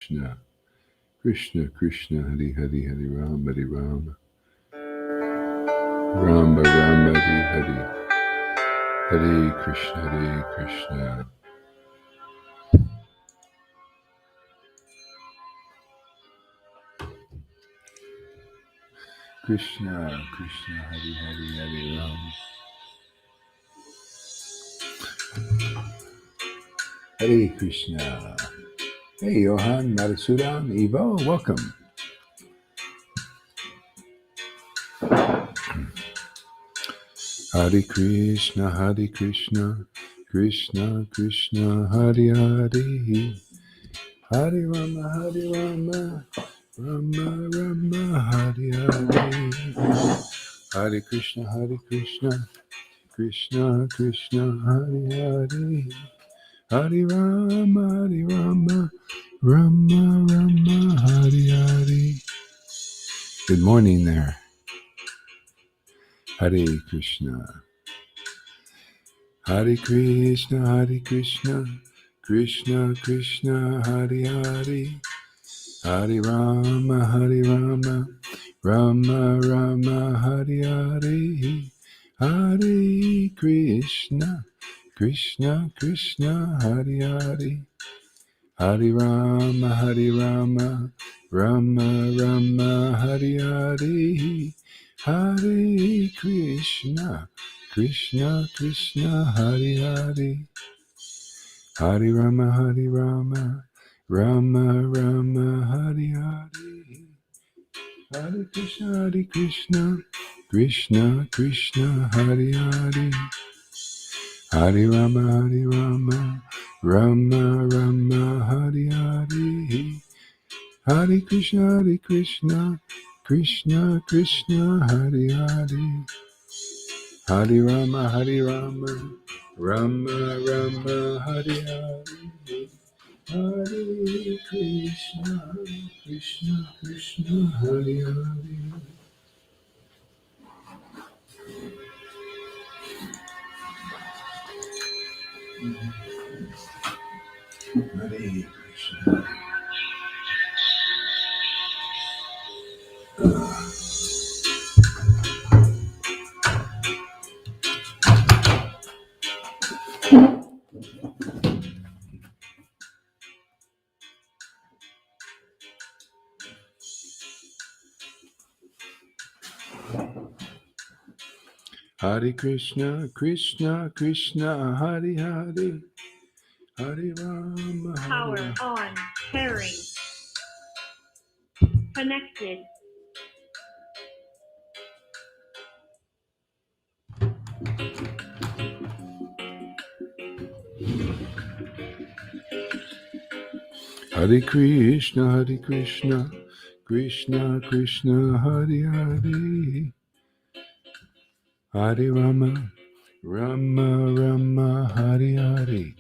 Krishna, Krishna Krishna, Hari Hari, Hari Ram, Hari Ram, Ram Ram, Hari Hari, Hare Krishna, Hare Krishna. Krishna Krishna, Hari Hari, Hari Ram, Hare Krishna. Hey, Johan, Madhusudan, Evo, welcome. Hare Krishna, Hare Krishna, Krishna Krishna, Hare Hare, Hare Rama, Hare Rama, Rama Rama, Hare Hare, Hare Krishna, Hare Krishna, Krishna Krishna, Hare Hare, Hare Rama, Hare Rama, Rama Rama, Hare Hare. Good morning there. Hare Krishna. Hare Krishna, Hare Krishna, Krishna Krishna, Hare Hare, Hare Rama, Hare Rama, Rama Rama, Hare Hare, Hare Krishna, Krishna Krishna, Hare Hare, Hare Rama, Hare Rama, Rama Rama, Hare Hare, Hare Krishna, Krishna Krishna, Hare Hare, Hare Rama, Hare Rama, Rama Rama, Hare Hare, Hare Krishna, Krishna Krishna, Hare Hare, Hare Rama, Hare Rama, Rama Rama, Hare Hare, Hare Krishna, Krishna Krishna, Hare Hare, Hare Rama, Hare Rama, Rama Rama, Hare Hare, Hare Krishna, Krishna Krishna, Hare Hare. Hare Krishna. Hare Krishna, Krishna Krishna, Hare Hare, Hare Rama, Power on, pairing, connected. Hare Krishna, Hare Krishna, Krishna Krishna, Hare Hare, Hare Rama, Rama Rama, Hare Hare.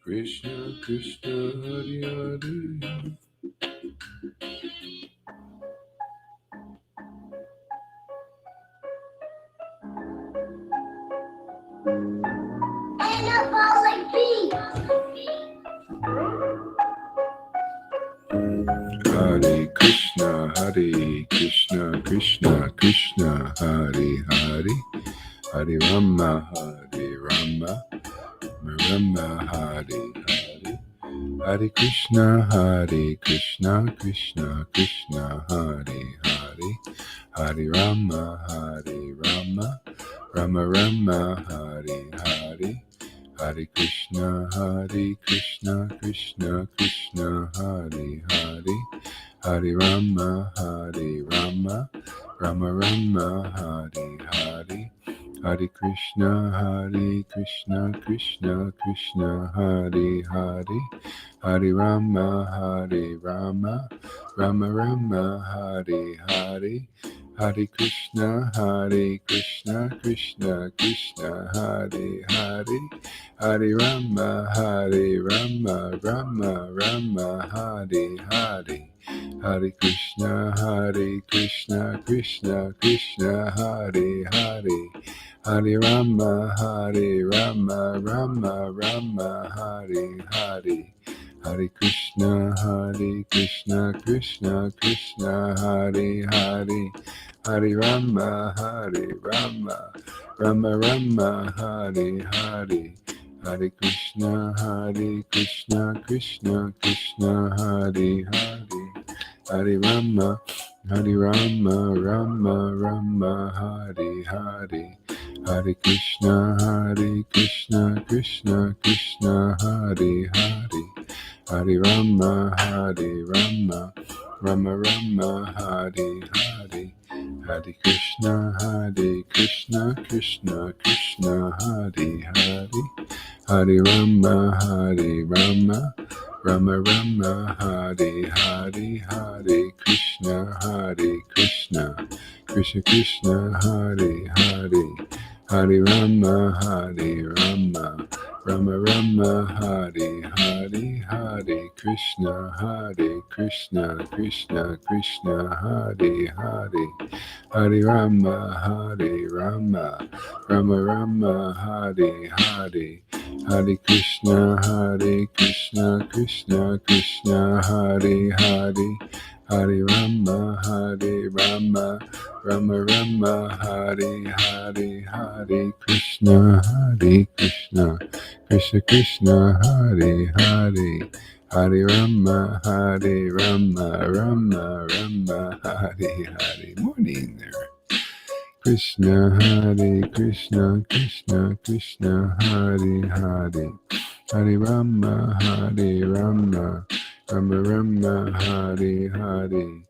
Krishna Krishna, Hare Hare. Anabolic beat. Hare Krishna, Hare Krishna, Krishna Krishna, Hare Hare, Hare Rama, Hare Rama, Rama Hare Hare, Hare Krishna, Krishna Krishna, Hare Hare, Hare Rama, Rama Rama, Hare Hare, Hare Krishna, Krishna Krishna, Hare Hare, Hare Rama, Rama Rama, Hare Hare, Hare Krishna, Krishna Krishna, Hare Hare, Hare Rama, Rama Rama, Hare Hare, Hare Krishna, Krishna Krishna, Hare Hare, Hare Rama, Rama Rama, Hare Hare. Hare Krishna, Krishna Krishna, Hare Hare, Hare Rama, Rama Rama, Hare Hare. Hare Krishna, Krishna Krishna, Hare Hare, Hare Rama, Rama Rama, Hare Hare. Hare Krishna, Krishna Krishna, Hare Hare, Hare Rama, Rama Rama, Hare Hare. Hare Krishna, Krishna Krishna, Hare Hare. Hare Rama, Rama Rama, Hare Hare. Hare Krishna, Krishna Krishna, Hare Hare. Hare Rama, Rama Rama, Hare Hare. Hare Krishna, Krishna Krishna, Hare Hare. Hare Rama, Rama Rama, Hare Hare. Hare Krishna, Krishna Krishna, Hare Hare. Hare Rama, Rama Rama, Hare Hare. Hare Krishna, Krishna Krishna, Hare Hare. Hare Rama, Rama Rama, Hare Hare. Hare Krishna, Krishna Krishna, Hare Hare. Hare Rama, Rama Rama, Hare Hare. Morning there. Krishna, Krishna Krishna, Hare Hare. Hare Rama, Rama Rama, Hare Hare.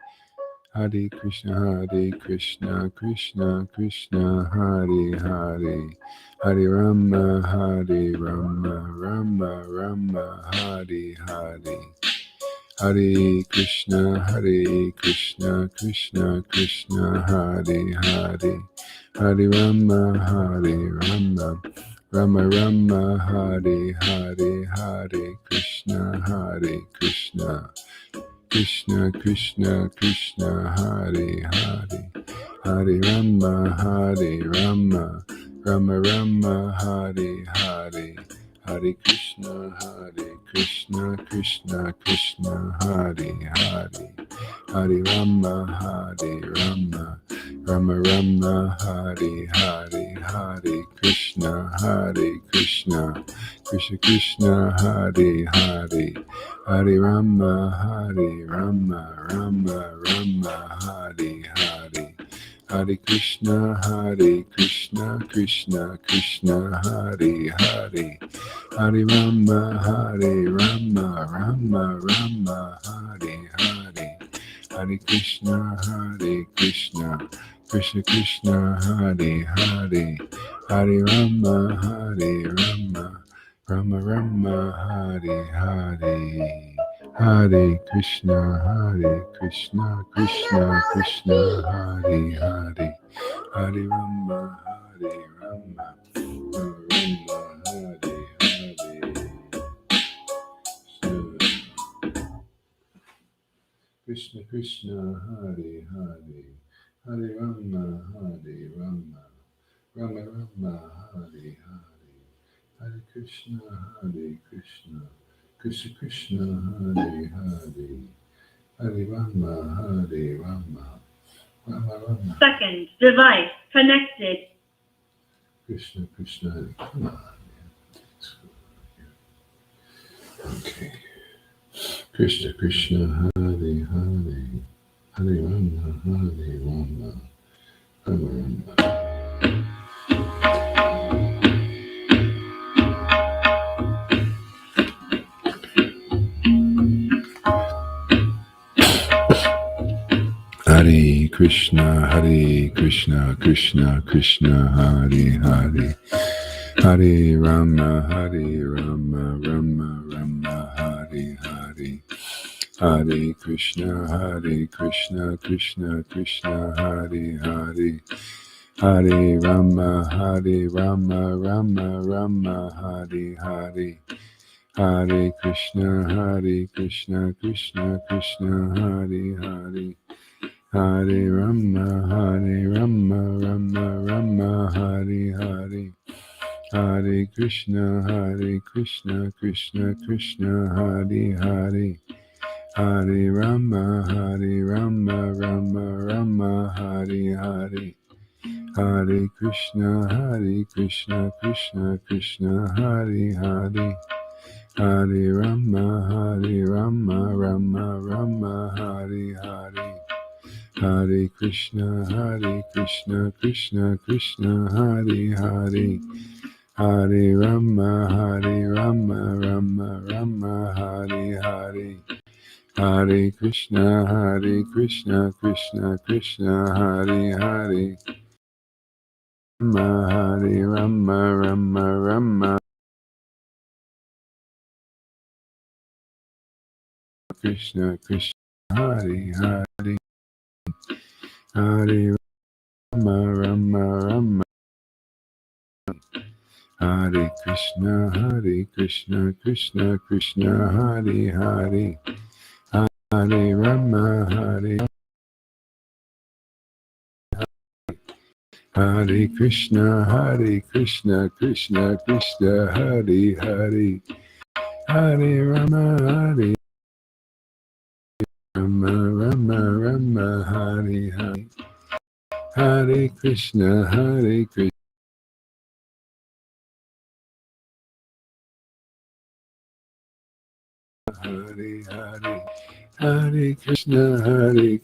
Hare Krishna, Krishna Krishna, Hare Hare. Hare Rama, Rama Rama, Hare Hare. Hare Krishna, Krishna Krishna, Hare Hare. Hare Rama, Rama Rama, Hare Hare. Hare Krishna, Krishna Krishna Krishna, Hare Hare. Hare Rama, Rama Rama, Hare Hare. Hare Krishna, Krishna Krishna, Hare Hare. Hare Rama, Rama Rama, Hare Hare. Hare Krishna, Krishna Krishna, Hare Hare. Hare Rama, Rama Rama, Hare Hare. Hare Krishna, Krishna Krishna, Hare Hare. Hare Rama, Rama Rama, Hare Hare. Hare Krishna, Krishna Krishna, Hare Hare. Hare Rama, Rama Rama, Hare Hare. Hare Krishna, Krishna Krishna, Hare Hare. Hare Rama, Rama Rama, Hare Hare. Krishna Krishna, Hare Hare. Hare Rama, Rama Rama, Hare Hare. Hare Krishna, Krishna Krishna, Hare Hare. Hare Rama, Rama Rama. Second device connected. Krishna Krishna, Hare. Come on, man. Okay. Krishna Krishna, Hare Hare. Hare Rama, Rama Rama. Hare Krishna, Krishna Krishna, Hare Hare. Hare Rama, Rama Rama, Hare Hare. Hare Krishna, Krishna Krishna, Hare Hare, Hare Rama, Rama, Hare Hare. Hare Krishna, Krishna, Hare Hare. Hare Rama, Rama, Hare Hare. Hare Krishna, Krishna, Hare Hare. Hare Rama, Rama, Hare Hare. Hare Krishna, Krishna, Hare Hare. Hare Rama, Rama, Hare Hare. Hare Krishna, Krishna, Hare Hare. Hare Rama, Rama, Hare Hare. Hare Krishna, Krishna, Hare Hare. Hare Rama, Krishna, Hare Hare. Hare Rama, Hare Krishna, Krishna, Hare Hare. Hare Rama, Hare Krishna, Krishna, Hare Hare. Hare Rama, Hare Hare. Hare Krishna, Hare Hare. Hare Krishna, Hare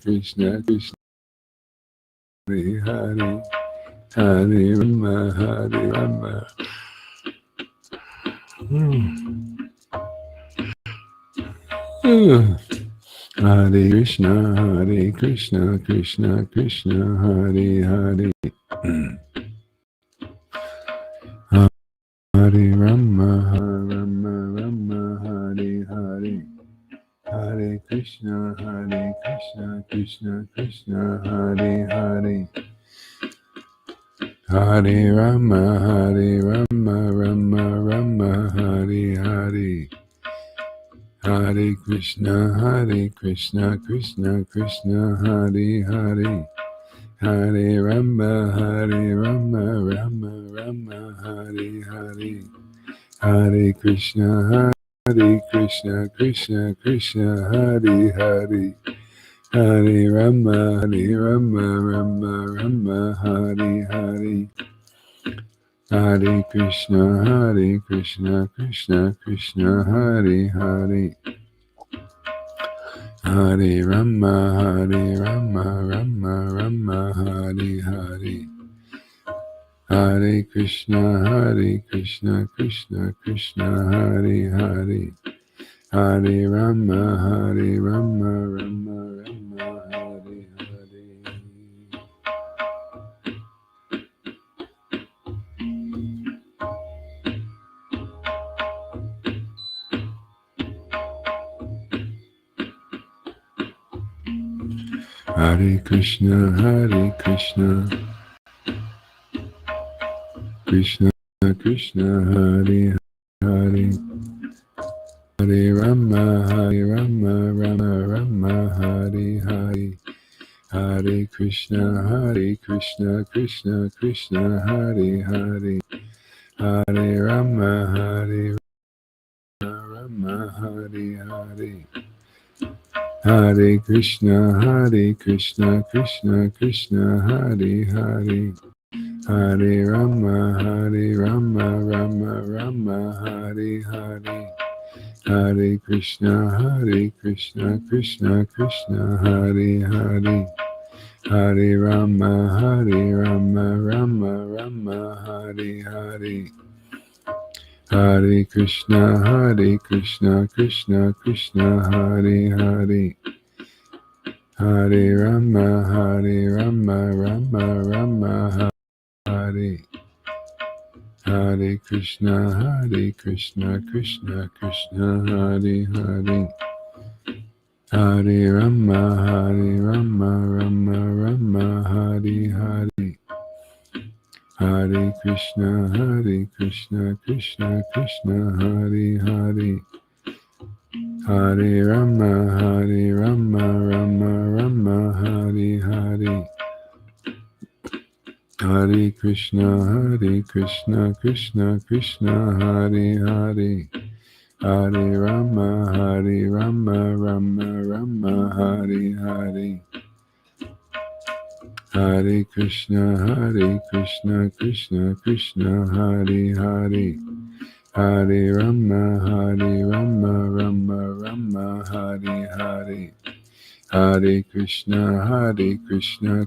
Hare. Hare Rama, Hare Rama. Hare Krishna, Krishna, Hare Hare. Hare Rama, Hare Hare. Hare Krishna, Krishna, Hare Hare. Hare Rama, Rama, Hare Hare. Hare Krishna, Krishna, Hare Hare. Hare Rama, Rama, Hare Hare. Hare Krishna, Krishna, Hare Hare. Hare Rama, Rama, Hare Hare. Hare Krishna, Krishna, Hare Hare. Hare Rama, Rama, Hare Hare. Hare Krishna, Krishna, Hare Hare. Hare Rama, Rama, Hare Hare. Hare Krishna, Krishna, Hare Hare. Hare Rama, Rama, Hare Hare. Hare Krishna, Krishna, Hare Hare. Hare Rama, Rama, Hare Hare. Hare Krishna, Krishna, Hare Hare. Hare Rama, Rama, Hare Hare. Hare Krishna, Krishna, Hare Hare. Hare Rama, Rama, Hare Hare. Hare Krishna, Krishna, Hare Hare. Hare Rama, Rama, Hare. Hare Krishna, Krishna, Hare Hare. Hare Rama, Rama Rama, Hare Hare. Hare Krishna, Krishna Krishna, Hare Hare. Hare Rama, Rama Rama, Hare Hare. Hare Krishna, Krishna Krishna, Hare Hare. Hare Rama, Rama Rama, Hare Hare. Hare Krishna, Krishna Krishna, Hare Hare. Hare Rama, Rama Rama, Hare Hare. Hare Krishna, Krishna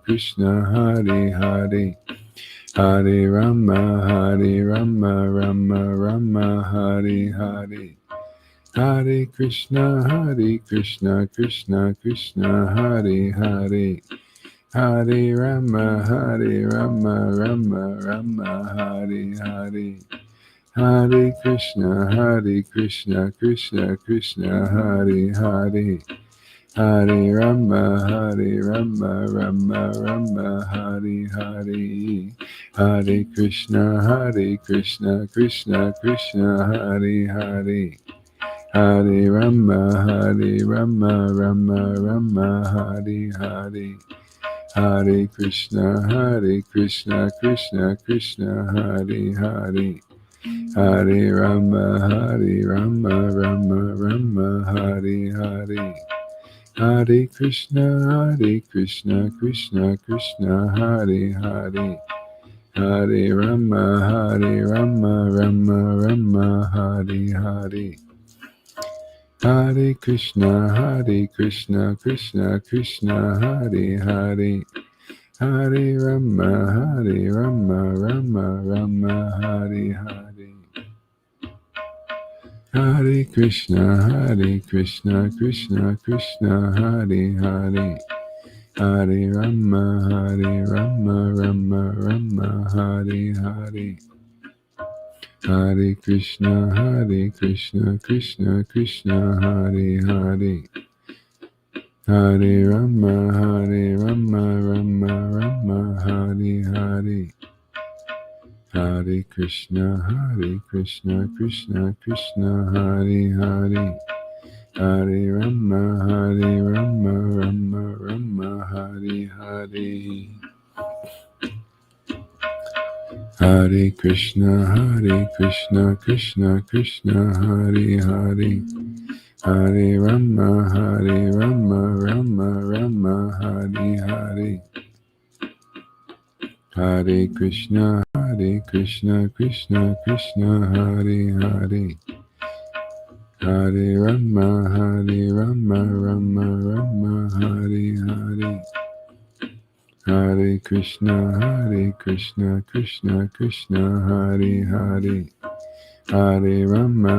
Krishna, Hare Hare. Hare Rama, Rama Rama, Hare Hare. Hare Krishna, Krishna Krishna, Hare Hare. Hare Rama, Rama Rama, Hare Hare. Hare Krishna, Krishna Krishna, Hare Hare. Hare Rama, Rama Rama, Hare Hare. Hare Krishna, Krishna Krishna, Hare Hare. Hare Rama, Rama Rama, Hare Hare. Hare Krishna, Krishna Krishna, Hare Hare. Hare Rama, Rama Rama, Hare Hare. Hare Krishna, Krishna Krishna, Hare Hare. Hare Rama, Rama Rama, Hare Hare. Hare Krishna, Krishna Krishna, Hare Hare. Hare Rama, Rama Rama, Hare Hare. Hare Krishna, Krishna Krishna, Hare Hare. Hare Rama, Rama Rama, Hare Hare. Hare Krishna, Krishna Krishna, Hare Hare. Hare Rama, Rama Rama, Hare Hare. Hare Krishna, Krishna Krishna, Hare Hare. Hare Rama, Rama Rama, Hare Hare. Hare Krishna, Krishna Krishna, Hare Hare. Hare Rama, Rama Rama, Hare Hare. Hare Krishna, Krishna Krishna, Hare Hare. Hare Rama, Rama Rama, Hare Hare. Hare Krishna, Krishna Krishna, Hare Hare. Hare Rama,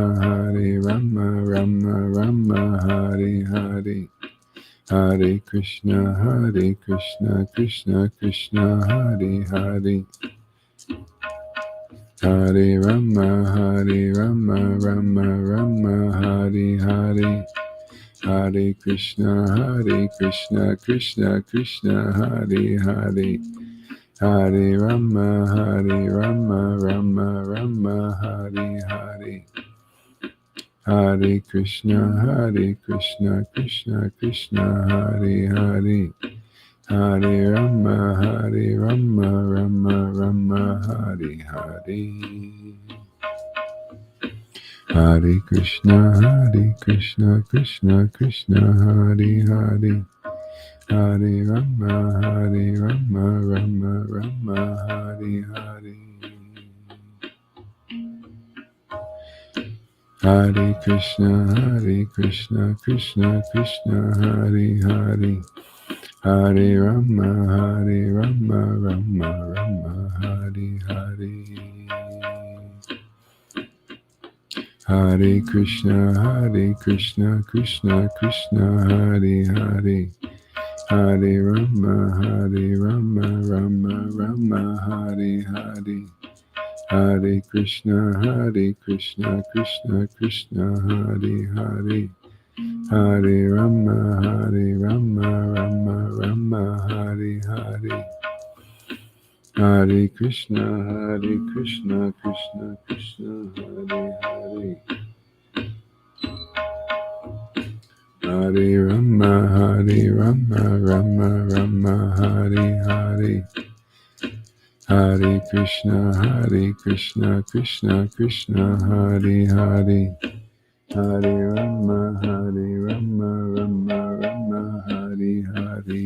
Rama Rama, Hare Hare. Hare Krishna, Krishna Krishna, Hare Hare. Hare Rama, Rama Rama, Hare Hare. Hare Krishna, Krishna Krishna, Hare Hare. Hare Rama, Rama Rama, Hare Hare. Hare Krishna, Krishna Krishna, Hare Hare. Hare Rama, Rama Hare Hare. Hare Krishna, Krishna Krishna, Hare Hare. Hare Rama, Rama Hare Hare. Hare Krishna, Krishna Krishna, Hare Hare. Hare Rama, Rama Hare Hare. Hare Krishna, Krishna Krishna, Hare Hare. Hare Rama, Rama Hare Hare. Hare Krishna, Krishna Krishna, Hare Hare. Hare Rama, Hare Rama, Rama Rama, Hare Hare. Hare Krishna, Krishna Krishna, Hare Hare. Hare Rama, Rama Rama, Hare Hare. Hare Krishna, Krishna Krishna, Hare Hare. Hare Rama, Rama Rama, Hare Hare.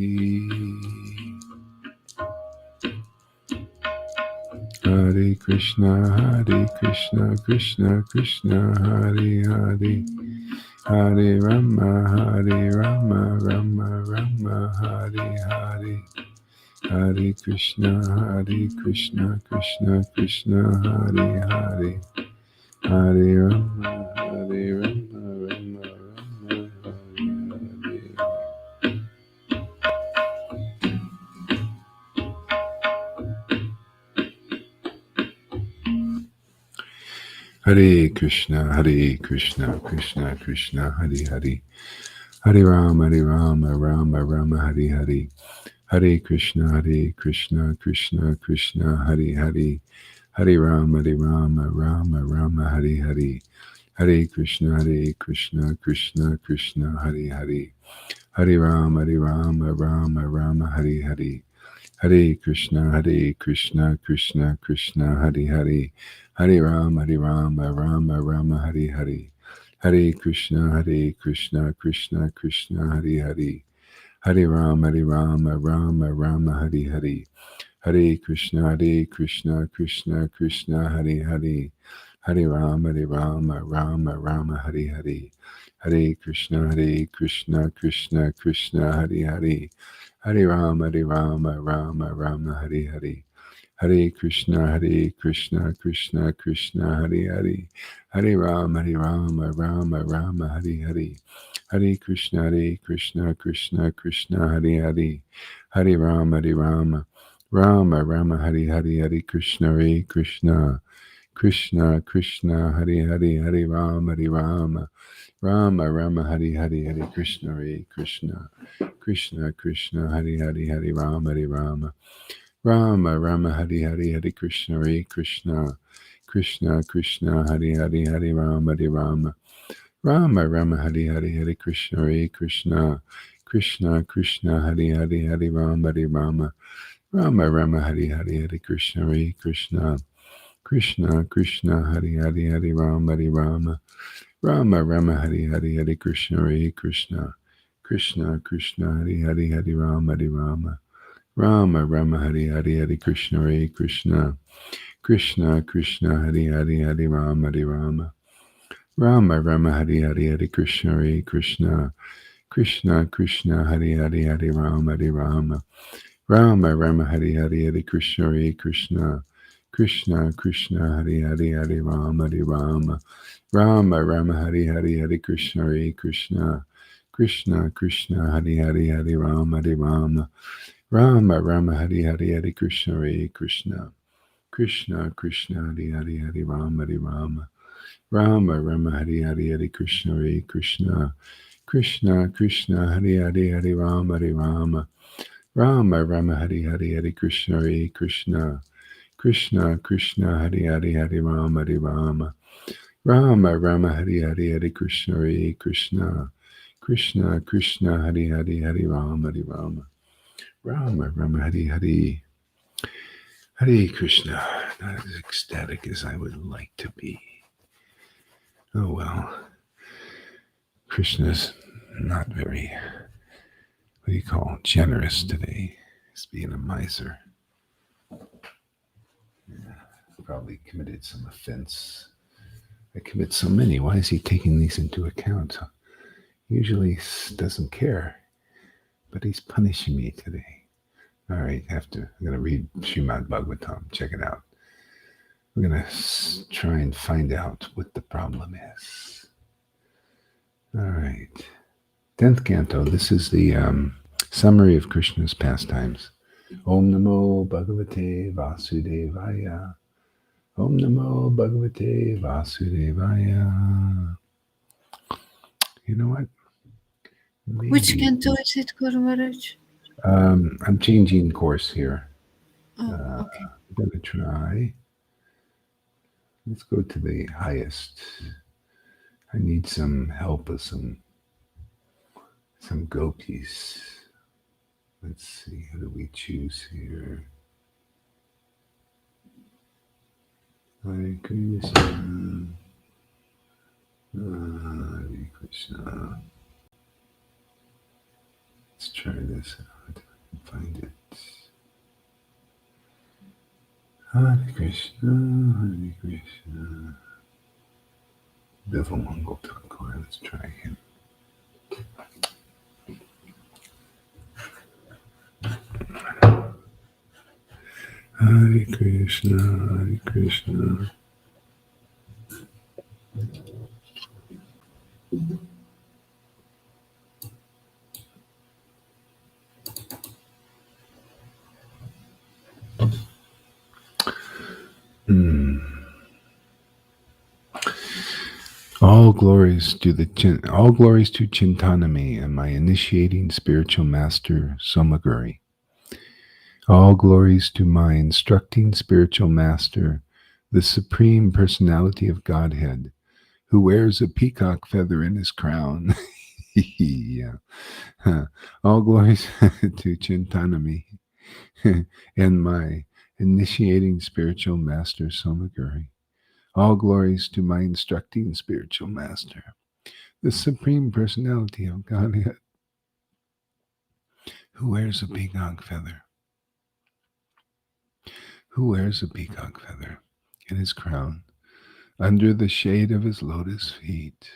Hare Krishna, Krishna Krishna, Hare Hare. Hare Rama, Rama Rama, Hare Hare. Hare Krishna, Krishna Krishna, Hare Hare. Hare Rama, Rama Rama, Hare Krishna, Krishna Krishna, Hare Hare. Hare Rama, Rama Rama, Hare Hare. Hare Krishna, Krishna Krishna, Hare Hare. Hare Rama, Rama Rama, Hare Hare. Hare Krishna, Krishna Krishna, Hare Hare. Hare Rama, Rama Rama, Hare Hare. Hare Krishna, Krishna Krishna, Hare Hare. Hare Rama, Rama Rama, Hare Hare. Hare Krishna, Krishna Krishna, Hare Hare. Hare Rama, Rama Rama, Hare Hare. Hare Krishna, Krishna Krishna, Hare Hare. Hare Rama, Rama Rama, Hare Hare. Hare Krishna, Krishna Krishna, Hare Hare. Hare Rama, Rama Rama, Hare Hare. Hare Krishna, Krishna Krishna, Hare Hare. Hare Rama, Rama Rama, Hare Hare. Hare Krishna, Krishna Krishna, Hare Hare. Hare Rama, Rama Rama, Hare Hare. Hare Krishna, Krishna Krishna, Hare Hare. Hare Rama, Rama Rama, Hare Hare. Hare Krishna, Krishna Krishna, Hare Hare. Hare Rama, Rama Rama, Hare Hare. Hare Krishna, Krishna Krishna, Hare Hare. Hare Rama, Rama Rama, Hare Hare. Hare Krishna, Krishna Krishna, Hare Hare. Hare Rama, Rama Rama, Hare Hare. Hare Krishna, Krishna Krishna, Hare Hare. Hare Rama, Rama Rama, Hare Hare. Hare Krishna, Krishna Krishna, Hare Hare. Hare Rama, Rama Rama, Hare Hare. Hare Krishna, Krishna Krishna, Hare Hare. Hare Rama, Rama Rama, Hare Hare. Hare Krishna, Krishna Krishna, Hare Hare. Hare Rama, Rama Rama, Hare Hare. Hare Krishna, Krishna Krishna, Hare Hare. Hare Rama, Rama Rama, Hare Hare. Hare Krishna, Krishna Krishna, Hare Hare. Hare Rama, Rama Rama, Hare Hare. Hare Krishna, Krishna Krishna, Hare Hare. Hare Rama, Rama Rama, Hare Hare. Hare Krishna, Krishna Krishna, Hare Hare. Hare Rama, Rama Rama, Hare Hare. Hare Krishna, Krishna Krishna, Hare Hare. Hare Rama, Rama Rama, Hare Hare. Hare Krishna, Krishna Krishna, Hare Hare. Hare Rama, Rama Rama, Hare Hare. Hare Krishna. Not as ecstatic as I would like to be. Oh well. Krishna's not very, what do you call, generous today. He's being a miser. Yeah, probably committed some offense. I commit so many. Why is he taking these into account? Usually he doesn't care, but he's punishing me today. All right, I'm going to read Srimad Bhagavatam. Check it out. We're going to try and find out what the problem is. All right. 10th canto. This is the summary of Krishna's pastimes. Om Namo Bhagavate Vasudevaya. Om Namo Bhagavate Vasudevaya. You know what? Which Maybe. canto is it, Guru Maharaj? I'm changing course here. Oh, I'm okay. going to try. Let's go to the highest. I need some help with some gopis. Let's see, who do we choose here? Hare Krishna. Hare Krishna. Let's try this out. Find it. Hare Krishna, Hare Krishna. Bivamangal Thakur. Let's try him. Hare Krishna, Hare Krishna. All glories to Chintanami and my initiating spiritual master Somaguri. All glories to my instructing spiritual master, the Supreme Personality of Godhead, who wears a peacock feather in his crown. Yeah. All glories to Chintanami and my initiating spiritual master Somaguri. All glories to my instructing spiritual master, the Supreme Personality of Godhead, who wears a peacock feather. Who wears a peacock feather in his crown, under the shade of his lotus feet,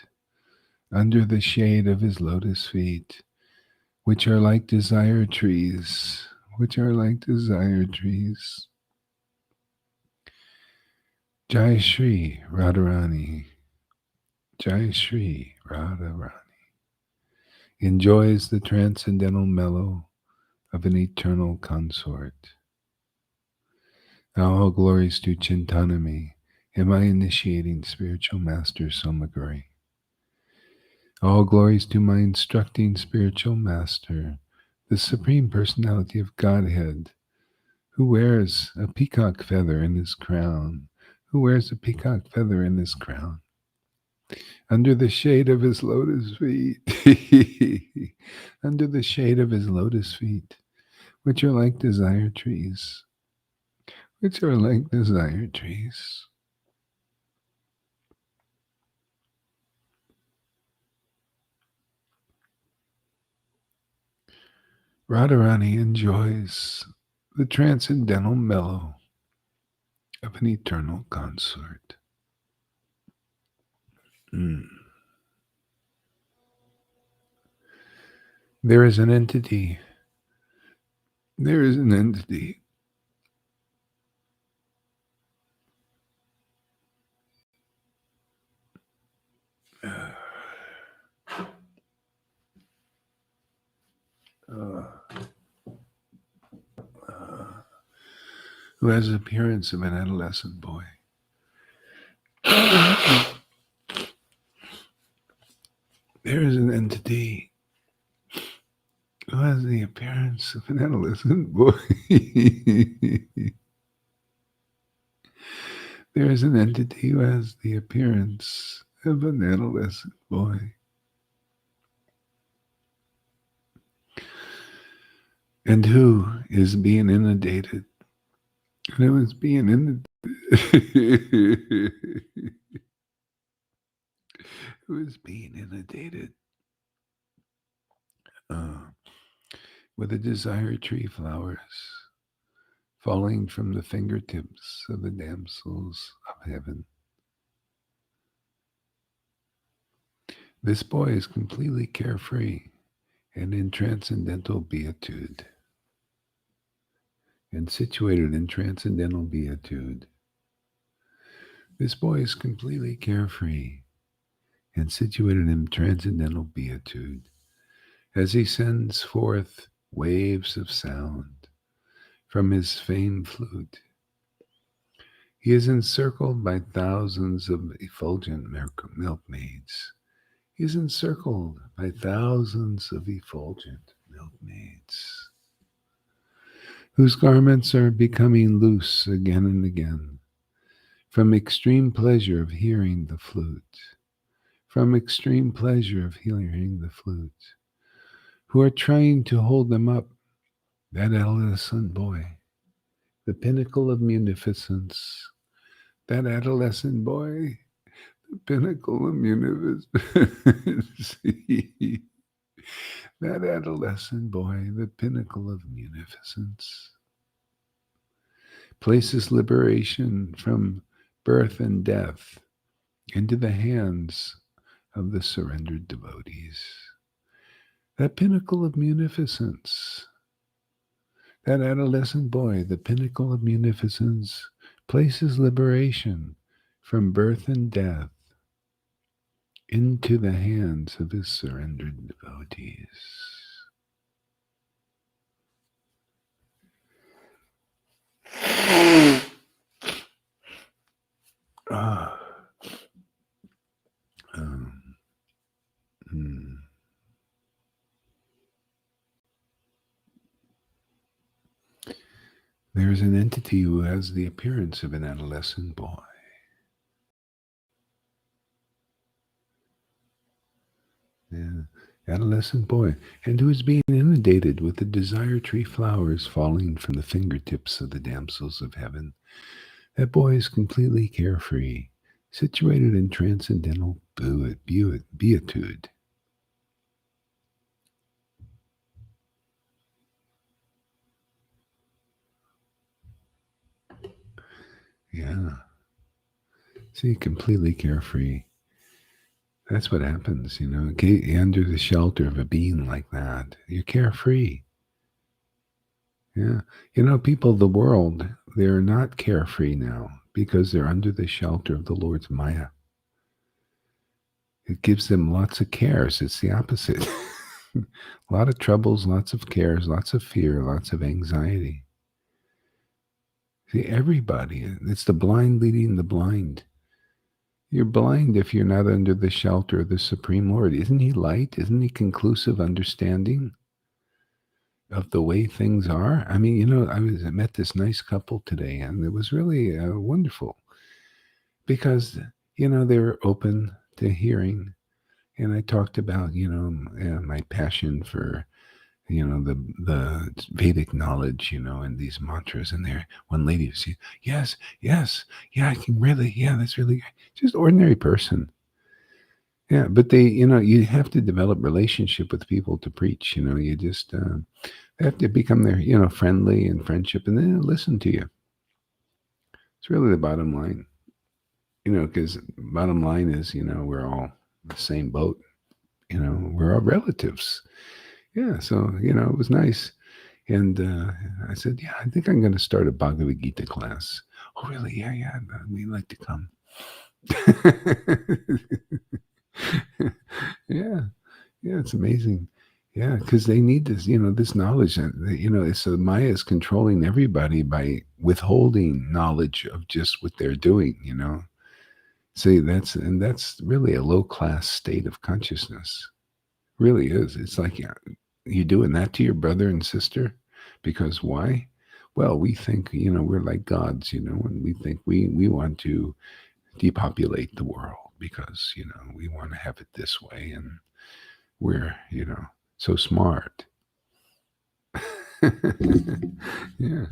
under the shade of his lotus feet, which are like desire trees, which are like desire trees. Jai Shri Radharani, Jai Shri Radharani, enjoys the transcendental mellow of an eternal consort. Now all glories to Chintanami, and my initiating spiritual master Somaguri. All glories to my instructing spiritual master, the Supreme Personality of Godhead, who wears a peacock feather in his crown, who wears a peacock feather in his crown, under the shade of his lotus feet, under the shade of his lotus feet, which are like desire trees, which are like desire trees. Radharani enjoys the transcendental mellow of an eternal consort. Mm. There is an entity. There is an entity. Uh, who has the appearance of an adolescent boy. There is an entity who has the appearance of an adolescent boy. There is an entity who has the appearance of an adolescent boy. And who is being inundated. And who is being inundated. Who is being inundated with the desire tree flowers falling from the fingertips of the damsels of heaven. This boy is completely carefree and in transcendental beatitude. And situated in transcendental beatitude. This boy is completely carefree and situated in transcendental beatitude as he sends forth waves of sound from his famed flute. He is encircled by thousands of effulgent milkmaids He's encircled by thousands of effulgent milkmaids, whose garments are becoming loose again and again, from extreme pleasure of hearing the flute, from extreme pleasure of hearing the flute, who are trying to hold them up, that adolescent boy, the pinnacle of munificence, that adolescent boy, the pinnacle of munificence. That adolescent boy, the pinnacle of munificence, places liberation from birth and death into the hands of the surrendered devotees. That pinnacle of munificence, that adolescent boy, the pinnacle of munificence, places liberation from birth and death into the hands of his surrendered devotees. Ah. There is an entity who has the appearance of an adolescent boy. Yeah, adolescent boy, and who is being inundated with the desire tree flowers falling from the fingertips of the damsels of heaven. That boy is completely carefree, situated in transcendental beatitude. Yeah. See, completely carefree. That's what happens, under the shelter of a being like that. You're carefree. Yeah. People of the world, they're not carefree now because they're under the shelter of the Lord's Maya. It gives them lots of cares. It's the opposite. A lot of troubles, lots of cares, lots of fear, lots of anxiety. See, everybody, it's the blind leading the blind. You're blind if you're not under the shelter of the Supreme Lord. Isn't he light? Isn't he conclusive understanding of the way things are? I mean, I met this nice couple today, and it was really wonderful because, they were open to hearing. And I talked about, my passion for, the Vedic knowledge, and these mantras. And there, one lady was saying, yes, yeah, I can really, that's really just ordinary person. Yeah, but they, you have to develop relationship with people to preach. You just have to become their, friendly and friendship, and then listen to you. It's really the bottom line, because bottom line is, we're all the same boat. We're all relatives. Yeah, so, it was nice. And I said, yeah, I think I'm going to start a Bhagavad Gita class. Oh, really? Yeah, we'd like to come. Yeah, it's amazing. Yeah, because they need this, this knowledge. It's the Maya is controlling everybody by withholding knowledge of just what they're doing, See, that's really a low-class state of consciousness. Really is. It's like, you're doing that to your brother and sister because why? Well, we think, we're like gods, and we think we want to depopulate the world because, we want to have it this way. And we're, so smart. Yeah.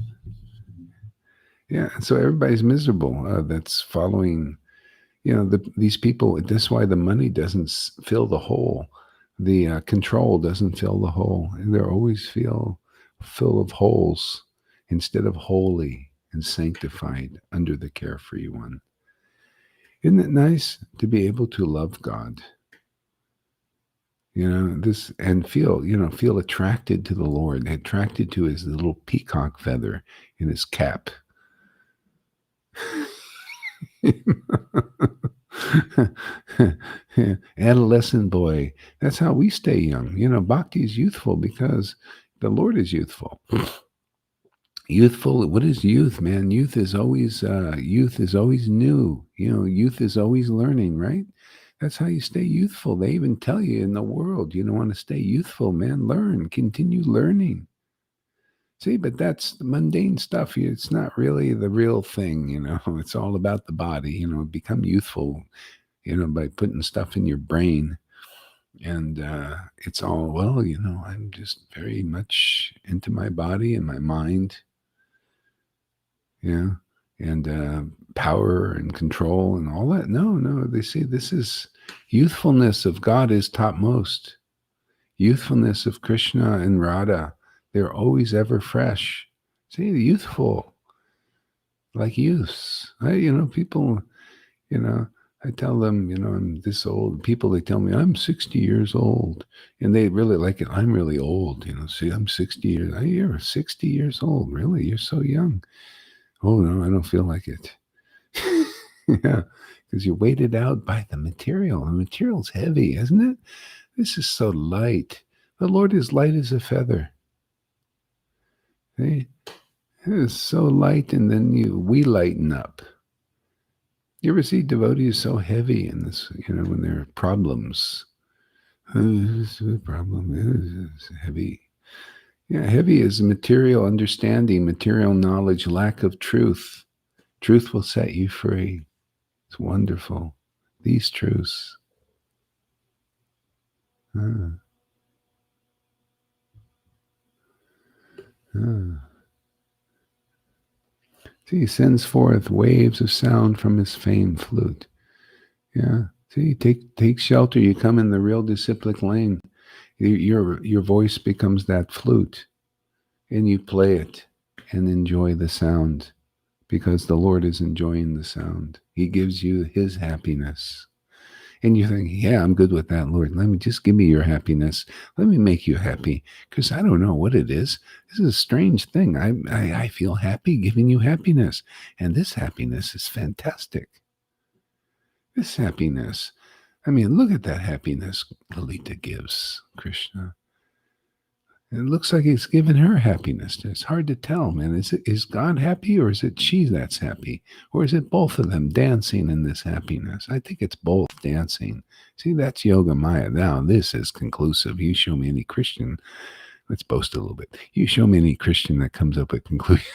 Yeah. So everybody's miserable. That's following, these people. That's why the money doesn't fill the hole. The control doesn't fill the hole. They're always full of holes instead of holy and sanctified under the carefree one. Isn't it nice to be able to love God? This and feel attracted to the Lord, attracted to his little peacock feather in his cap. Adolescent boy. That's how we stay young. Bhakti is youthful because the Lord is youthful. Youthful. What is youth, man? Youth is always new. Youth is always learning, right? That's how you stay youthful. They even tell you in the world, you don't want to stay youthful, man. Learn, continue learning. See, but that's the mundane stuff. It's not really the real thing, you know. It's all about the body, you know. Become youthful, you know, by putting stuff in your brain. And it's all, well, you know, I'm just very much into my body and my mind, yeah, and power and control and all that. No, no, they say this is youthfulness of God is topmost. Youthfulness of Krishna and Radha, they're always ever fresh. See, youthful, like youths. You know, people, you know, I tell them, you know, I'm this old. People, they tell me I'm 60 years old, and they really like it. I'm really old, you know. See, I'm 60 years. Oh, you're 60 years old, really? You're so young. Oh no, I don't feel like it. Yeah, because you're weighted out by the material. The material's heavy, isn't it? This is so light. The Lord is light as a feather. See? It is so light, and then we lighten up. You ever see devotees so heavy in this, you know, when there are problems? This is a problem. This is heavy. Yeah, heavy is material understanding, material knowledge, lack of truth. Truth will set you free. It's wonderful. These truths. Ah, ah. See, he sends forth waves of sound from his famed flute. Yeah. See, take shelter. You come in the real disciplic lane. Your voice becomes that flute, and you play it and enjoy the sound, because the Lord is enjoying the sound. He gives you his happiness. And you think, yeah, I'm good with that, Lord. Let me just give me your happiness. Let me make you happy, because I don't know what it is. This is a strange thing. I feel happy giving you happiness. And this happiness is fantastic. This happiness. I mean, look at that happiness Lalita gives Krishna. It looks like he's given her happiness. It's hard to tell, man. Is God happy, or is it she that's happy? Or is it both of them dancing in this happiness? I think it's both dancing. See, that's Yoga Maya. Now, this is conclusive. You show me any Christian, let's boast a little bit. You show me any Christian that comes up with conclusion.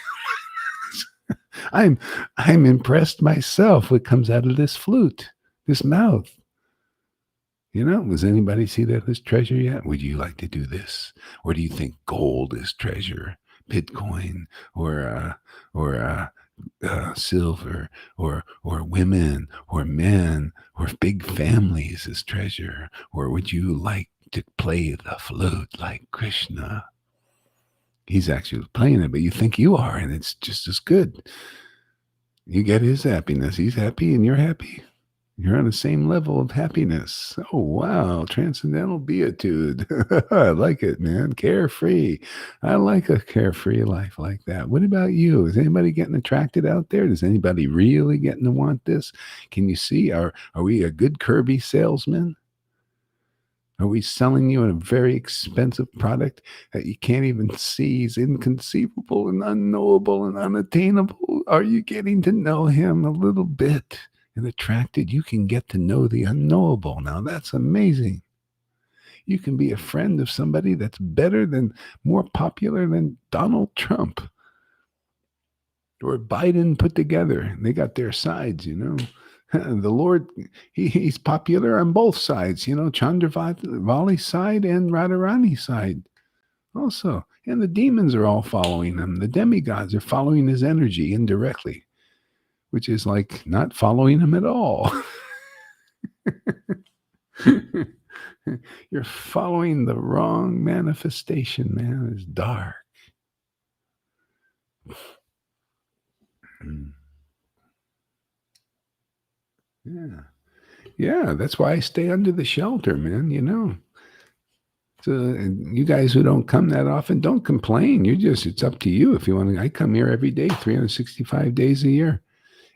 I'm impressed myself what comes out of this flute, this mouth. You know, does anybody see that as treasure yet? Would you like to do this? Or do you think gold is treasure, Bitcoin, or silver, or women, or men, or big families is treasure? Or would you like to play the flute like Krishna? He's actually playing it, but you think you are, and it's just as good. You get his happiness. He's happy, and you're happy. You're on the same level of happiness. Oh, wow. Transcendental beatitude. I like it, man. Carefree. I like a carefree life like that. What about you? Is anybody getting attracted out there? Does anybody really getting to want this? Can you see? Are we a good Kirby salesman? Are we selling you a very expensive product that you can't even see? Is inconceivable and unknowable and unattainable? Are you getting to know him a little bit? And attracted, you can get to know the unknowable. Now that's amazing. You can be a friend of somebody that's better than, more popular than Donald Trump or Biden put together. They got their sides, you know. The Lord, he's popular on both sides, you know, Chandravali's side and Radharani's side also. And the demons are all following him. The demigods are following his energy indirectly, which is like not following him at all. You're following the wrong manifestation, man. It's dark. Yeah. Yeah, that's why I stay under the shelter, man, you know. So you guys who don't come that often, don't complain. It's up to you if you want to. I come here every day, 365 days a year.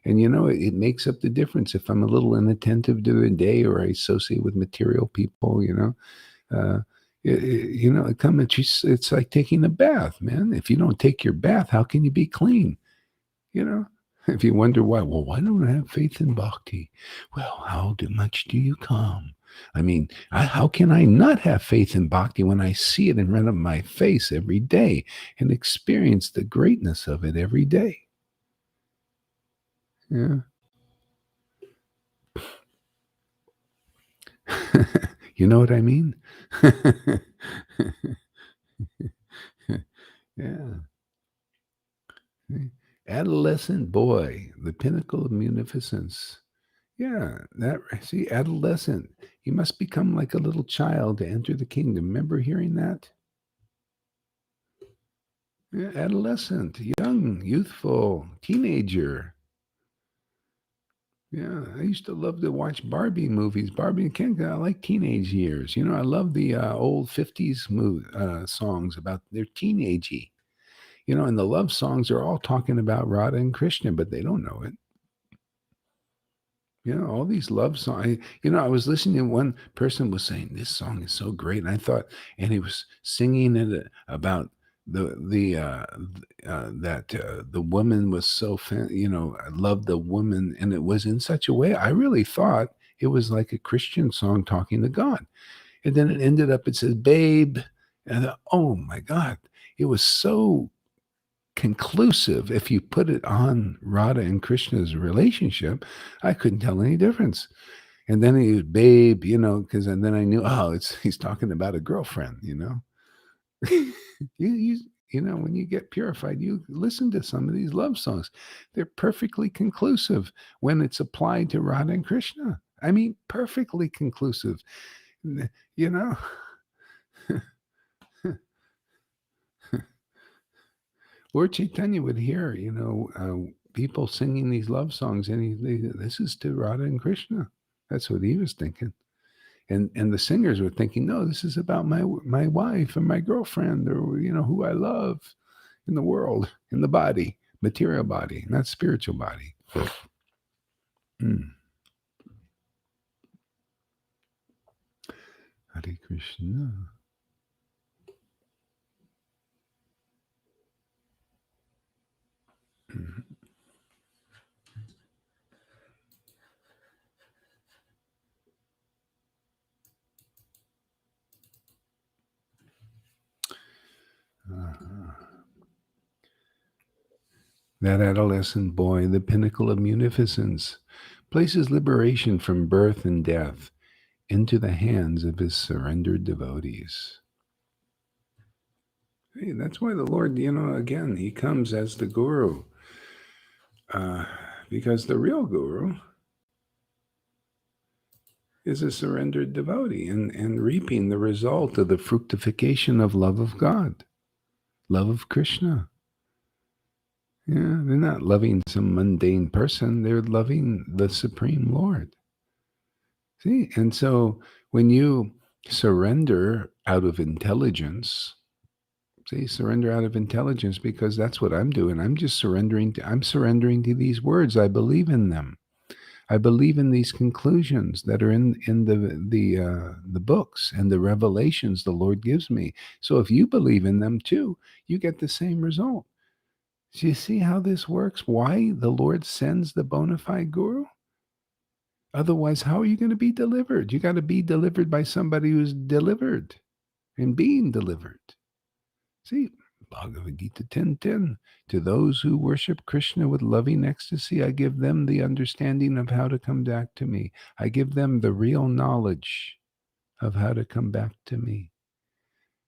And, you know, it makes up the difference if I'm a little inattentive to the day or I associate with material people, you know. You know, it's like taking a bath, man. If you don't take your bath, how can you be clean? You know, If you wonder why, well, why don't I have faith in bhakti? Well, much do you come? I mean, how can I not have faith in bhakti when I see it in front of my face every day and experience the greatness of it every day? Yeah. You know what I mean? Yeah. Adolescent boy, the pinnacle of munificence. Yeah, see, adolescent. You must become like a little child to enter the kingdom. Remember hearing that? Yeah, adolescent, young, youthful, teenager. Yeah, I used to love to watch Barbie movies. Barbie and Ken, I like teenage years. I love the old 50s songs about their teenagey. And the love songs are all talking about Radha and Krishna, but they don't know it. All these love songs. I was listening to one person was saying this song is so great, and I thought, and he was singing it about the woman was so I loved the woman, and it was in such a way. I really thought it was like a Christian song talking to God, and then it ended up. It says, "Babe," and I thought, oh my God, it was so conclusive. If you put it on Radha and Krishna's relationship, I couldn't tell any difference. And then he was babe, because and then I knew, he's talking about a girlfriend, when you get purified, you listen to some of these love songs. They're perfectly conclusive when it's applied to Radha and Krishna. I mean, perfectly conclusive. You know, Lord Chaitanya would hear, people singing these love songs, and this is to Radha and Krishna. That's what he was thinking. And the singers were thinking, no, this is about my wife and my girlfriend, or who I love in the world, in the body, material body, not spiritual body. Hare Krishna. That adolescent boy, the pinnacle of munificence, places liberation from birth and death into the hands of his surrendered devotees. Hey, that's why the Lord, again, he comes as the guru. Because the real guru is a surrendered devotee and reaping the result of the fructification of love of God, love of Krishna. Yeah, they're not loving some mundane person. They're loving the Supreme Lord. See, and so when you surrender out of intelligence, surrender out of intelligence, because that's what I'm doing. I'm just surrendering to these words. I believe in them. I believe in these conclusions that are in the books and the revelations the Lord gives me. So if you believe in them too, you get the same result. Do you see how this works? Why the Lord sends the bona fide guru? Otherwise, how are you going to be delivered? You got to be delivered by somebody who's delivered and being delivered. See, Bhagavad Gita 10:10. To those who worship Krishna with loving ecstasy, I give them the understanding of how to come back to me. I give them the real knowledge of how to come back to me.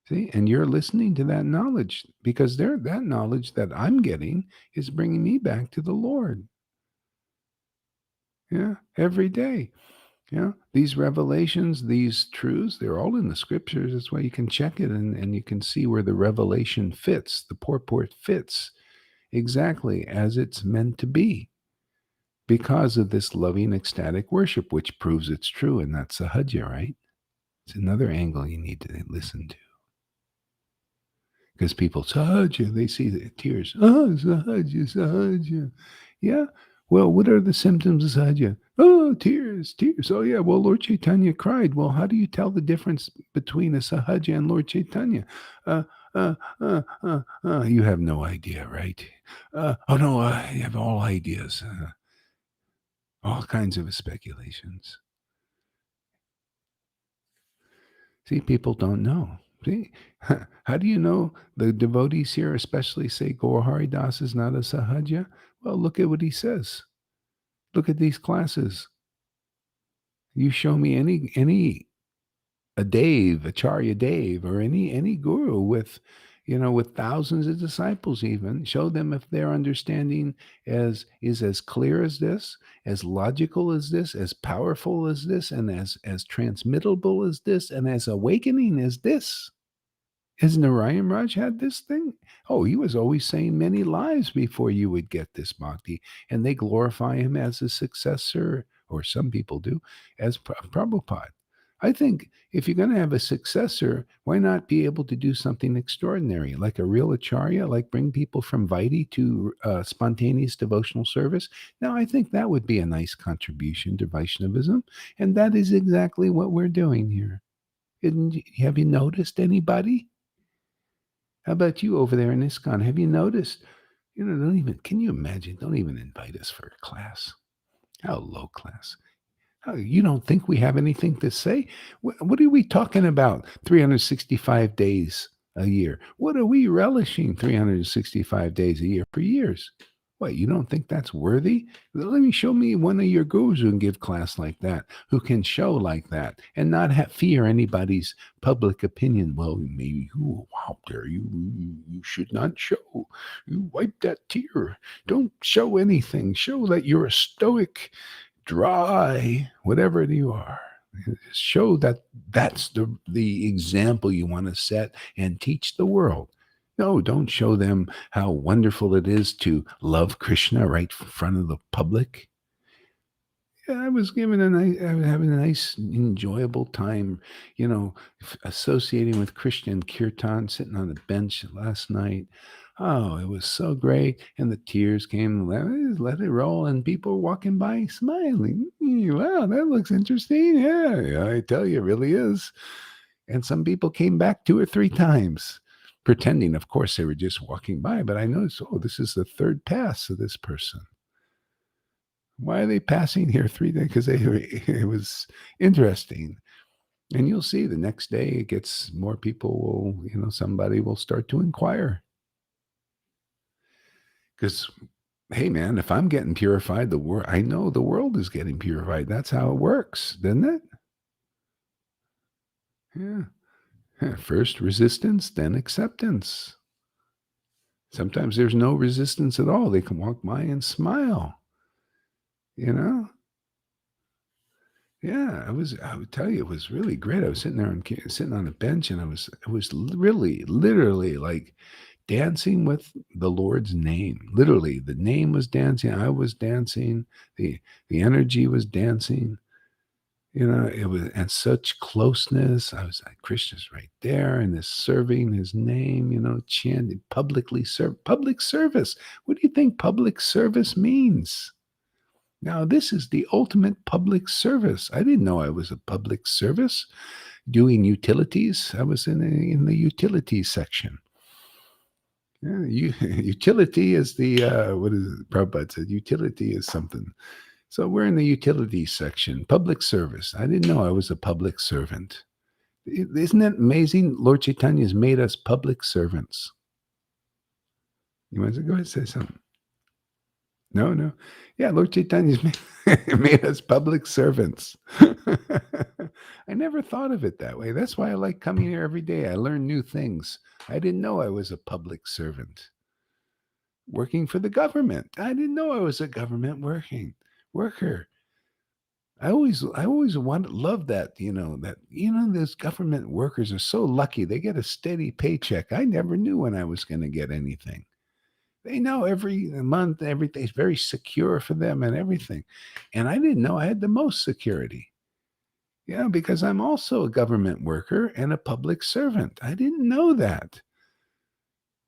See, and you're listening to that knowledge because that knowledge that I'm getting is bringing me back to the Lord. Yeah, every day. These revelations, these truths, they're all in the scriptures. That's why you can check it and you can see where the revelation fits, the purport fits exactly as it's meant to be because of this loving ecstatic worship, which proves it's true. And that's sahaja, right? It's another angle you need to listen to. Because people, sahaja, they see the tears. Oh, sahaja, sahaja. Yeah. Well, what are the symptoms of sahaja? Oh, tears. Oh, yeah. Well, Lord Chaitanya cried. Well, how do you tell the difference between a sahaja and Lord Chaitanya? You have no idea, right? Oh no, I have all ideas, all kinds of speculations. See, people don't know. See, how do you know the devotees here, especially say Gaur Hari Das is not a sahaja? Well, look at what he says. Look at these classes. You show me any a Dave, Acharya Dave, or any guru with, with thousands of disciples even, show them if their understanding is as clear as this, as logical as this, as powerful as this, and as transmittable as this, and as awakening as this. Has Narayan Raj had this thing? Oh, he was always saying many lies before you would get this bhakti, and they glorify him as a successor, or some people do, as Prabhupada. I think if you're going to have a successor, why not be able to do something extraordinary, like a real acharya, like bring people from Vaidhi to spontaneous devotional service? Now, I think that would be a nice contribution to Vaishnavism, and that is exactly what we're doing here. Have you noticed anybody? How about you over there in ISKCON? Have you noticed? Don't even, can you imagine? Don't even invite us for a class. How low class. Oh, you don't think we have anything to say? What are we talking about? 365 days a year. What are we relishing 365 days a year for years? What, you don't think that's worthy? Let me show me one of your gurus who can give class like that, who can show like that, and not fear anybody's public opinion. Well, maybe you out there, you should not show. You wipe that tear. Don't show anything. Show that you're a stoic, dry, whatever you are. Show that that's the example you want to set and teach the world. No, don't show them how wonderful it is to love Krishna right in front of the public. Yeah, I was having a nice, enjoyable time, associating with Christian kirtan, sitting on the bench last night. Oh, it was so great. And the tears came, let it roll. And people were walking by smiling. Wow, that looks interesting. Yeah, I tell you, it really is. And some people came back 2 or 3 times, pretending, of course, they were just walking by. But I noticed, oh, this is the third pass of this person. Why are they passing here 3 days? Because it was interesting. And you'll see the next day it gets more people will, somebody will start to inquire. Because, hey, man, if I'm getting purified, I know the world is getting purified. That's how it works, doesn't it? Yeah. First resistance, then acceptance. Sometimes there's no resistance at all. They can walk by and smile. Yeah, I would tell you, it was really great. I was sitting on a bench, and it was really, literally like dancing with the Lord's name. Literally, the name was dancing. I was dancing. The energy was dancing. It was, and such closeness. I was like, Krishna's right there, and this serving his name, chanting, public service. What do you think public service means? Now, this is the ultimate public service. I didn't know I was a public service doing utilities. I was in the utilities section. Yeah, utility is the what is it? Prabhupada said utility is something. So we're in the utilities section, public service. I didn't know I was a public servant. Isn't that amazing? Lord Chaitanya has made us public servants. You want to go ahead and say something? No. Yeah, Lord Chaitanya's made us public servants. I never thought of it that way. That's why I like coming here every day. I learn new things. I didn't know I was a public servant working for the government. I didn't know I was a government worker. I always loved that, those government workers are so lucky. They get a steady paycheck. I never knew when I was going to get anything. They know every month, everything's very secure for them and everything. And I didn't know I had the most security. Yeah, because I'm also a government worker and a public servant. I didn't know that.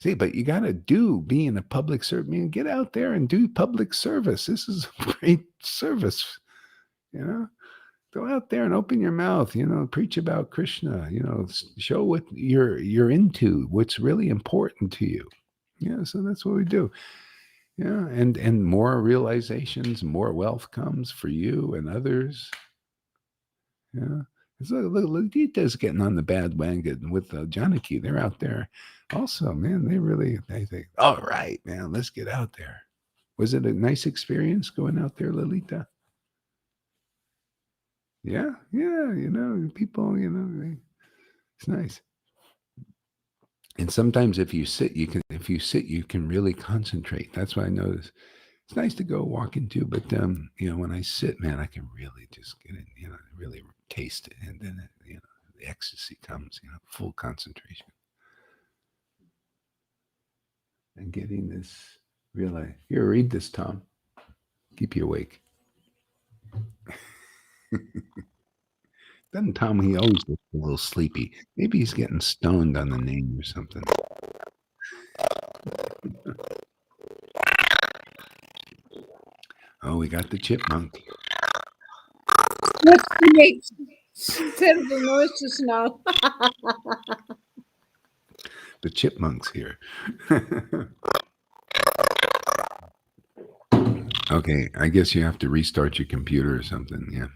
See, but you got to do being a public servant. I mean, get out there and do public service. This is a great service. Go out there and open your mouth, preach about Krishna, show what you're into, what's really important to you. Yeah, so that's what we do. Yeah, and more realizations, more wealth comes for you and others. Yeah. So look, Lita's getting on the bandwagon with Janaki. They're out there also, man. They think, all right, man, let's get out there. Was it a nice experience going out there, Lolita? Yeah, yeah, people, it's nice. And sometimes if you sit, you can really concentrate. That's what I notice. It's nice to go walking too, but when I sit, man, I can really just get in, really taste it, and then the ecstasy comes, full concentration, and getting this real. Here, read this, Tom. Keep you awake. Doesn't Tom? He always looks a little sleepy. Maybe he's getting stoned on the name or something. Oh, we got the chipmunk. Let's make terrible noises now. The chipmunk's here. Okay, I guess you have to restart your computer or something. Yeah.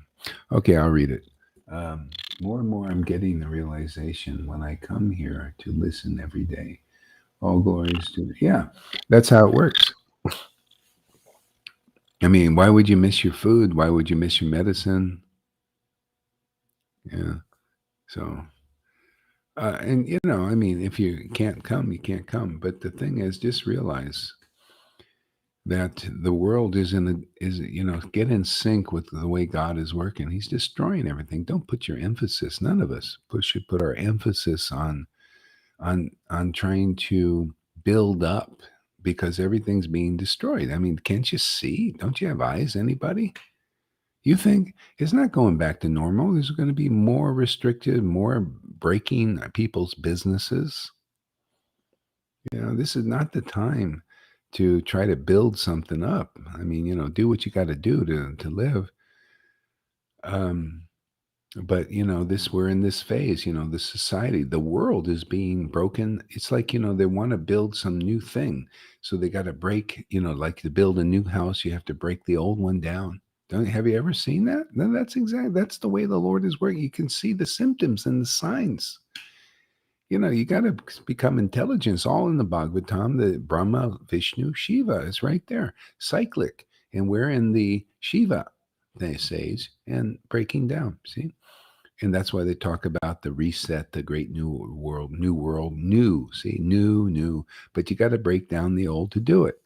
Okay, I'll read it. More and more, I'm getting the realization when I come here to listen every day. All glories to yeah. That's how it works. I mean, why would you miss your food? Why would you miss your medicine? Yeah. So, and I mean, if you can't come, you can't come. But the thing is, just realize that the world get in sync with the way God is working. He's destroying everything. Don't put your emphasis. None of us should put our emphasis on trying to build up because everything's being destroyed. I mean, can't you see? Don't you have eyes? Anybody? You think it's not going back to normal? There's going to be more restricted, more breaking people's businesses. This is not the time to try to build something up. I mean, do what you got to do to live. But we're in this phase. The society, the world is being broken. It's like they want to build some new thing, so they got to break. Like to build a new house, you have to break the old one down. Have you ever seen that? No, that's the way the Lord is working. You can see the symptoms and the signs. You got to become intelligent. It's all in the Bhagavatam. The Brahma, Vishnu, Shiva is right there, cyclic, and we're in the Shiva, they say, and breaking down. See, and that's why they talk about the reset, the great new world, new. See, new. But you got to break down the old to do it.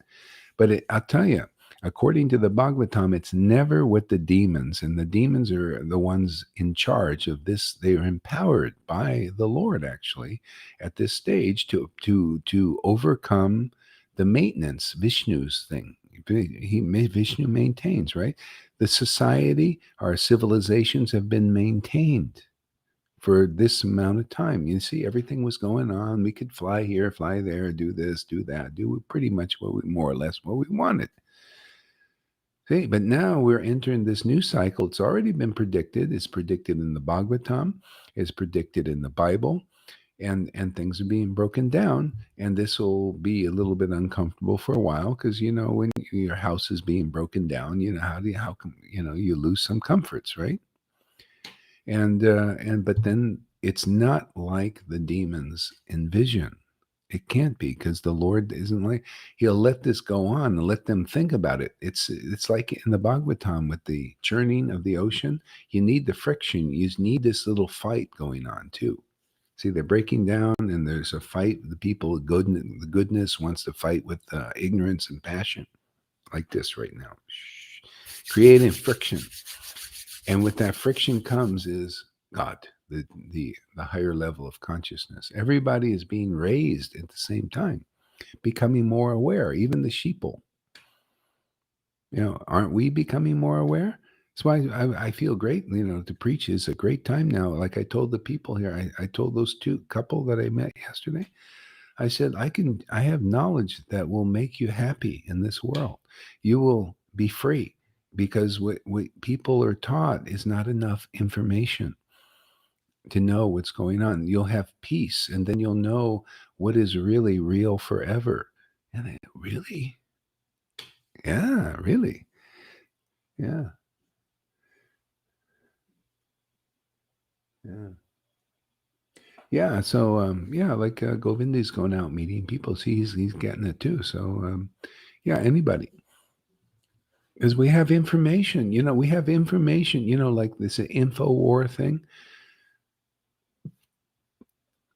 But I'll tell you, according to the Bhagavatam, it's never with the demons, and the demons are the ones in charge of this. They are empowered by the Lord, actually, at this stage to overcome the maintenance, Vishnu's thing. Vishnu maintains, right? The society, our civilizations have been maintained for this amount of time. You see, everything was going on. We could fly here, fly there, do this, do that, do pretty much more or less what we wanted. See, but now we're entering this new cycle. It's already been predicted. It's predicted in the Bhagavatam. It's predicted in the Bible. And things are being broken down. And this will be a little bit uncomfortable for a while because, when your house is being broken down, how come, you lose some comforts, right? But then it's not like the demons envision. It can't be because the Lord isn't like he'll let this go on and let them think about it. It's like in the Bhagavatam with the churning of the ocean. You need the friction. You need this little fight going on too. See, they're breaking down and there's a fight. The people, the goodness wants to fight with ignorance and passion like this right now, creating friction. And with that friction comes is God, the higher level of consciousness. Everybody is being raised at the same time, becoming more aware, even the sheeple. Aren't we becoming more aware? That's why I feel great, to preach is a great time now. Like I told the people here, I told those two couple that I met yesterday, I said, I have knowledge that will make you happy in this world. You will be free. because what people are taught is not enough information to know what's going on. You'll have peace, and then you'll know what is really real forever. And really, yeah, really, yeah, yeah, yeah. So, yeah, like Govinda's going out meeting people. See, he's getting it too. So, yeah, anybody, because we have information. We have information. Like this info war thing.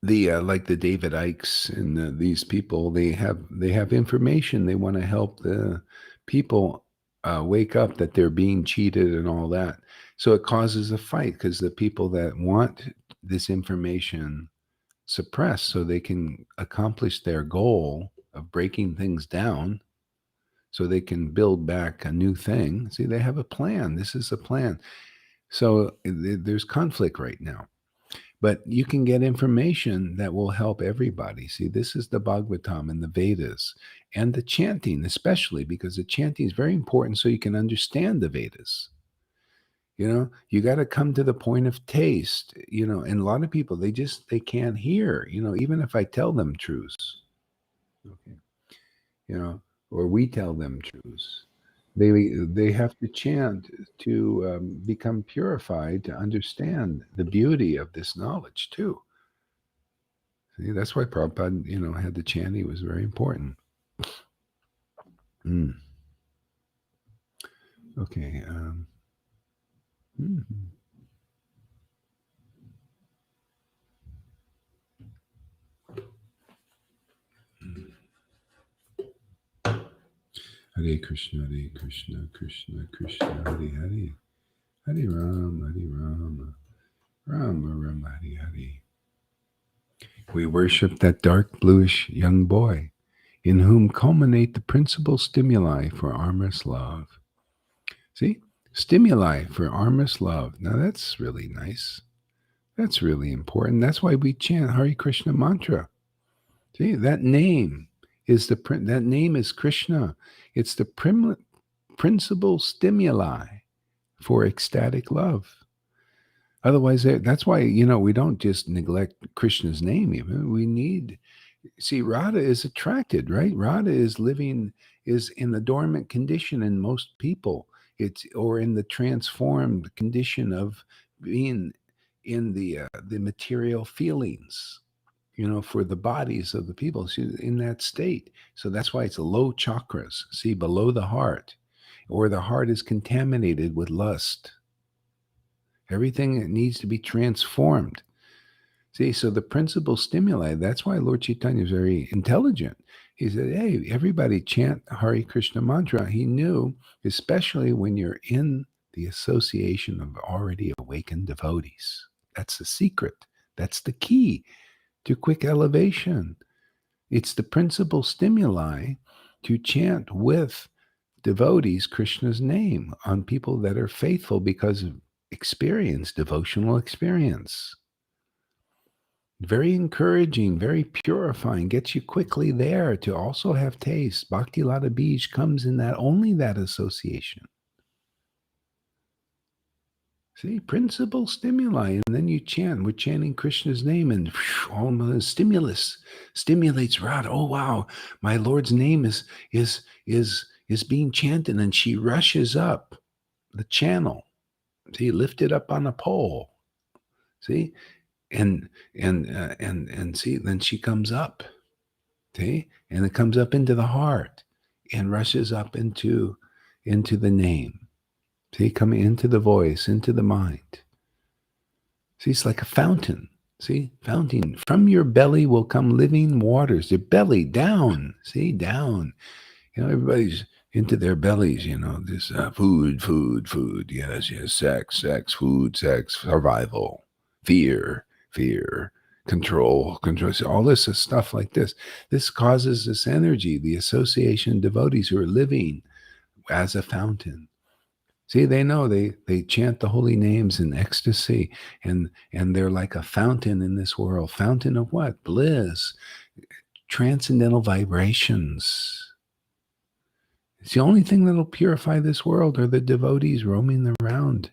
The like the David Ikes and these people, they have information. They want to help the people wake up that they're being cheated and all that. So it causes a fight because the people that want this information suppressed so they can accomplish their goal of breaking things down so they can build back a new thing. See, they have a plan. This is a plan. So there's conflict right now. But you can get information that will help everybody. See, this is the Bhagavatam and the Vedas and the chanting, especially because the chanting is very important so you can understand the Vedas. You got to come to the point of taste, and a lot of people, they can't hear, even if I tell them truths. Okay. You know, or we tell them truths. They have to chant to become purified to understand the beauty of this knowledge too. See, that's why Prabhupada, had the chant. He was very important. Mm. Okay. Mhm. Hare Krishna, Hare Krishna, Krishna Krishna, Hare Hare, Hare Rama, Rama Rama, Hare Hare. We worship that dark bluish young boy in whom culminate the principal stimuli for amorous love. See? Stimuli for amorous love. Now that's really nice. That's really important. That's why we chant Hare Krishna mantra. See, that name that name is Krishna. It's the principal stimuli for ecstatic love. Otherwise, that's why we don't just neglect Krishna's name. Even we need. See, Radha is attracted, right? Radha is in the dormant condition in most people. Or in the transformed condition of being in the material feelings, for the bodies of the people. She's in that state. So that's why it's low chakras, see, below the heart, or the heart is contaminated with lust. Everything that needs to be transformed. See, so the principal stimuli, that's why Lord Chaitanya is very intelligent. He said, hey, everybody chant Hare Krishna mantra. He knew, especially when you're in the association of already awakened devotees. That's the secret. That's the key to quick elevation. It's the principal stimuli to chant with devotees Krishna's name on people that are faithful because of experience, devotional experience. Very encouraging, very purifying, gets you quickly there to also have taste. Bhakti Lata Bij comes in only that association. See, principal stimuli, and then you chant. We're chanting Krishna's name, and all the stimulus stimulates Radha. Oh wow, my Lord's name is being chanted, and she rushes up the channel. See, lifted up on a pole. See, and see, then she comes up. See, and it comes up into the heart, and rushes up into the name. See, coming into the voice, into the mind. See, it's like a fountain. See, fountain. From your belly will come living waters. Your belly down. See, down. Everybody's into their bellies. This food. Yes. Sex, food, sex, survival, fear, control. So all this is stuff like this. This causes this energy, the association devotees who are living as a fountain. See, they know they chant the holy names in ecstasy, and they're like a fountain in this world. Fountain of what? Bliss, transcendental vibrations. It's the only thing that'll purify this world are the devotees roaming around.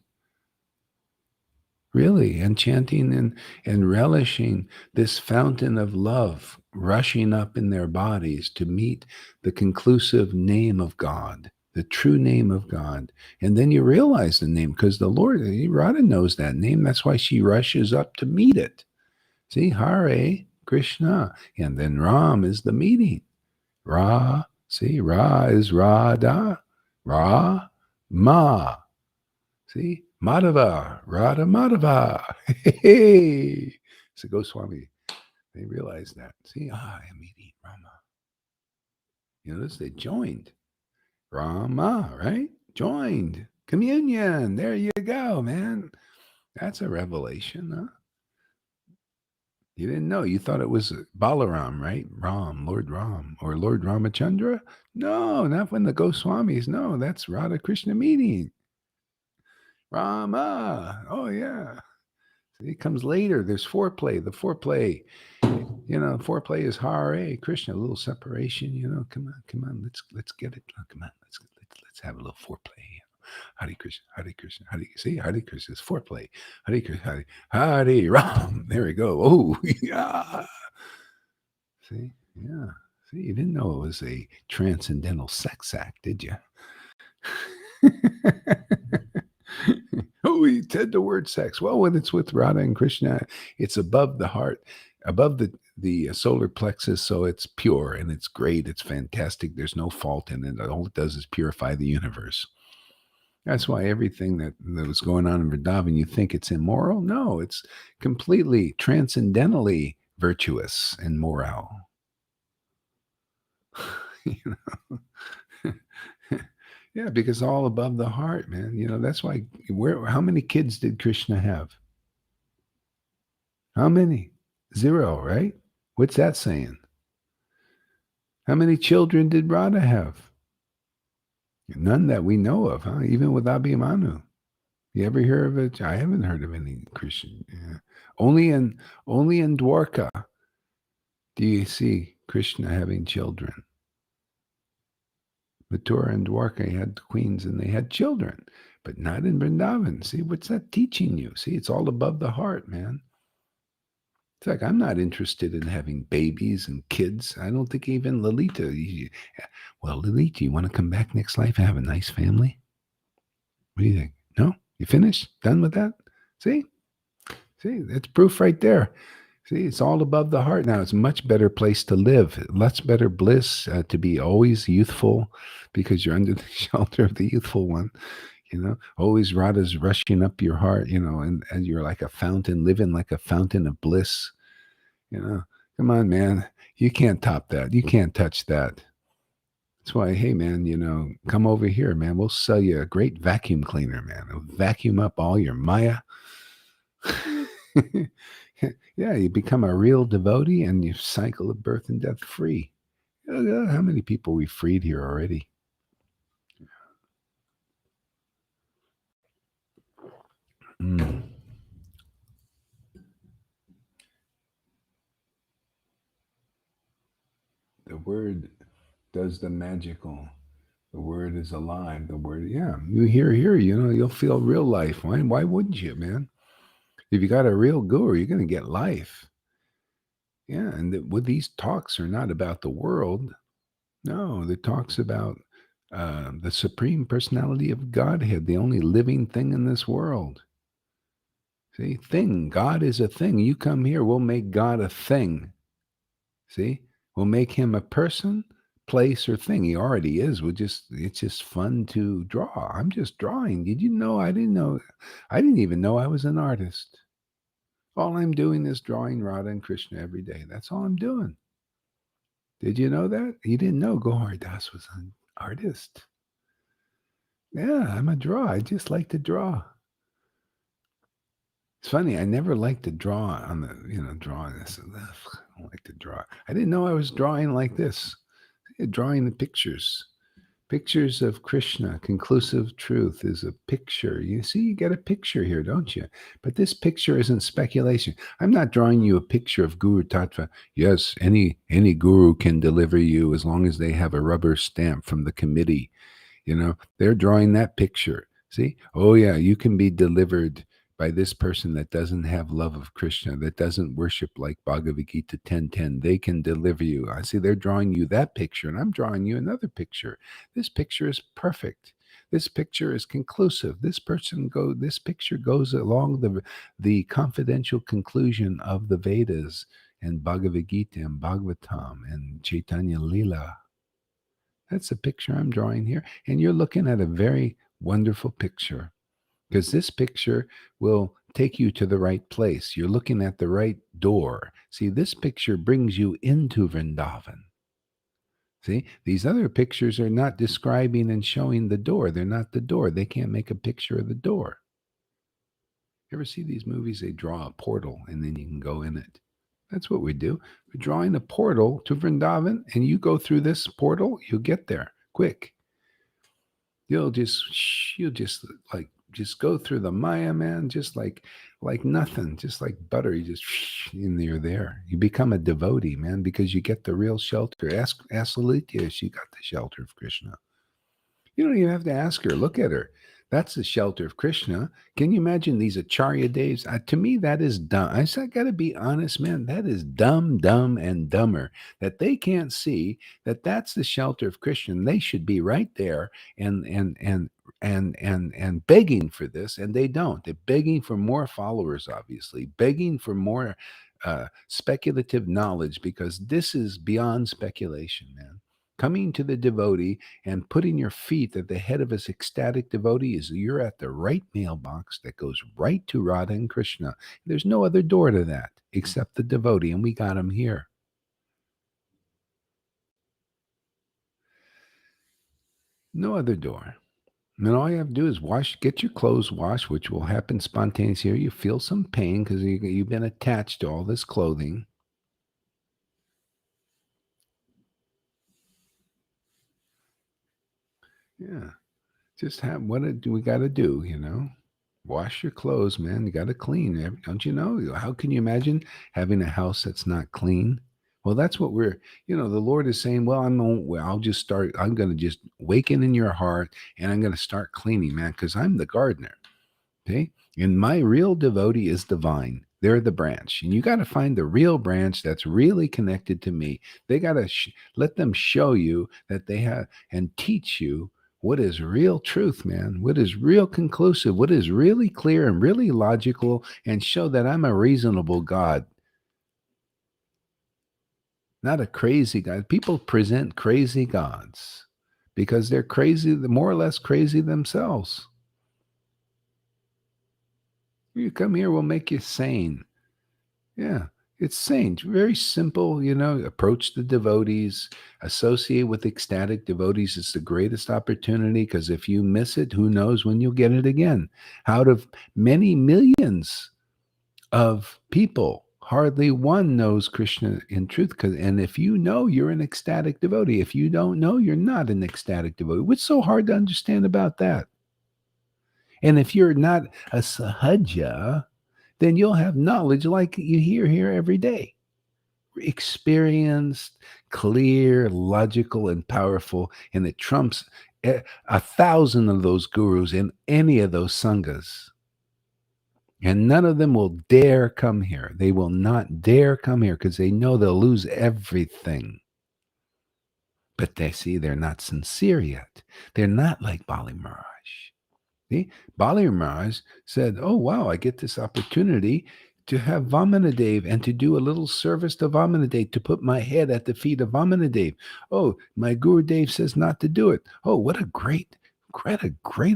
Really, and chanting and relishing this fountain of love rushing up in their bodies to meet the conclusive name of God, the true name of God. And then you realize the name because the Lord, Radha knows that name. That's why she rushes up to meet it. See, Hare Krishna. And then Ram is the meeting. Ra, see, Ra is Radha. Ra, Ma. See, Madhava, Radha Madhava. Hey, so Goswami, they realized that. See, I am eating Rama. You notice they joined. Rama, right? Joined. Communion. There you go, man. That's a revelation, huh? You didn't know. You thought it was Balaram, right? Ram, Lord Ram, or Lord Ramachandra? No, not when the Goswamis. No, that's Radha Krishna meeting. Rama. Oh, yeah. It comes later. There's foreplay. The foreplay, foreplay is Hare Krishna. A little separation. Come on. Let's get it. Come on. Let's have a little foreplay. Hare Krishna, Hare Krishna, Hare. See, Hare Krishna is foreplay. Hare Krishna, Hare Ram. There we go. Oh, yeah. See, yeah. See, you didn't know it was a transcendental sex act, did you? Oh, he said the word sex. Well, when it's with Radha and Krishna, it's above the heart, above the solar plexus, so it's pure and it's great. It's fantastic. There's no fault in it. All it does is purify the universe. That's why everything that was going on in Vrindavan, you think it's immoral? No, it's completely transcendentally virtuous and moral. Yeah, because all above the heart, man. That's why. How many kids did Krishna have? How many? 0, right? What's that saying? How many children did Radha have? None that we know of, huh? Even with Abhimanyu. You ever hear of it? I haven't heard of any Christian. Yeah. Only in Dwarka do you see Krishna having children. Mathura and Dwarka had queens and they had children, but not in Vrindavan. See, what's that teaching you? See, it's all above the heart, man. It's like, I'm not interested in having babies and kids. I don't think even Lalita. Well, Lalita, you want to come back next life and have a nice family? What do you think? No? You finished? Done with that? See, that's proof right there. See, it's all above the heart now. It's a much better place to live, much better bliss, to be always youthful because you're under the shelter of the youthful one. Always Radha's rushing up your heart, and you're like a fountain, living like a fountain of bliss. Come on, man. You can't top that. You can't touch that. That's why, hey, man, come over here, man. We'll sell you a great vacuum cleaner, man. It'll vacuum up all your Maya. Yeah, you become a real devotee and you cycle of birth and death free. How many people we freed here already? The word does the magical. The word is alive. The word, yeah. You hear, you'll feel real life. Why wouldn't you, man? If you got a real guru, you're going to get life. Yeah, and what these talks are not about the world. No, the talks about the Supreme Personality of Godhead, the only living thing in this world. See, thing. God is a thing. You come here, we'll make God a thing. See, we'll make him a person, place, or thing. He already is. It's just fun to draw. I'm just drawing. Did you know? I didn't know. I didn't even know I was an artist. All I'm doing is drawing Radha and Krishna every day. That's all I'm doing. Did you know that? You didn't know Gohar Das was an artist. Yeah, I'm a drawer. I just like to draw. It's funny. I never liked to draw on the, drawing this. I don't like to draw. I didn't know I was drawing like this. Drawing the pictures. Pictures of Krishna, conclusive truth is a picture. You see, you get a picture here, don't you? But this picture isn't speculation. I'm not drawing you a picture of Guru Tattva. Yes, any guru can deliver you as long as they have a rubber stamp from the committee They're drawing that picture. See? Oh, yeah, you can be delivered by this person that doesn't have love of Krishna, that doesn't worship like Bhagavad Gita 10:10. They can deliver you. I see they're drawing you that picture, and I'm drawing you another picture. This picture is perfect. This picture is conclusive. This picture goes along the confidential conclusion of the Vedas and Bhagavad Gita and Bhagavatam and Chaitanya Lila. That's the picture I'm drawing here. And you're looking at a very wonderful picture, because this picture will take you to the right place. You're looking at the right door. See, this picture brings you into Vrindavan. See, these other pictures are not describing and showing the door. They're not the door. They can't make a picture of the door. You ever see these movies? They draw a portal and then you can go in it. That's what we do. We're drawing a portal to Vrindavan, and you go through this portal, you'll get there quick. You'll just go through the Maya, man, just like nothing, just like butter. You just and you're there. You become a devotee, man, because you get the real shelter. Ask Lalita, she got the shelter of Krishna. You don't even have to ask her. Look at her. That's the shelter of Krishna. Can you imagine these Acharya Devs? To me, that is dumb. I got to be honest, man. That is dumb, and dumber. That they can't see that that's the shelter of Krishna. They should be right there and begging for this, and they don't. They're begging for more followers, obviously, begging for more speculative knowledge, because this is beyond speculation, man. Coming to the devotee and putting your feet at the head of his ecstatic devotee is you're at the right mailbox that goes right to Radha and Krishna. There's no other door to that except the devotee, and we got him here. No other door. And all you have to do is get your clothes washed, which will happen spontaneously here. You feel some pain because you've been attached to all this clothing. Yeah. Just what do we got to do, Wash your clothes, man. You got to clean. Don't you know? How can you imagine having a house that's not clean? Well, that's what the Lord is saying, well, I'm going to just waken in your heart, and I'm going to start cleaning, man, because I'm the gardener. Okay. And my real devotee is the vine. They're the branch. And you got to find the real branch that's really connected to me. They got to let them show you that they have and teach you what is real truth, man, what is real conclusive, what is really clear and really logical, and show that I'm a reasonable God, not a crazy God. People present crazy gods because they're crazy, more or less crazy themselves. You come here, we'll make you sane. Yeah. It's sane. Very simple, approach the devotees, associate with ecstatic devotees. It's the greatest opportunity, because if you miss it, who knows when you'll get it again. Out of many millions of people, hardly one knows Krishna in truth. And if you know, you're an ecstatic devotee. If you don't know, you're not an ecstatic devotee. What's so hard to understand about that? And if you're not a sahaja, then you'll have knowledge like you hear here every day. Experienced, clear, logical, and powerful, and it trumps 1,000 of those gurus in any of those sanghas. And none of them will dare come here. They will not dare come here because they know they'll lose everything. But they're not sincere yet. They're not like Bali Maharaj. See, Bali Maharaj said, oh, wow, I get this opportunity to have Vamanadev and to do a little service to Vamanadev, to put my head at the feet of Vamanadev. Oh, my Gurudev says not to do it. Oh, what a great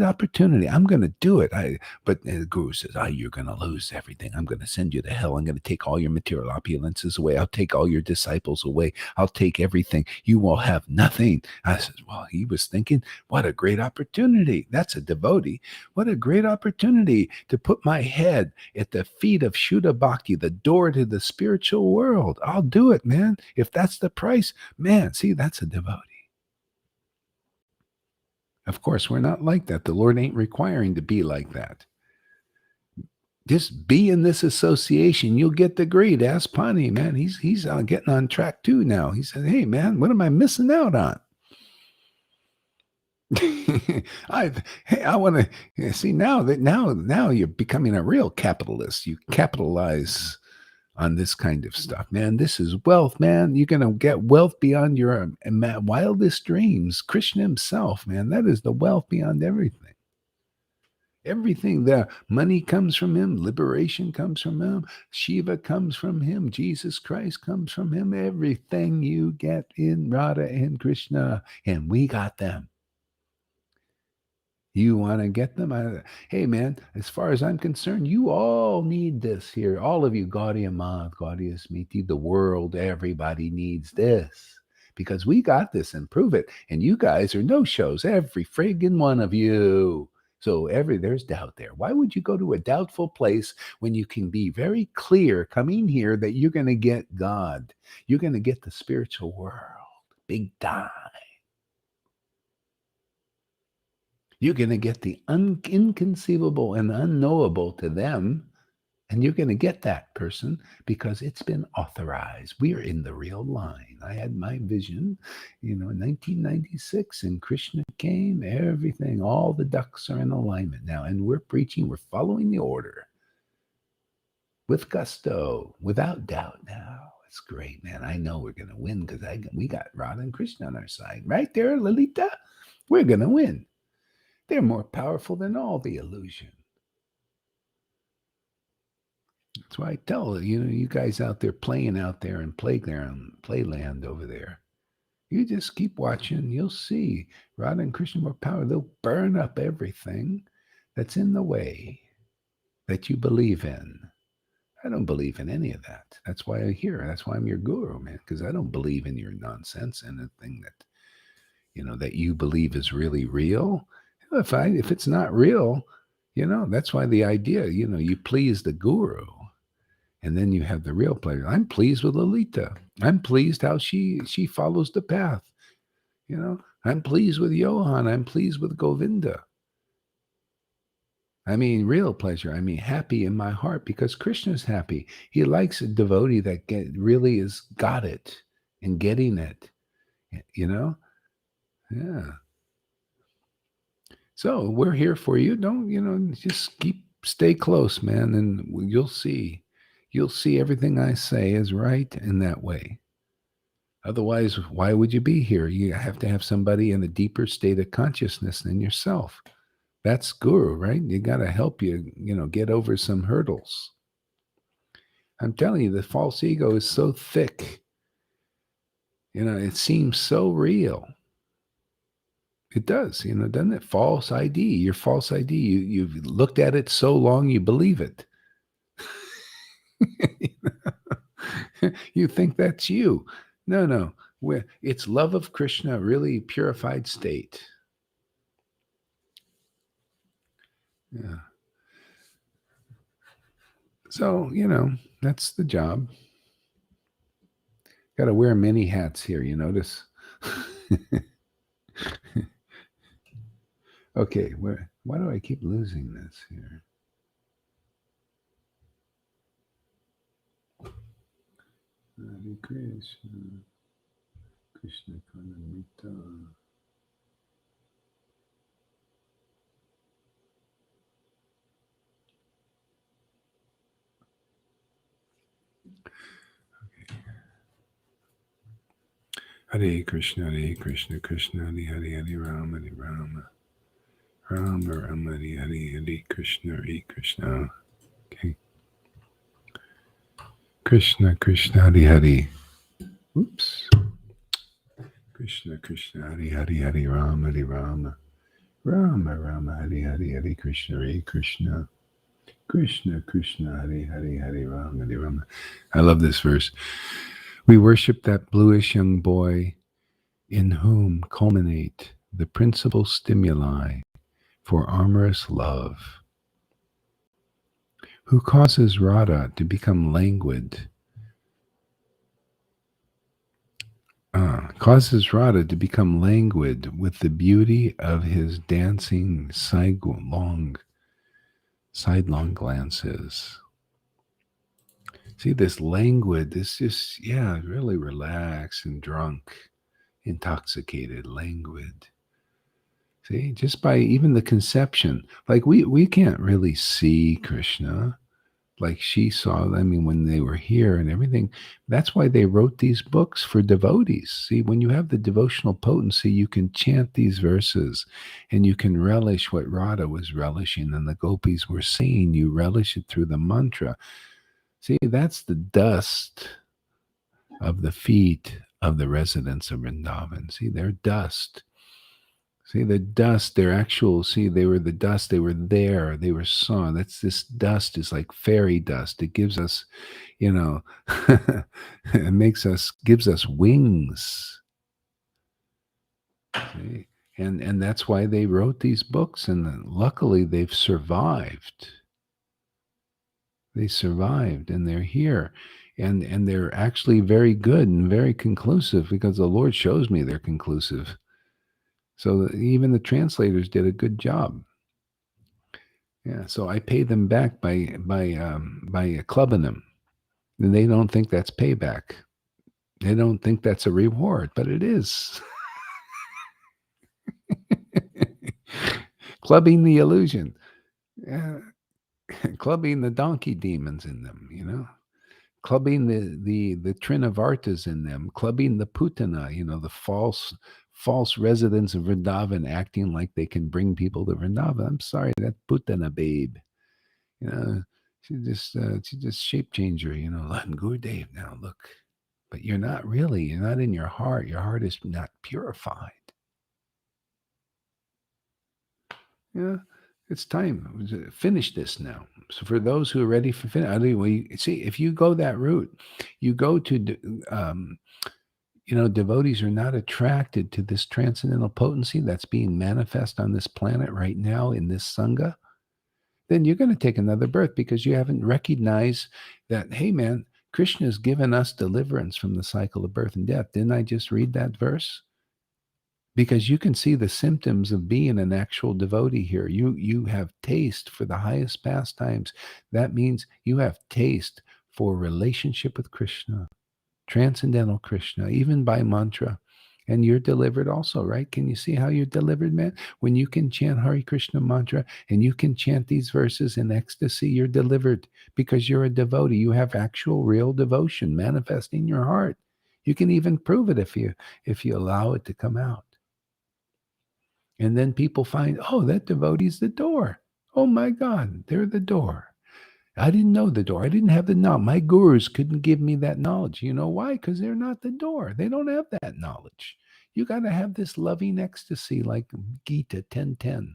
opportunity. I'm going to do it. But the Guru says, you're going to lose everything. I'm going to send you to hell. I'm going to take all your material opulences away. I'll take all your disciples away. I'll take everything. You will have nothing. I said, well, he was thinking, what a great opportunity. That's a devotee. What a great opportunity to put my head at the feet of Shuddha Bhakti, the door to the spiritual world. I'll do it, man. If that's the price, man, see, that's a devotee. Of course, we're not like that. The Lord ain't requiring to be like that. Just be in this association. You'll get the greed. Ask Pani, man. He's getting on track too now. He said, hey, man, what am I missing out on? I want to see now you're becoming a real capitalist. You capitalize on this kind of stuff, man. This is wealth, man. You're gonna get wealth beyond your wildest dreams. Krishna himself, man, that is the wealth beyond everything. Everything, the money comes from him, liberation comes from him, Shiva comes from him, Jesus Christ comes from him. Everything you get in Radha and Krishna, and we got them. You want to get them? Hey, man, as far as I'm concerned, you all need this here. All of you, Gaudiya Math, Gaudiya Smiti, the world, everybody needs this. Because we got this and prove it. And you guys are no-shows, every friggin' one of you. So there's doubt there. Why would you go to a doubtful place when you can be very clear coming here that you're going to get God? You're going to get the spiritual world, big time. You're going to get the inconceivable and unknowable to them, and you're going to get that person because it's been authorized. We are in the real line. I had my vision, in 1996, and Krishna came, everything, all the ducks are in alignment now, and we're preaching, we're following the order with gusto, without doubt now. It's great, man. I know we're going to win because we got Radha and Krishna on our side. Right there, Lalita, we're going to win. They're more powerful than all the illusion. That's why I tell you guys out there playing out there in playland over there. You just keep watching. You'll see Radha and Krishna more power. They'll burn up everything that's in the way that you believe in. I don't believe in any of that. That's why I'm here. That's why I'm your guru, man, because I don't believe in your nonsense and the thing that, that you believe is really real. If it's not real, that's why the idea, you please the guru. And then you have the real pleasure. I'm pleased with Lalita. I'm pleased how she follows the path. I'm pleased with Johan. I'm pleased with Govinda. I mean, real pleasure. I mean, happy in my heart because Krishna's happy. He likes a devotee that really is got it and getting it. Yeah. So we're here for you. Don't, just stay close, man, and you'll see. You'll see everything I say is right in that way. Otherwise, why would you be here? You have to have somebody in a deeper state of consciousness than yourself. That's guru, right? You got to help you, get over some hurdles. I'm telling you, the false ego is so thick. It seems so real. It does, doesn't it? False ID, your false ID. You've looked at it so long, you believe it. You think that's you. No. It's love of Krishna, really purified state. Yeah. So, that's the job. Got to wear many hats here, you notice? Okay, why do I keep losing this here? Hare Krishna, Krishna Kanamita. Hare Krishna, Krishna Hare Hare Rama, Rama Rama, Hare Krishna, Krishna. Okay. Krishna, Hare Hare. Oops. Krishna, Hare Hare Rama, Rama Rama, Hare Hare Krishna, Krishna. Krishna, Hare Rama. I love this verse. We worship that bluish young boy in whom culminate the principal stimuli for amorous love, who causes Radha to become languid, with the beauty of his dancing sidelong glances. See, this languid, this just, really relaxed and drunk, intoxicated, languid. See, just by even the conception, like we can't really see Krishna like she saw. I mean, when they were here and everything. That's why they wrote these books for devotees. See, when you have the devotional potency, you can chant these verses and you can relish what Radha was relishing and the gopis were saying. You relish it through the mantra. See, that's the dust of the feet of the residents of Vrindavan. See, they're dust. See, the dust, they're actual, see, they were the dust, they were there, they were sawn. That's this dust is like fairy dust. It gives us, you know, it makes us, gives us wings. See? And that's why they wrote these books, and luckily they've survived. They survived and they're here. And they're actually very good and very conclusive because the Lord shows me they're conclusive. So even the translators did a good job. Yeah, so I pay them back by clubbing them, and they don't think that's payback. They don't think that's a reward, but it is. Clubbing the illusion, yeah. Clubbing the donkey demons in them, clubbing the Trinavartas in them, clubbing the Putana, the false residents of Vrindavan acting like they can bring people to Vrindavan. I'm sorry, that Putana babe. You know, she's just shape changer, like Gurudev now, look. But you're not really, you're not in your heart. Your heart is not purified. Yeah, it's time. Finish this now. So for those who are ready for finish, see, if you go that route, you go to, devotees are not attracted to this transcendental potency that's being manifest on this planet right now in this Sangha, then you're going to take another birth because you haven't recognized that, hey, man, Krishna has given us deliverance from the cycle of birth and death. Didn't I just read that verse? Because you can see the symptoms of being an actual devotee here. You have taste for the highest pastimes. That means you have taste for relationship with Krishna, transcendental Krishna, even by mantra. And you're delivered also, right? Can you see how you're delivered, man? When you can chant Hare Krishna mantra and you can chant these verses in ecstasy, you're delivered because you're a devotee. You have actual real devotion manifesting your heart. You can even prove it if you allow it to come out. And then people find, oh, that devotee's the door. Oh my God, they're the door. I didn't know the door. I didn't have the knowledge. My gurus couldn't give me that knowledge. You know why? Because they're not the door. They don't have that knowledge. You got to have this loving ecstasy like Gita 10:10.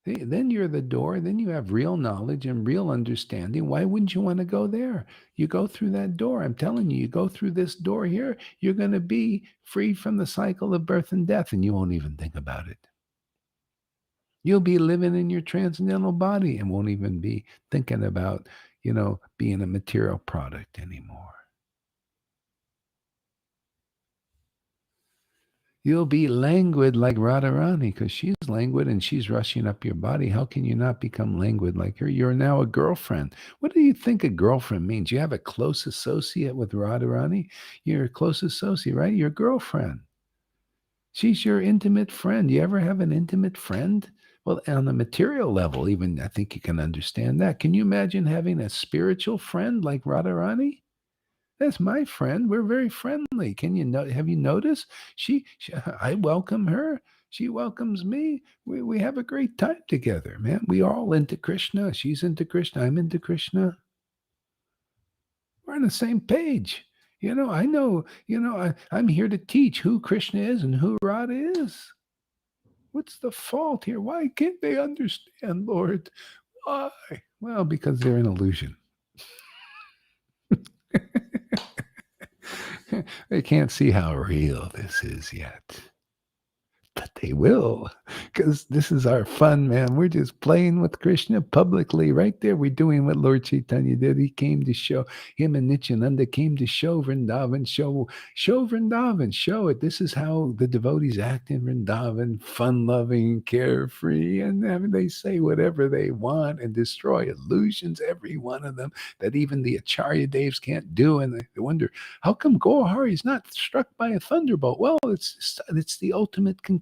Then you're the door. Then you have real knowledge and real understanding. Why wouldn't you want to go there? You go through that door. I'm telling you, you go through this door here, you're going to be free from the cycle of birth and death, and you won't even think about it. You'll be living in your transcendental body and won't even be thinking about, being a material product anymore. You'll be languid like Radharani because she's languid and she's rushing up your body. How can you not become languid like her? You're now a girlfriend. What do you think a girlfriend means? You have a close associate with Radharani? You're a close associate, right? Your girlfriend. She's your intimate friend. You ever have an intimate friend? Well, on the material level, even I think you can understand that. Can you imagine having a spiritual friend like Radharani? That's my friend. We're very friendly. Can you know? Have you noticed? I welcome her. She welcomes me. We have a great time together, man. We are all into Krishna. She's into Krishna. I'm into Krishna. We're on the same page. I know, I'm here to teach who Krishna is and who Radha is. What's the fault here? Why can't they understand, Lord? Why? Well, because they're an illusion. They can't see how real this is yet. But they will, because this is our fun, man. We're just playing with Krishna publicly right there. We're doing what Lord Chaitanya did. He came to show, him and Nityananda came to show Vrindavan, show Vrindavan, show it. This is how the devotees act in Vrindavan, fun-loving, carefree, and I mean, they say whatever they want and destroy illusions, every one of them, that even the Acharya Devs can't do. And they wonder, how come Gohari is not struck by a thunderbolt? Well, it's the ultimate conclusiveness.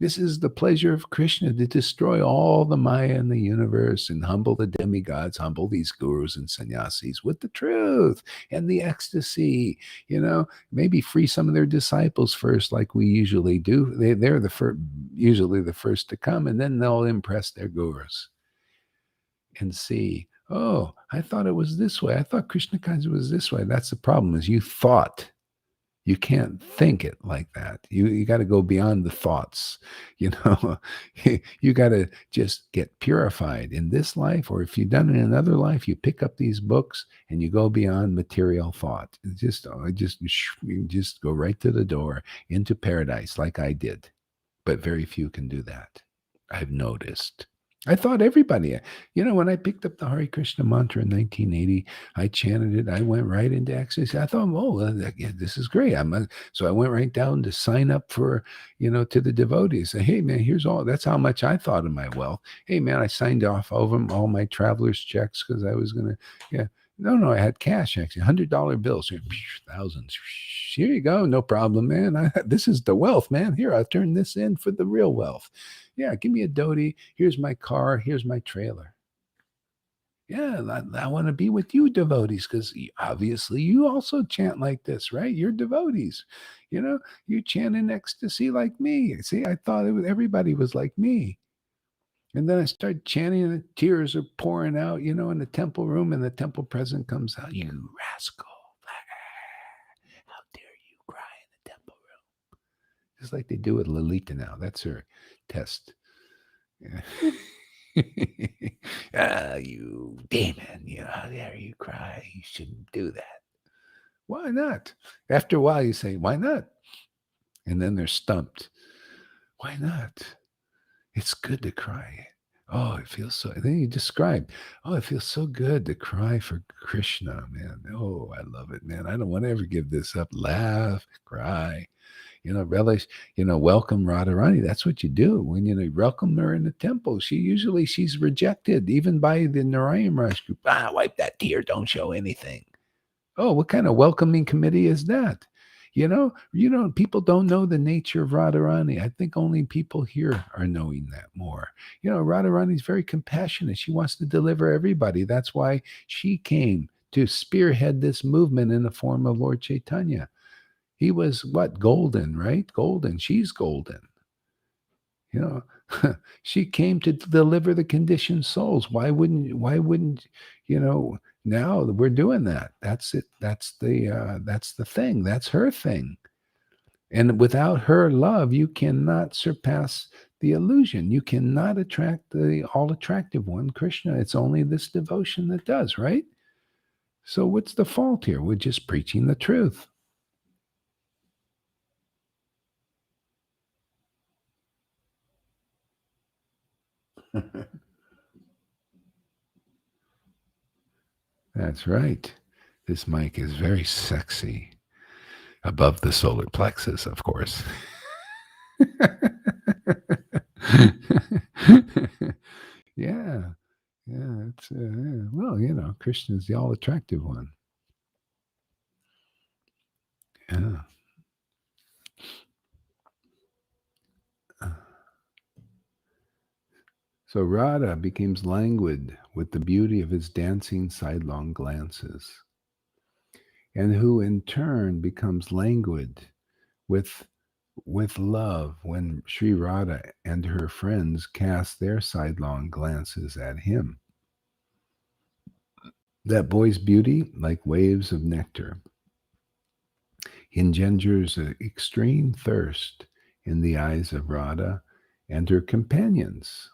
This is the pleasure of Krishna, to destroy all the Maya in the universe and humble the demigods, humble these gurus and sannyasis with the truth and the ecstasy. Maybe free some of their disciples first, like we usually do. They're usually the first to come, and then they'll impress their gurus and see, oh, I thought it was this way. I thought Krishna consciousness was this way. That's the problem, is you thought. You can't think it like that. You got to go beyond the thoughts. You got to just get purified in this life, or if you've done it in another life, you pick up these books and you go beyond material thought. You just go right to the door into paradise, like I did. But very few can do that, I've noticed. I thought everybody, when I picked up the Hare Krishna mantra in 1980, I chanted it. I went right into ecstasy. I thought, this is great. So I went right down to sign up for, to the devotees. Say, hey, man, that's how much I thought of my wealth. Hey, man, I signed off over all my traveler's checks because I was going to, yeah. No, I had cash, actually, $100 bills, thousands. Here you go. No problem, man. This is the wealth, man. Here, I'll turn this in for the real wealth. Yeah, give me a dhoti. Here's my car. Here's my trailer. Yeah, I want to be with you, devotees, because obviously you also chant like this, right? You're devotees. You chant in ecstasy like me. See, I thought everybody was like me. And then I started chanting, and the tears are pouring out, in the temple room, and the temple president comes out. You rascal. How dare you cry in the temple room? Just like they do with Lalita now. That's her test. Yeah. You demon, how dare you cry? You shouldn't do that. Why not? After a while, you say, why not? And then they're stumped. Why not? It's good to cry. Oh, it feels so. And then you describe, it feels so good to cry for Krishna, man. Oh, I love it, man. I don't want to ever give this up. Laugh, cry. Relish, welcome Radharani. That's what you do when you welcome her in the temple. She's rejected even by the Narayan Raj group. Wipe that tear. Don't show anything. Oh, what kind of welcoming committee is that? People don't know the nature of Radharani. I think only people here are knowing that more. Radharani is very compassionate. She wants to deliver everybody. That's why she came to spearhead this movement in the form of Lord Chaitanya. He was golden, right? Golden. She's golden. She came to deliver the conditioned souls. Why wouldn't, now we're doing that. That's it. That's the thing. That's her thing. And without her love, you cannot surpass the illusion. You cannot attract the all attractive one, Krishna. It's only this devotion that does, right? So what's the fault here? We're just preaching the truth. That's right. This mic is very sexy. Above the solar plexus, of course. Yeah. It's Krishna's the all attractive one. Yeah. So Radha becomes languid with the beauty of his dancing sidelong glances, and who in turn becomes languid with love when Sri Radha and her friends cast their sidelong glances at him. That boy's beauty, like waves of nectar, engenders an extreme thirst in the eyes of Radha and her companions.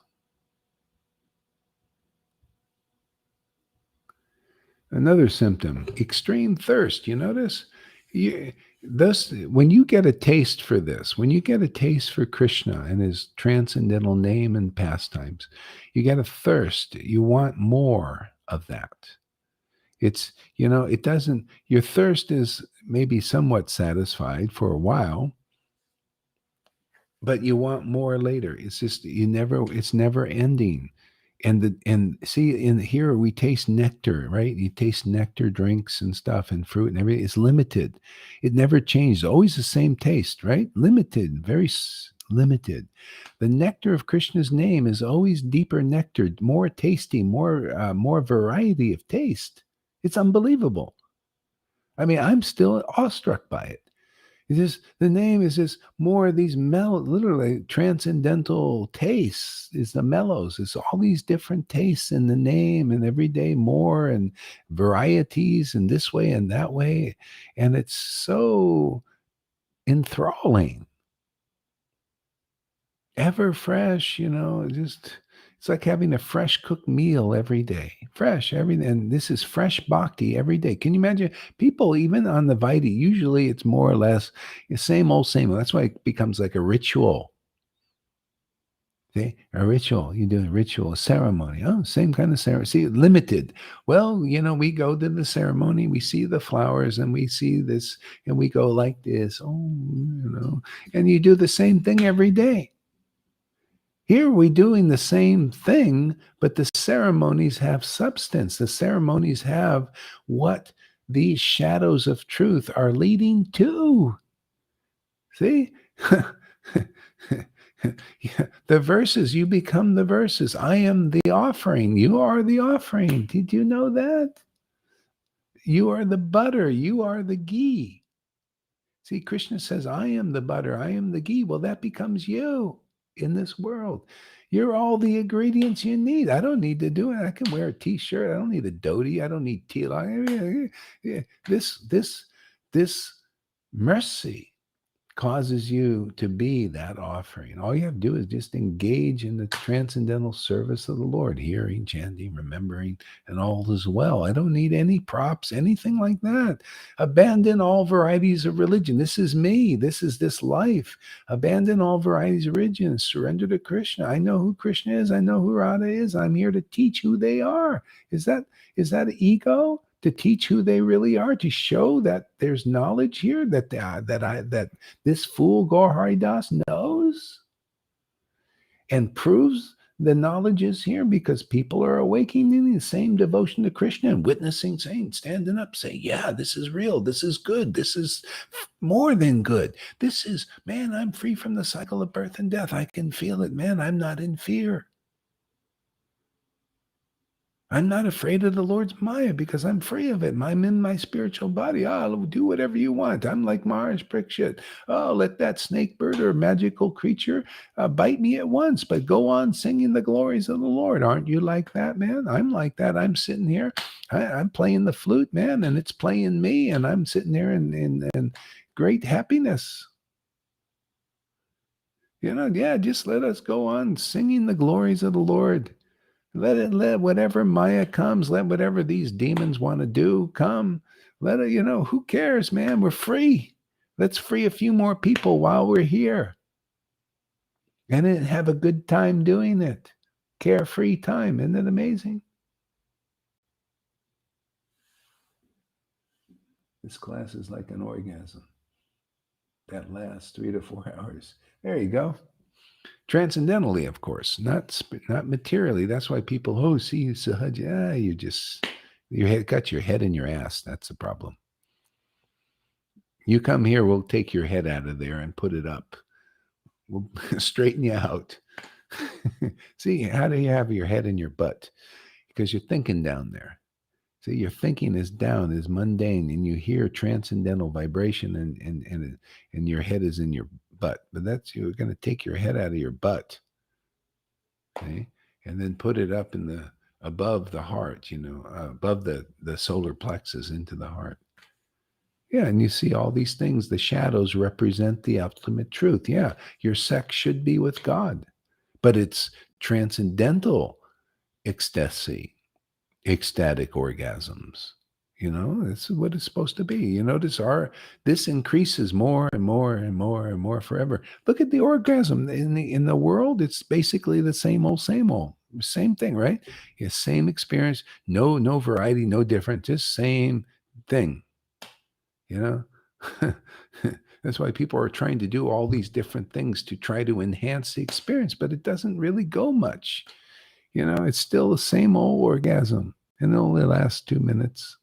Another symptom, extreme thirst. You notice? When you get a taste for this, when you get a taste for Krishna and his transcendental name and pastimes, you get a thirst. You want more of that. It's, it doesn't, your thirst is maybe somewhat satisfied for a while, but you want more later. It's just, it's never ending. And see, in here we taste nectar, right? You taste nectar drinks and stuff and fruit and everything. It's limited. It never changes. Always the same taste, right? Limited, very limited. The nectar of Krishna's name is always deeper nectar, more tasty, more variety of taste. It's unbelievable. I mean, I'm still awestruck by it. It's just the name is just more of these literally transcendental tastes. It's the mellows. It's all these different tastes in the name, and every day more and varieties and this way and that way. And it's so enthralling. Ever fresh, just it's like having a fresh cooked meal every day. Fresh every day. And this is fresh bhakti every day. Can you imagine people even on the Vaidhi? Usually it's more or less the same old, same old. That's why it becomes like a ritual. See, a ritual. You do a ritual, a ceremony. Oh, same kind of ceremony. See, limited. Well, we go to the ceremony, we see the flowers, and we see this, and we go like this. Oh, and you do the same thing every day. Here we're doing the same thing, but the ceremonies have substance. The ceremonies have what these shadows of truth are leading to. See? Yeah, the verses, you become the verses. I am the offering. You are the offering. Did you know that? You are the butter. You are the ghee. See, Krishna says, I am the butter. I am the ghee. Well, that becomes you in this world. You're all the ingredients you need. I don't need to do it. I can wear a t-shirt. I don't need a dhoti. I don't need tila. This mercy causes you to be that offering. All you have to do is just engage in the transcendental service of the Lord, hearing, chanting, remembering, and all is well. I don't need any props, anything like that. Abandon all varieties of religion. This is me. This is this life. Abandon all varieties of religion. Surrender to Krishna. I know who Krishna is. I know who Radha is. I'm here to teach who they are. Is that ego? To teach who they really are, to show that there's knowledge here that this fool Gaur Hari Das knows and proves the knowledge is here because people are awakening the same devotion to Krishna and witnessing, saying, standing up, saying, yeah, this is real. This is good. This is more than good. This is, man, I'm free from the cycle of birth and death. I can feel it, man. I'm not in fear. I'm not afraid of the Lord's Maya because I'm free of it. I'm in my spiritual body. I'll do whatever you want. I'm like Maharaj Parikshit. Oh, let that snake bird or magical creature bite me at once, but go on singing the glories of the Lord. Aren't you like that, man? I'm like that. I'm sitting here. I'm playing the flute, man, and it's playing me, and I'm sitting there in great happiness. Yeah, just let us go on singing the glories of the Lord. Let whatever Maya comes, let whatever these demons want to do come. Let it, who cares, man? We're free. Let's free a few more people while we're here. And then have a good time doing it. Carefree time. Isn't it amazing? This class is like an orgasm that lasts 3 to 4 hours. There you go. Transcendentally, of course, not materially. That's why people, see you, Sahaj. Yeah, you got your head in your ass. That's the problem. You come here, we'll take your head out of there and put it up. We'll straighten you out. See, how do you have your head in your butt? Because you're thinking down there. See, your thinking is down, is mundane, and you hear transcendental vibration, and your head is in your butt. But you're going to take your head out of your butt, okay, and then put it up above the heart, above the solar plexus into the heart. Yeah, and you see all these things. The shadows represent the ultimate truth. Yeah, your sex should be with God, but it's transcendental ecstasy, ecstatic orgasms. This is what it's supposed to be. You notice this increases more and more and more and more forever. Look at the orgasm in the world. It's basically the same old, same thing, right? Yeah, same experience, no variety, no different, just same thing. You know, that's why people are trying to do all these different things to try to enhance the experience, but it doesn't really go much. It's still the same old orgasm, and it only lasts 2 minutes.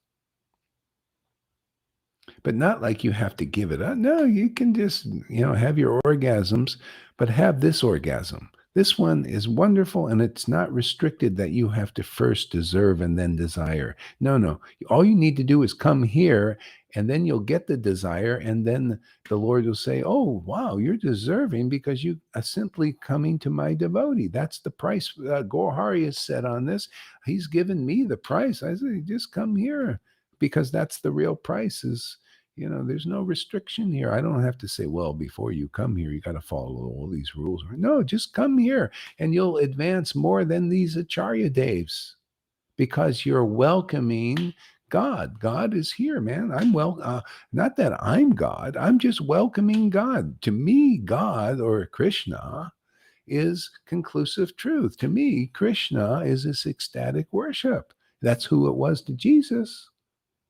But not like you have to give it up. No, you can just, have your orgasms, but have this orgasm. This one is wonderful, and it's not restricted that you have to first deserve and then desire. No. All you need to do is come here, and then you'll get the desire, and then the Lord will say, oh, wow, you're deserving because you are simply coming to my devotee. That's the price Gohari has said on this. He's given me the price. I say, just come here, because that's the real price is, there's no restriction here. I don't have to say, well, before you come here, you got to follow all these rules. No, just come here and you'll advance more than these Acharya Devs, because you're welcoming God. God is here, man. Not that I'm God. I'm just welcoming God. To me, God or Krishna is conclusive truth. To me, Krishna is this ecstatic worship. That's who it was to Jesus.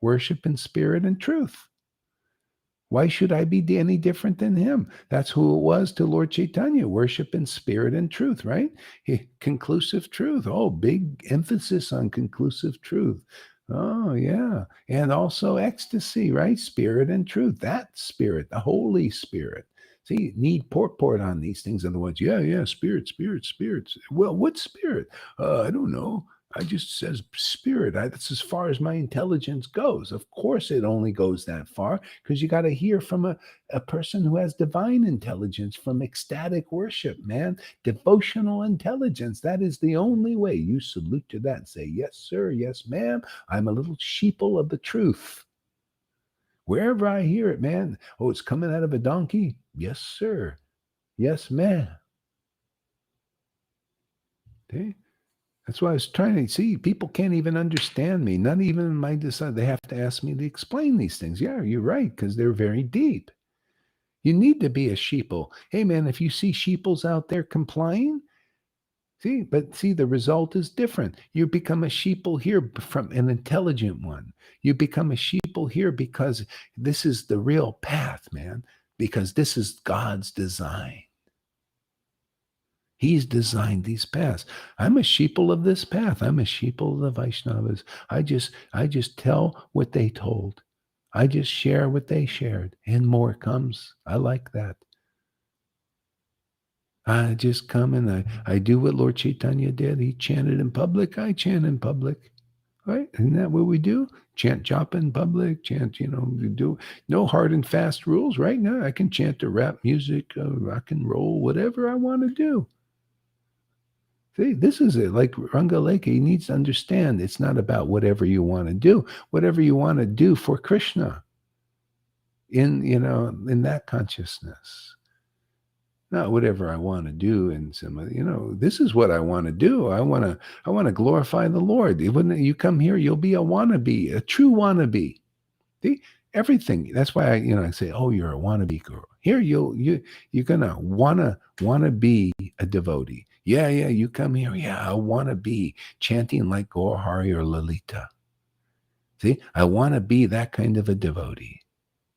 Worship in spirit and truth. Why should I be any different than him? That's who it was to Lord Chaitanya, worship in spirit and truth, right? Conclusive truth. Oh, big emphasis on conclusive truth. Oh, yeah. And also ecstasy, right? Spirit and truth. That spirit, the Holy Spirit. See, need purport on these things. Otherwise, yeah, spirit. Well, what spirit? I don't know. I just says spirit. That's as far as my intelligence goes. Of course, it only goes that far, because you got to hear from a person who has divine intelligence, from ecstatic worship, man. Devotional intelligence. That is the only way. You salute to that and say, yes, sir. Yes, ma'am. I'm a little sheeple of the truth. Wherever I hear it, man. Oh, it's coming out of a donkey. Yes, sir. Yes, ma'am. Okay. That's why I was trying to see. People can't even understand me. Not even my design. They have to ask me to explain these things. Yeah, you're right, because they're very deep. You need to be a sheeple. Hey, man, if you see sheeples out there complying, see, the result is different. You become a sheeple here from an intelligent one. You become a sheeple here because this is the real path, man, because this is God's design. He's designed these paths. I'm a sheeple of this path. I'm a sheeple of the Vaishnavas. I just tell what they told. I just share what they shared, and more comes. I like that. I just come and I do what Lord Chaitanya did. He chanted in public. I chant in public. Right? Isn't that what we do? Chant japa in public, chant, we do no hard and fast rules. Right now, I can chant to rap music, rock and roll, whatever I want to do. See, this is it. Like Rangaleka, he needs to understand it's not about whatever you want to do, whatever you want to do for Krishna in that consciousness. Not whatever I want to do in some, this is what I want to do. I want to glorify the Lord. When you come here, you'll be a wannabe, a true wannabe. See, everything. That's why I say, oh, you're a wannabe girl. Here you're gonna wanna be a devotee. Yeah, you come here. Yeah, I wanna be chanting like Gaurahari or Lalita. See, I wanna be that kind of a devotee.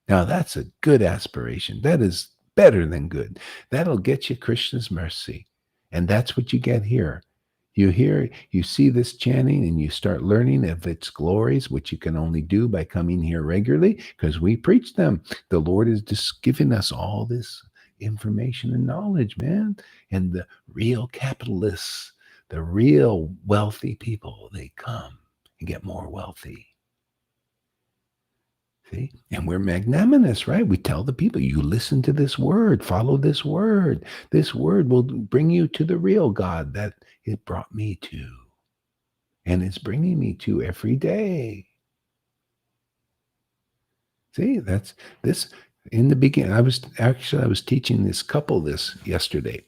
Now that's a good aspiration. That is better than good. That'll get you Krishna's mercy. And that's what you get here. You see this chanting, and you start learning of its glories, which you can only do by coming here regularly, because we preach them. The Lord is just giving us all this information and knowledge, man. And the real capitalists, the real wealthy people, they come and get more wealthy. See? And we're magnanimous, right? We tell the people, you listen to this word, follow this word. This word will bring you to the real God that it brought me to. And it's bringing me to every day. See, that's this in the beginning. I was teaching this couple this yesterday.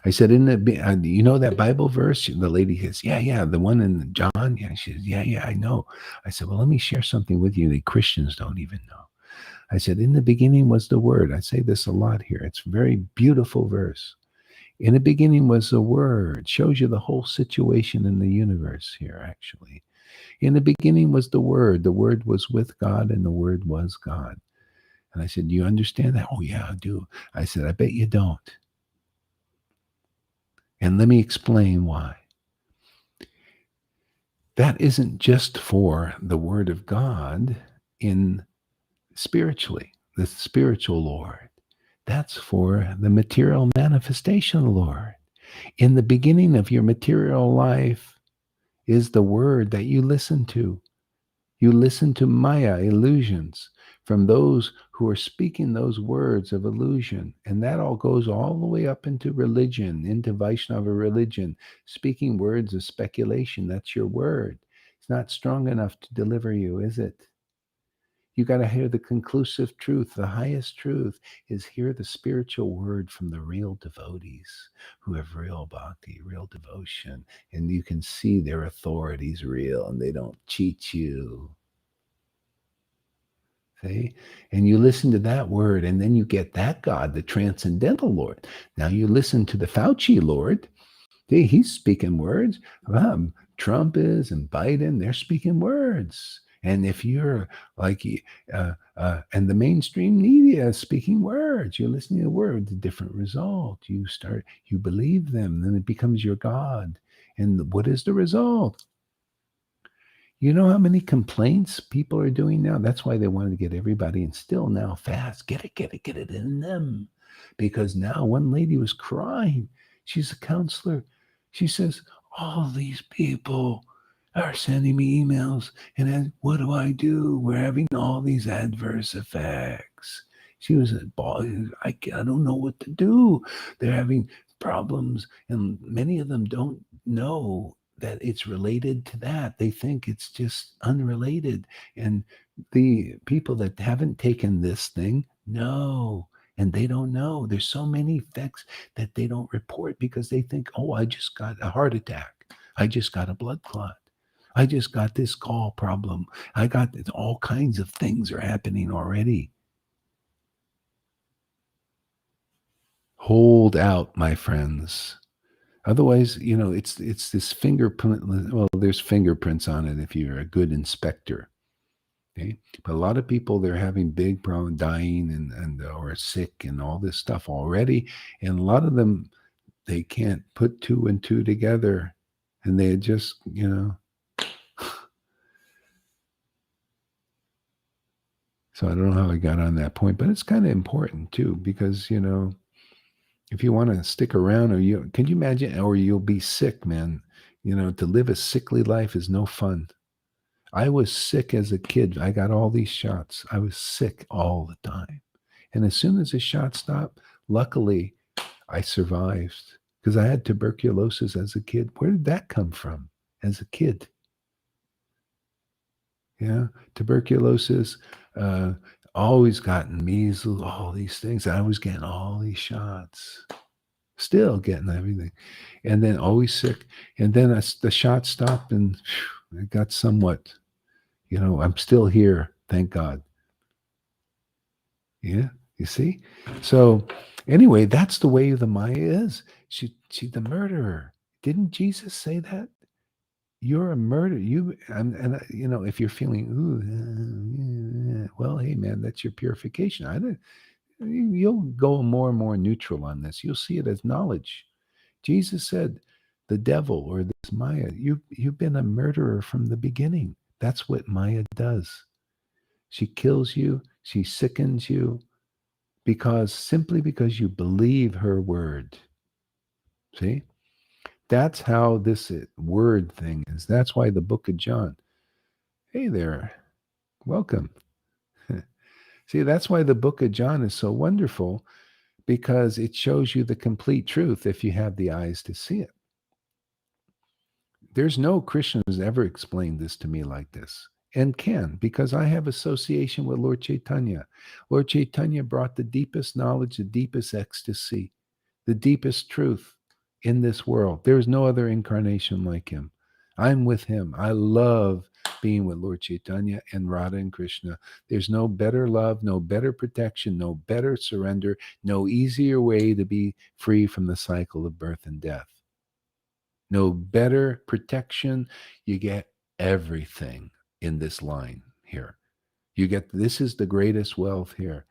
I said, you know that Bible verse? The lady says, yeah, the one in John. Yeah, she says, yeah, I know. I said, well, let me share something with you that Christians don't even know. I said, in the beginning was the Word. I say this a lot here. It's a very beautiful verse. In the beginning was the Word. It shows you the whole situation in the universe here, actually. In the beginning was the Word. The Word was with God, and the Word was God. And I said, do you understand that? Oh, yeah, I do. I said, I bet you don't. And let me explain why. That isn't just for the Word of God in spiritually, the spiritual Lord. That's for the material manifestation, Lord. In the beginning of your material life is the word that you listen to. You listen to Maya, illusions, from those who are speaking those words of illusion. And that all goes all the way up into religion, into Vaishnava religion, speaking words of speculation. That's your word. It's not strong enough to deliver you, is it? You got to hear the conclusive truth. The highest truth is hear the spiritual word from the real devotees who have real bhakti, real devotion, and you can see their authority's real and they don't cheat you. See? And you listen to that word, and then you get that God, the transcendental Lord. Now you listen to the Fauci Lord. See, he's speaking words. Trump is and Biden, they're speaking words. And if you're like, and the mainstream media is speaking words, you're listening to words, a different result. You believe them, then it becomes your God. And what is the result? You know how many complaints people are doing now? That's why they wanted to get everybody in still now fast. Get it in them. Because now one lady was crying. She's a counselor. She says, all these people are sending me emails. And then what do I do? We're having all these adverse effects. She was a boss. I don't know what to do. They're having problems. And many of them don't know that it's related to that. They think it's just unrelated. And the people that haven't taken this thing know, and they don't know. There's so many effects that they don't report because they think, oh, I just got a heart attack. I just got a blood clot. I just got this gall problem. I got this, all kinds of things are happening already. Hold out, my friends. Otherwise, it's this fingerprint. Well, there's fingerprints on it if you're a good inspector. Okay, but a lot of people, they're having big problem, dying and or sick and all this stuff already, and a lot of them, they can't put two and two together, and they just So I don't know how I got on that point, but it's kind of important too because if you want to stick around, can you imagine, or you'll be sick, man. To live a sickly life is no fun. I was sick as a kid. I got all these shots. I was sick all the time. And as soon as the shot stopped, luckily I survived because I had tuberculosis as a kid. Where did that come from as a kid? Yeah, tuberculosis, always gotten measles, all these things. I was getting all these shots, still getting everything. And then always sick. And then the shot stopped and I got somewhat. I'm still here, thank God. Yeah, you see? So anyway, that's the way the Maya is. She's the murderer. Didn't Jesus say that? You're a murderer. If you're feeling, well, hey man, that's your purification. You'll go more and more neutral on this. You'll see it as knowledge. Jesus said, the devil or this Maya, you've been a murderer from the beginning. That's what Maya does. She kills you, she sickens you simply because you believe her word. See? That's how this word thing is. That's why the book of John. Hey there. Welcome. See, that's why the book of John is so wonderful because it shows you the complete truth if you have the eyes to see it. There's no Christian who's ever explained this to me like this and can because I have association with Lord Chaitanya. Lord Chaitanya brought the deepest knowledge, the deepest ecstasy, the deepest truth. in this world. There is no other incarnation like him. I'm with him. I love being with Lord Chaitanya and Radha and Krishna. There's no better love, no better protection, no better surrender, no easier way to be free from the cycle of birth and death. No better protection. You get everything in this line here. You get, this is the greatest wealth here.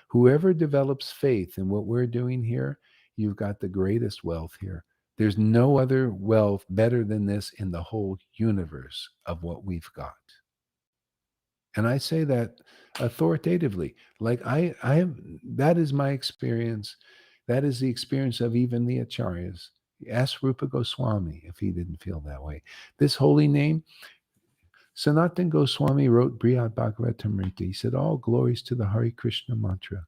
Whoever develops faith in what we're doing here, you've got the greatest wealth here. There's no other wealth better than this in the whole universe of what we've got. And I say that authoritatively. Like I have, that is my experience. That is the experience of even the acharyas. Ask Rupa Goswami if he didn't feel that way. This holy name, Sanatan Goswami wrote Brihad Bhagavatamrita. He said, all glories to the Hare Krishna mantra,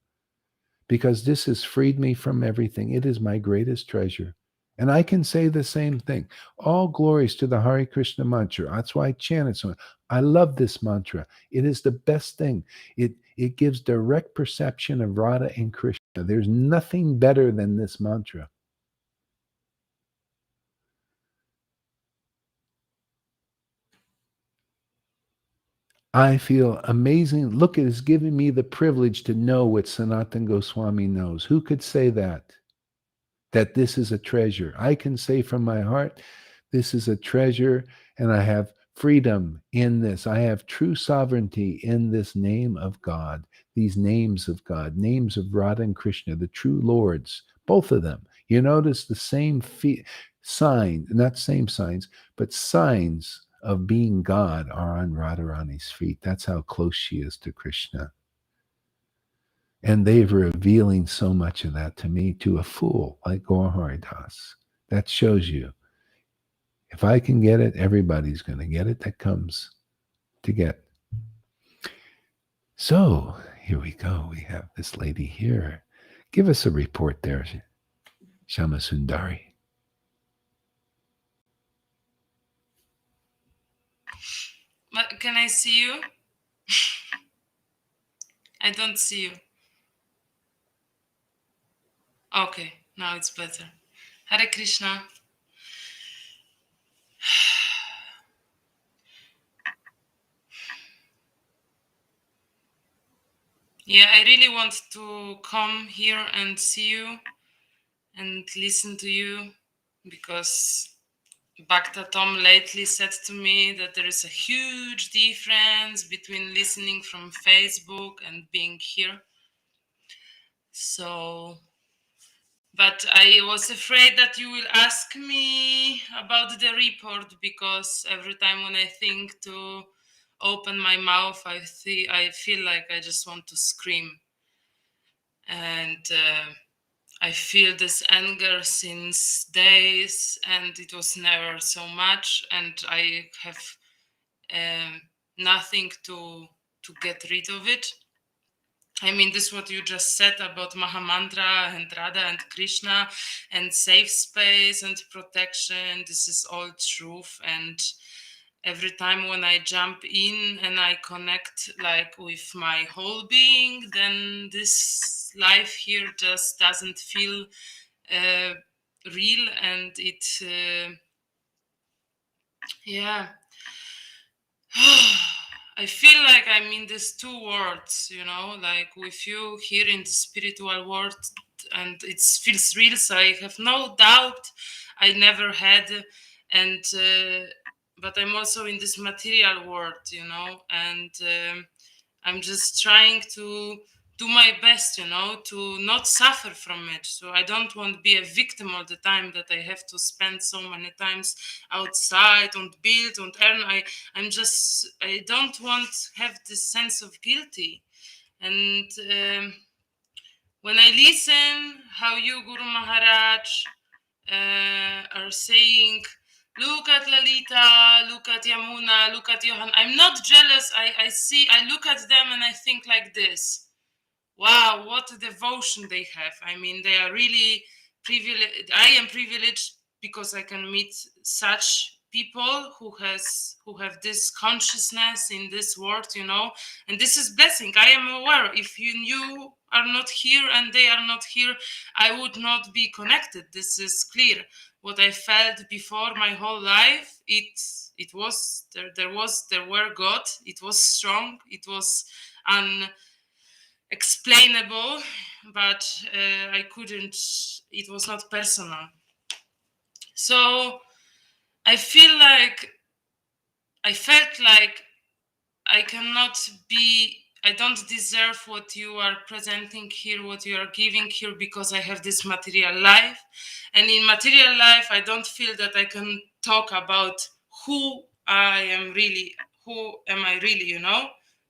because this has freed me from everything. It is my greatest treasure. And I can say the same thing. All glories to the Hare Krishna mantra. That's why I chant it so much. I love this mantra. It is the best thing. It gives direct perception of Radha and Krishna. There's nothing better than this mantra. I feel amazing. Look, it has given me the privilege to know what Sanatan Goswami knows. Who could say that? That this is a treasure. I can say from my heart, this is a treasure, and I have freedom in this. I have true sovereignty in this name of God, these names of God, names of Radha and Krishna, the true lords, both of them. You notice the same sign, not same signs, but signs of being God are on Radharani's feet. That's how close she is to Krishna. And they're revealing so much of that to me, to a fool like Gaur Hari Das. That shows you, if I can get it, everybody's going to get it that comes to get. So here we go. We have this lady here. Give us a report there, Shama Sundari. But can I see you? I don't see you. Okay, now it's better. Hare Krishna. Yeah, I really want to come here and see you and listen to you, because Bhakta Tom lately said to me that there is a huge difference between listening from Facebook and being here. So, but I was afraid that you will ask me about the report, because every time when I think to open my mouth, I feel like I just want to scream. And I feel this anger since days, and it was never so much, and I have nothing to get rid of it. I mean, this is what you just said about Maha Mantra and Radha and Krishna and safe space and protection. This is all truth. And every time when I jump in and I connect like with my whole being, then this life here just doesn't feel real, and it yeah. I feel like I'm in these two worlds, you know, like with you here in the spiritual world, and it feels real. So I have no doubt I never had, and but I'm also in this material world, you know, and I'm just trying to do my best, you know, to not suffer from it. So I don't want to be a victim all the time, that I have to spend so many times outside and build and earn. I don't want to have this sense of guilty. And when I listen how you, Guru Maharaj, are saying, look at Lalita, look at Yamuna, look at Johan. I'm not jealous. I look at them and I think like this. Wow, what a devotion they have. I mean, they are really privileged. I am privileged because I can meet such people who have this consciousness in this world, you know, and this is blessing. I am aware. If you knew are not here and they are not here, I would not be connected. This is clear. What I felt before my whole life, it was there were God. It was strong. It was unexplainable, but I couldn't. It was not personal. So I felt like I don't deserve what you are presenting here, what you are giving here, because I have this material life. And in material life, I don't feel that I can talk about who am I really,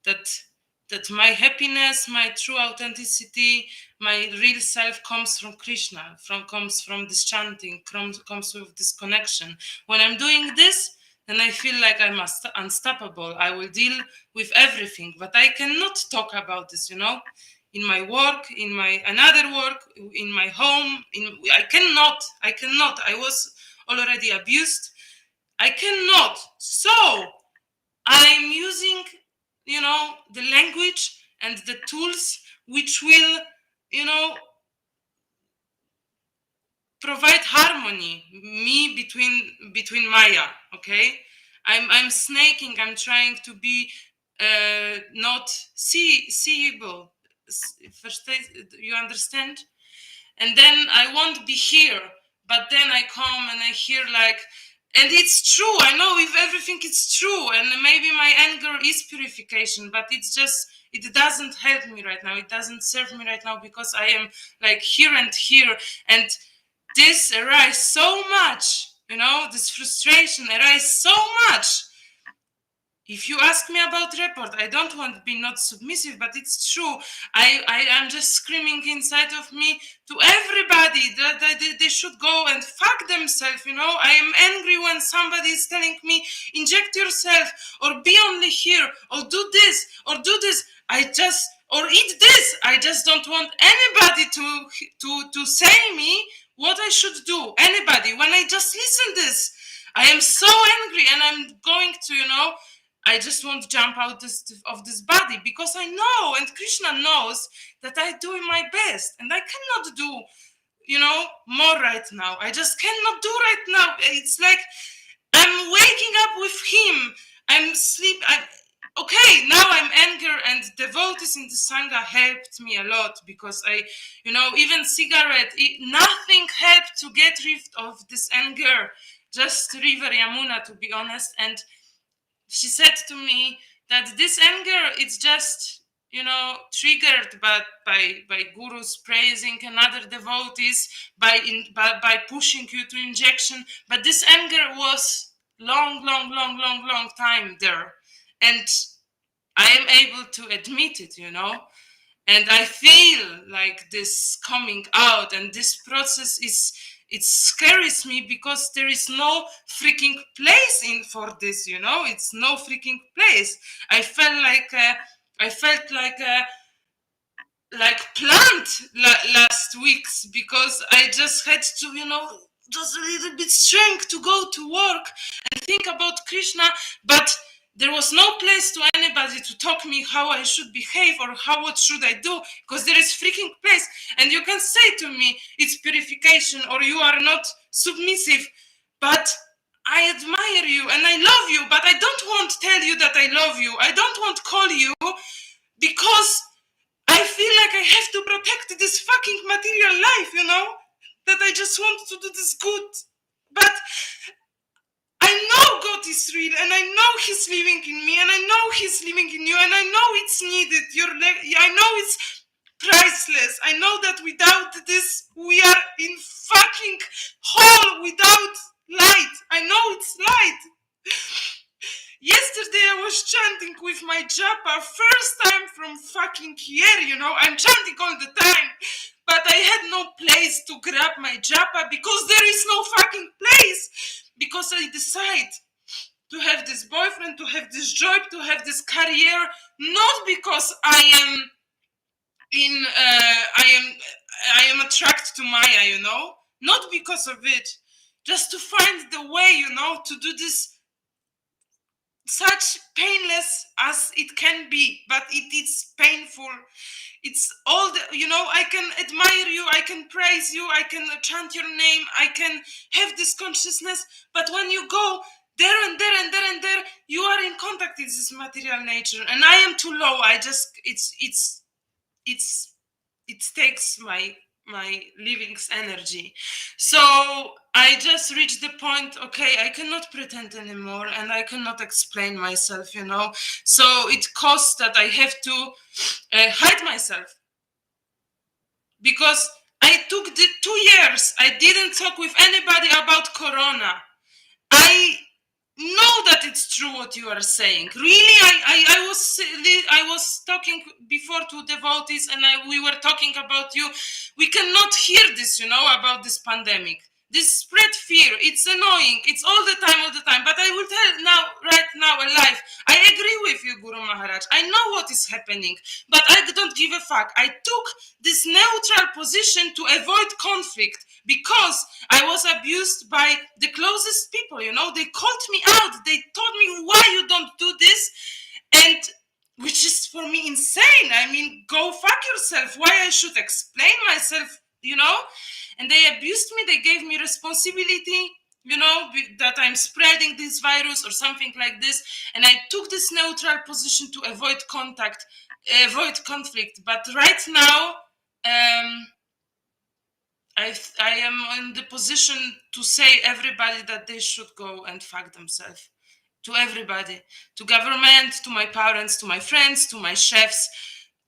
that my happiness, my true authenticity, my real self comes from Krishna, comes from this chanting, comes with this connection. When I'm doing this, then I feel like I'm unstoppable. I will deal with everything, but I cannot talk about this, in my work, in my another work, in my home. I cannot. I was already abused. I cannot. So I'm using, the language and the tools which will, provide harmony me between Maya. Okay, I'm snaking. I'm trying to be not seeable. You understand? And then I won't be here, but then I come and I hear like, and it's true. I know if everything is true, and maybe my anger is purification, but it doesn't help me right now. It doesn't serve me right now because I am like here and this arises so much, this frustration arises so much. If you ask me about report, I don't want to be not submissive, but it's true. I am just screaming inside of me to everybody that they should go and fuck themselves. I am angry when somebody is telling me, inject yourself, or be only here, or do this, or do this. Or eat this. I just don't want anybody to say me what I should do. Anybody. When I just listen this, I am so angry and I'm going to, I just want to jump out of this body because I know, and Krishna knows, that I do my best and I cannot do, more right now. I just cannot do right now. It's like I'm waking up with him. I'm sleep. Okay, now I'm angry, and devotees in the Sangha helped me a lot because even cigarette, nothing helped to get rid of this anger. Just River Yamuna, to be honest. And she said to me that this anger is just triggered by gurus praising another devotees, by pushing you to injection, but this anger was long time there, and I am able to admit it, and I feel like this coming out, and this process it scares me because there is no freaking place for this, it's no freaking place. I felt like plant last weeks because I just had to, just a little bit strength to go to work and think about Krishna, but there was no place to anybody to talk me how I should behave or what should I do, because there is freaking place. And you can say to me it's purification or you are not submissive, but I admire you and I love you, but I don't want to tell you that I love you. I don't want to call you because I feel like I have to protect this fucking material life, that I just want to do this good. But I know God is real, and I know He's living in me, and I know He's living in you, and I know it's needed. I know it's priceless. I know that without this, we are in fucking hole without light. I know it's light. Yesterday I was chanting with my japa, first time from fucking here, I'm chanting all the time, but I had no place to grab my japa because there is no fucking place, because I decide to have this boyfriend, to have this job, to have this career, not because I am attracted to Maya, not because of it, just to find the way, to do this such painless as it can be, but it is painful. It's all the, I can admire you, I can praise you, I can chant your name, I can have this consciousness, but when you go there and there and there and there, you are in contact with this material nature, and I am too low. I just, it's it takes my living's energy. So I just reached the point, okay, I cannot pretend anymore, and I cannot explain myself, so it costs that I have to hide myself, because I took the 2 years, I didn't talk with anybody about corona. I know that it's true what you are saying. Really, I was talking before to devotees, and we were talking about you. We cannot hear this, about this pandemic. This spread fear. It's annoying. It's all the time. But I will tell now, right now, alive. I agree with you, Guru Maharaj. I know what is happening, but I don't give a fuck. I took this neutral position to avoid conflict, because I was abused by the closest people, they called me out. They told me, why you don't do this? And which is for me insane. I mean, go fuck yourself. Why I should explain myself, And they abused me. They gave me responsibility, that I'm spreading this virus or something like this. And I took this neutral position to avoid conflict. But right now, I am in the position to say everybody that they should go and fuck themselves. To everybody, to government, to my parents, to my friends, to my chefs,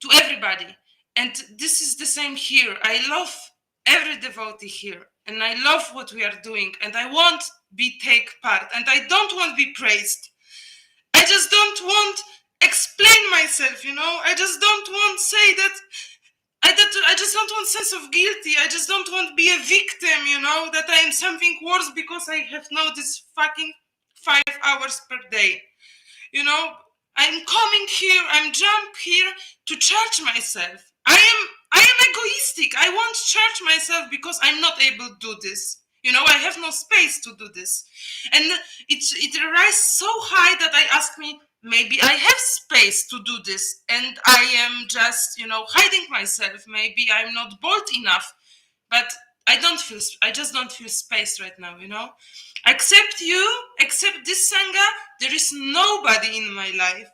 to everybody. And this is the same here. I love every devotee here, and I love what we are doing, and I want be take part, and I don't want to be praised. I just don't want explain myself, I just don't want say that I just don't want sense of guilty. I just don't want to be a victim, that I am something worse because I have now this fucking 5 hours per day. I'm coming here, I'm jump here to charge myself. I am egoistic. I want to charge myself because I'm not able to do this. I have no space to do this. And it rises so high that I ask me, maybe I have space to do this, and I am just, hiding myself. Maybe I'm not bold enough, but I just don't feel space right now, Except you, except this Sangha, there is nobody in my life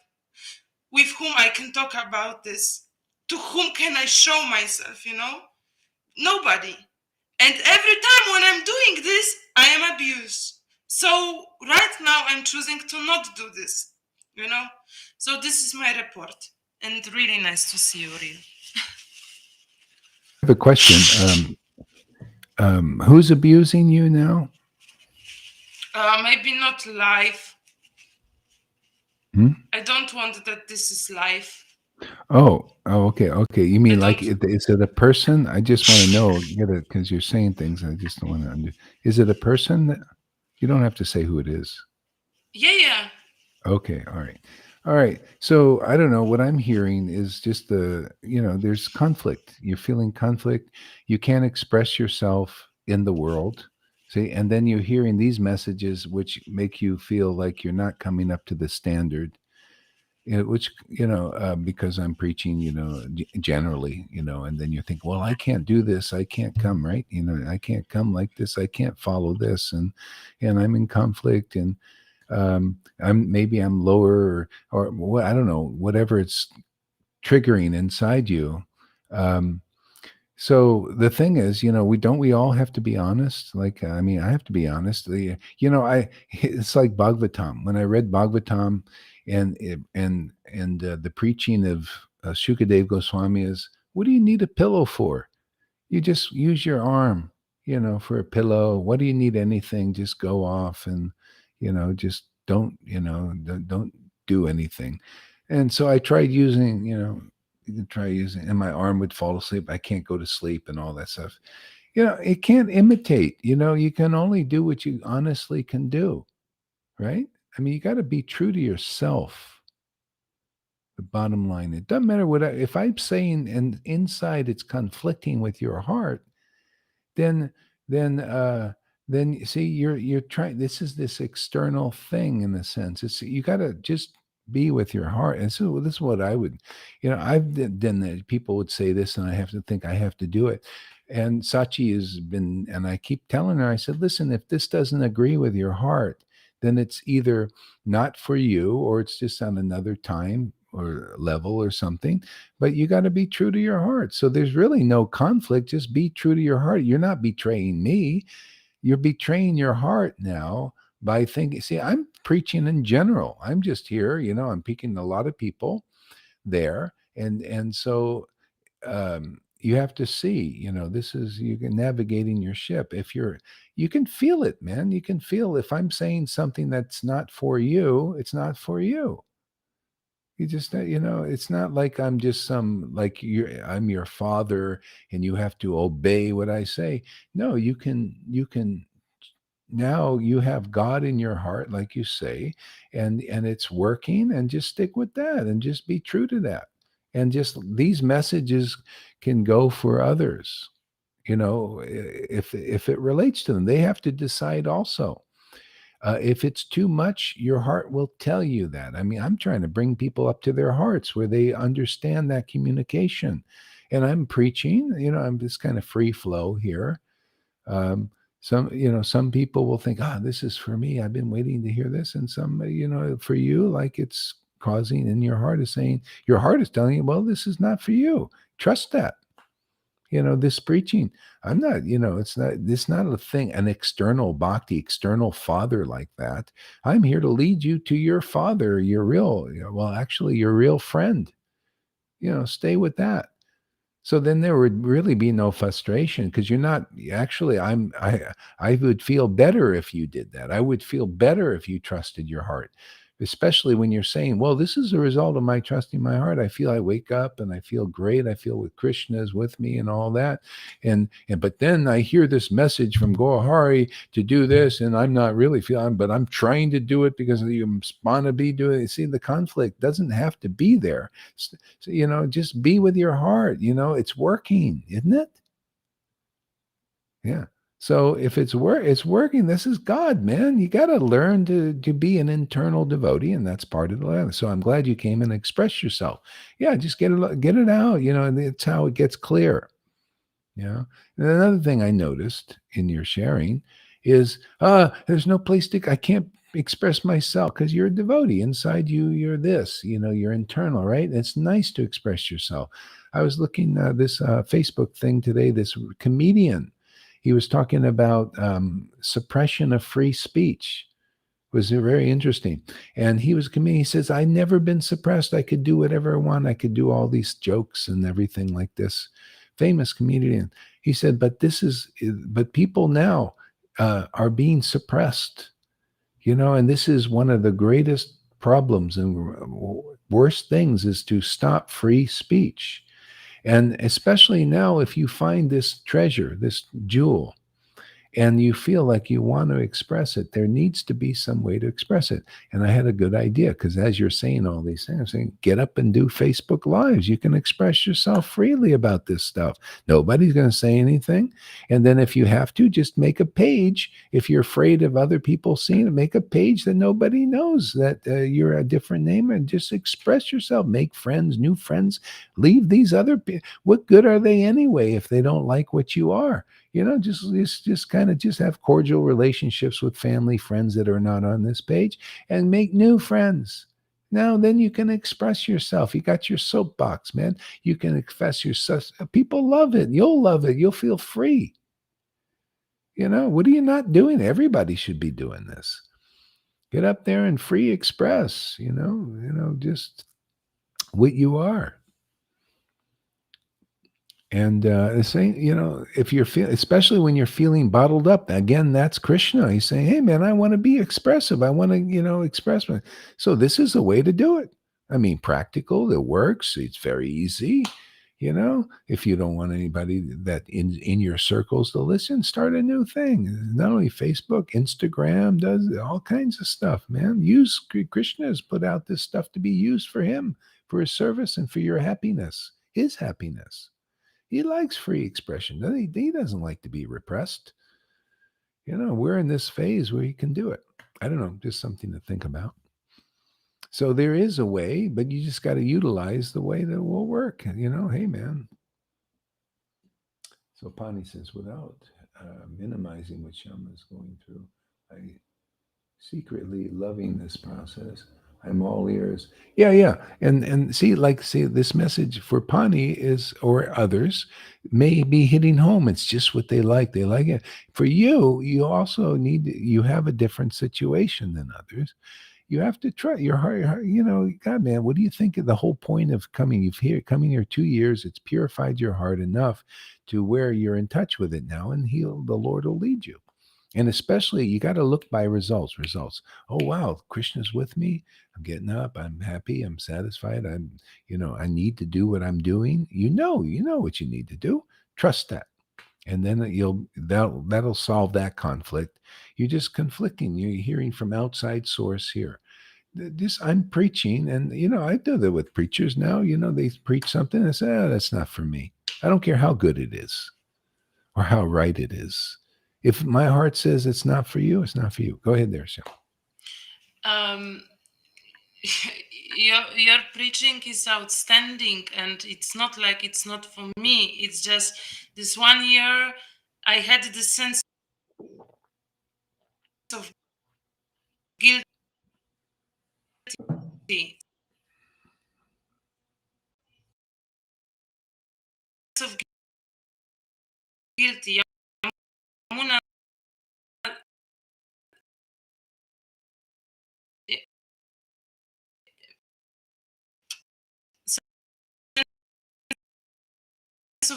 with whom I can talk about this. To whom can I show myself, Nobody. And every time when I'm doing this, I am abused. So right now I'm choosing to not do this, So this is my report. And really nice to see you, Real. I have a question. Who's abusing you now? Maybe not live. Hmm? I don't want that this is live. Oh, okay. You mean like, is it a person? I just want to know, because you're saying things. I just don't want to. Is it a person? That, you don't have to say who it is. Yeah. Okay. All right. So I don't know. What I'm hearing is just there's conflict. You're feeling conflict. You can't express yourself in the world. See, and then you're hearing these messages which make you feel like you're not coming up to the standard. Which because I'm preaching, generally, and then you think, well, I can't do this, I can't come, right? I can't come like this, I can't follow this, and I'm in conflict, and I'm lower, or what, I don't know, whatever it's triggering inside you. So the thing is, we all have to be honest. Like, I mean, I have to be honest. It's like Bhagavatam. When I read Bhagavatam, and the preaching of Shukadev Goswami is, what do you need a pillow for? You just use your arm, for a pillow. What do you need anything? Just go off and, just don't do anything. And so I tried using, you can try using, and my arm would fall asleep. I can't go to sleep and all that stuff. It can't imitate. You can only do what you honestly can do, right? I mean, you got to be true to yourself. The bottom line, it doesn't matter if I'm saying, and inside it's conflicting with your heart, then then see you're trying, this external thing in a sense. It's, you got to just be with your heart. And so this is what I would, I've done that. People would say this and I have to think I have to do it. And Sachi has been, and I keep telling her, I said, listen, if this doesn't agree with your heart, then it's either not for you or it's just on another time or level or something. But you got to be true to your heart. So there's really no conflict. Just be true to your heart. You're not betraying me. You're betraying your heart now by thinking, see, I'm preaching in general. I'm just here, I'm speaking to a lot of people there. And so you have to see, this is, you're navigating your ship. If you can feel it, man. You can feel if I'm saying something that's not for you, it's not for you. You just, it's not like I'm just like I'm your father and you have to obey what I say. No, you can now you have God in your heart, like you say, and it's working, and just stick with that and just be true to that. And just these messages can go for others, if it relates to them. They have to decide also. If it's too much, your heart will tell you that. I mean, I'm trying to bring people up to their hearts where they understand that communication. And I'm preaching, I'm just kind of free flow here. Um, some people will think, this is for me. I've been waiting to hear this. And some, for you, like it's causing in your heart is saying, your heart is telling you, well, this is not for you. Trust that. This preaching, I'm not, it's not a thing, an external bhakti, external father like that. I'm here to lead you to your father, your real, well, actually your real friend. Stay with that. So then there would really be no frustration because you're not actually, I would feel better if you did that. I would feel better if you trusted your heart, especially when you're saying, well, this is a result of my trusting my heart. I feel I wake up and I feel great. I feel with Krishna is with me and all that. But then I hear this message from Gohari to do this, and I'm not really feeling, but I'm trying to do it because you want to be doing it. See, the conflict doesn't have to be there. So, just be with your heart. It's working, isn't it? Yeah. So if it's working. This is God, man. You got to learn to be an internal devotee, and that's part of the lesson. So I'm glad you came and expressed yourself. Yeah, just get it out. And it's how it gets clear. Yeah. And another thing I noticed in your sharing is there's no place I can't express myself because you're a devotee. Inside you, you're this, you're internal, right? It's nice to express yourself. I was looking this Facebook thing today, this comedian, he was talking about suppression of free speech. It was very interesting. And he was a comedian. He says, I never been suppressed. I could do whatever I want. I could do all these jokes and everything like this. Famous comedian. He said, but people now are being suppressed, and this is one of the greatest problems and worst things is to stop free speech. And especially now, if you find this treasure, this jewel, and you feel like you want to express it, there needs to be some way to express it. And I had a good idea because as you're saying all these things, I'm saying, get up and do Facebook Lives. You can express yourself freely about this stuff. Nobody's going to say anything. And then if you have to, just make a page. If you're afraid of other people seeing it, make a page that nobody knows that you're a different name and just express yourself. Make friends, new friends. Leave these other people. What good are they anyway if they don't like what you are? Just kind of just have cordial relationships with family, friends that are not on this page, and make new friends. Now, then you can express yourself. You got your soapbox, man. You can express yourself. People love it. You'll love it. You'll feel free. What are you not doing? Everybody should be doing this. Get up there and free express, just what you are. And the same, if you're feeling, especially when you're feeling bottled up, again, that's Krishna. He's saying, hey, man, I want to be expressive. I want to, express my. So this is a way to do it. I mean, practical, it works. It's very easy. If you don't want anybody that in your circles to listen, start a new thing. Not only Facebook, Instagram does all kinds of stuff, man. Krishna has put out this stuff to be used for him, for his service and for your happiness, his happiness. He likes free expression. He doesn't like to be repressed. we're in this phase where you can do it. I don't know, just something to think about. So there is a way, but you just got to utilize the way that will work. Hey, man. So Pani says, without minimizing what Shama is going through, I secretly loving this process. I'm all ears. Yeah, yeah. And see, this message for Pani is, or others, may be hitting home. It's just what they like. They like it. For you, you also you have a different situation than others. You have to try your heart, God, man, what do you think of the whole point of coming? Coming here 2 years, it's purified your heart enough to where you're in touch with it now, and the Lord will lead you. And especially, you got to look by results. Oh, wow, Krishna's with me. I'm getting up. I'm happy. I'm satisfied. I need to do what I'm doing. You know what you need to do. Trust that. And then that'll solve that conflict. You're just conflicting. You're hearing from outside source here. This I'm preaching, and I do that with preachers now. They preach something, and I say, that's not for me. I don't care how good it is or how right it is. If my heart says it's not for you, it's not for you. Go ahead there, Sam. Your preaching is outstanding, and it's not like it's not for me. It's just this 1 year I had the sense of guilty. Of guilty. Yamuna, sense of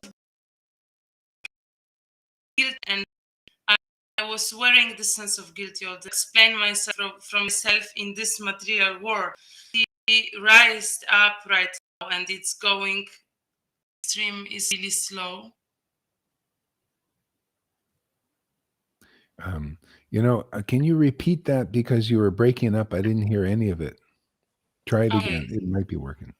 guilt, and I was wearing the sense of guilt or to explain myself from myself in this material world. He rised up right now, and it's going. Stream is really slow. Can you repeat that, because you were breaking up? I didn't hear any of it. Try it again. It might be working.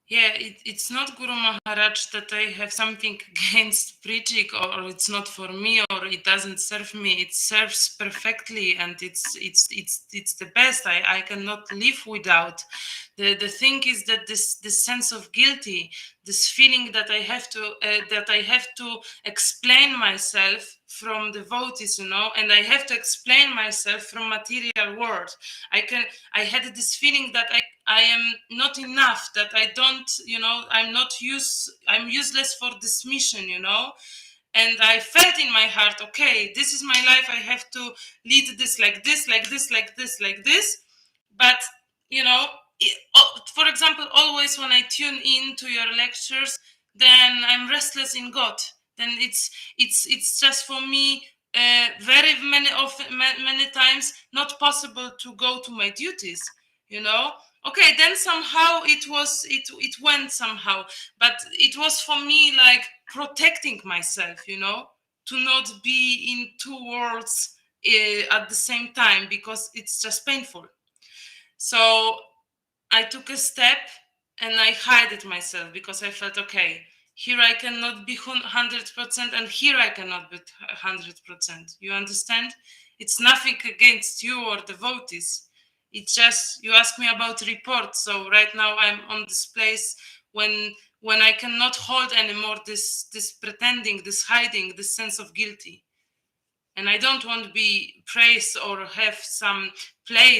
Yeah, it's not Guru Maharaj that I have something against preaching, or it's not for me, or it doesn't serve me. It serves perfectly, and it's the best. I cannot live without. The thing is that this sense of guilty, this feeling that I have to explain myself from devotees, and I have to explain myself from material world. I had this feeling that I am not enough, that I don't, I'm useless for this mission, And I felt in my heart, okay, this is my life. I have to lead this like this, like this, like this, like this. But, for example, always when I tune in to your lectures, then I'm restless in God. Then it's just for me very many times not possible to go to my duties, Okay, then somehow it went somehow, but it was for me like protecting myself, to not be in two worlds at the same time, because it's just painful. So I took a step and I hid it myself, because I felt, okay, here I cannot be 100%, and here I cannot be 100%. You understand? It's nothing against you or devotees. It's just, you ask me about reports. So right now I'm on this place when I cannot hold anymore this pretending, this hiding, this sense of guilty. And I don't want to be praised or have some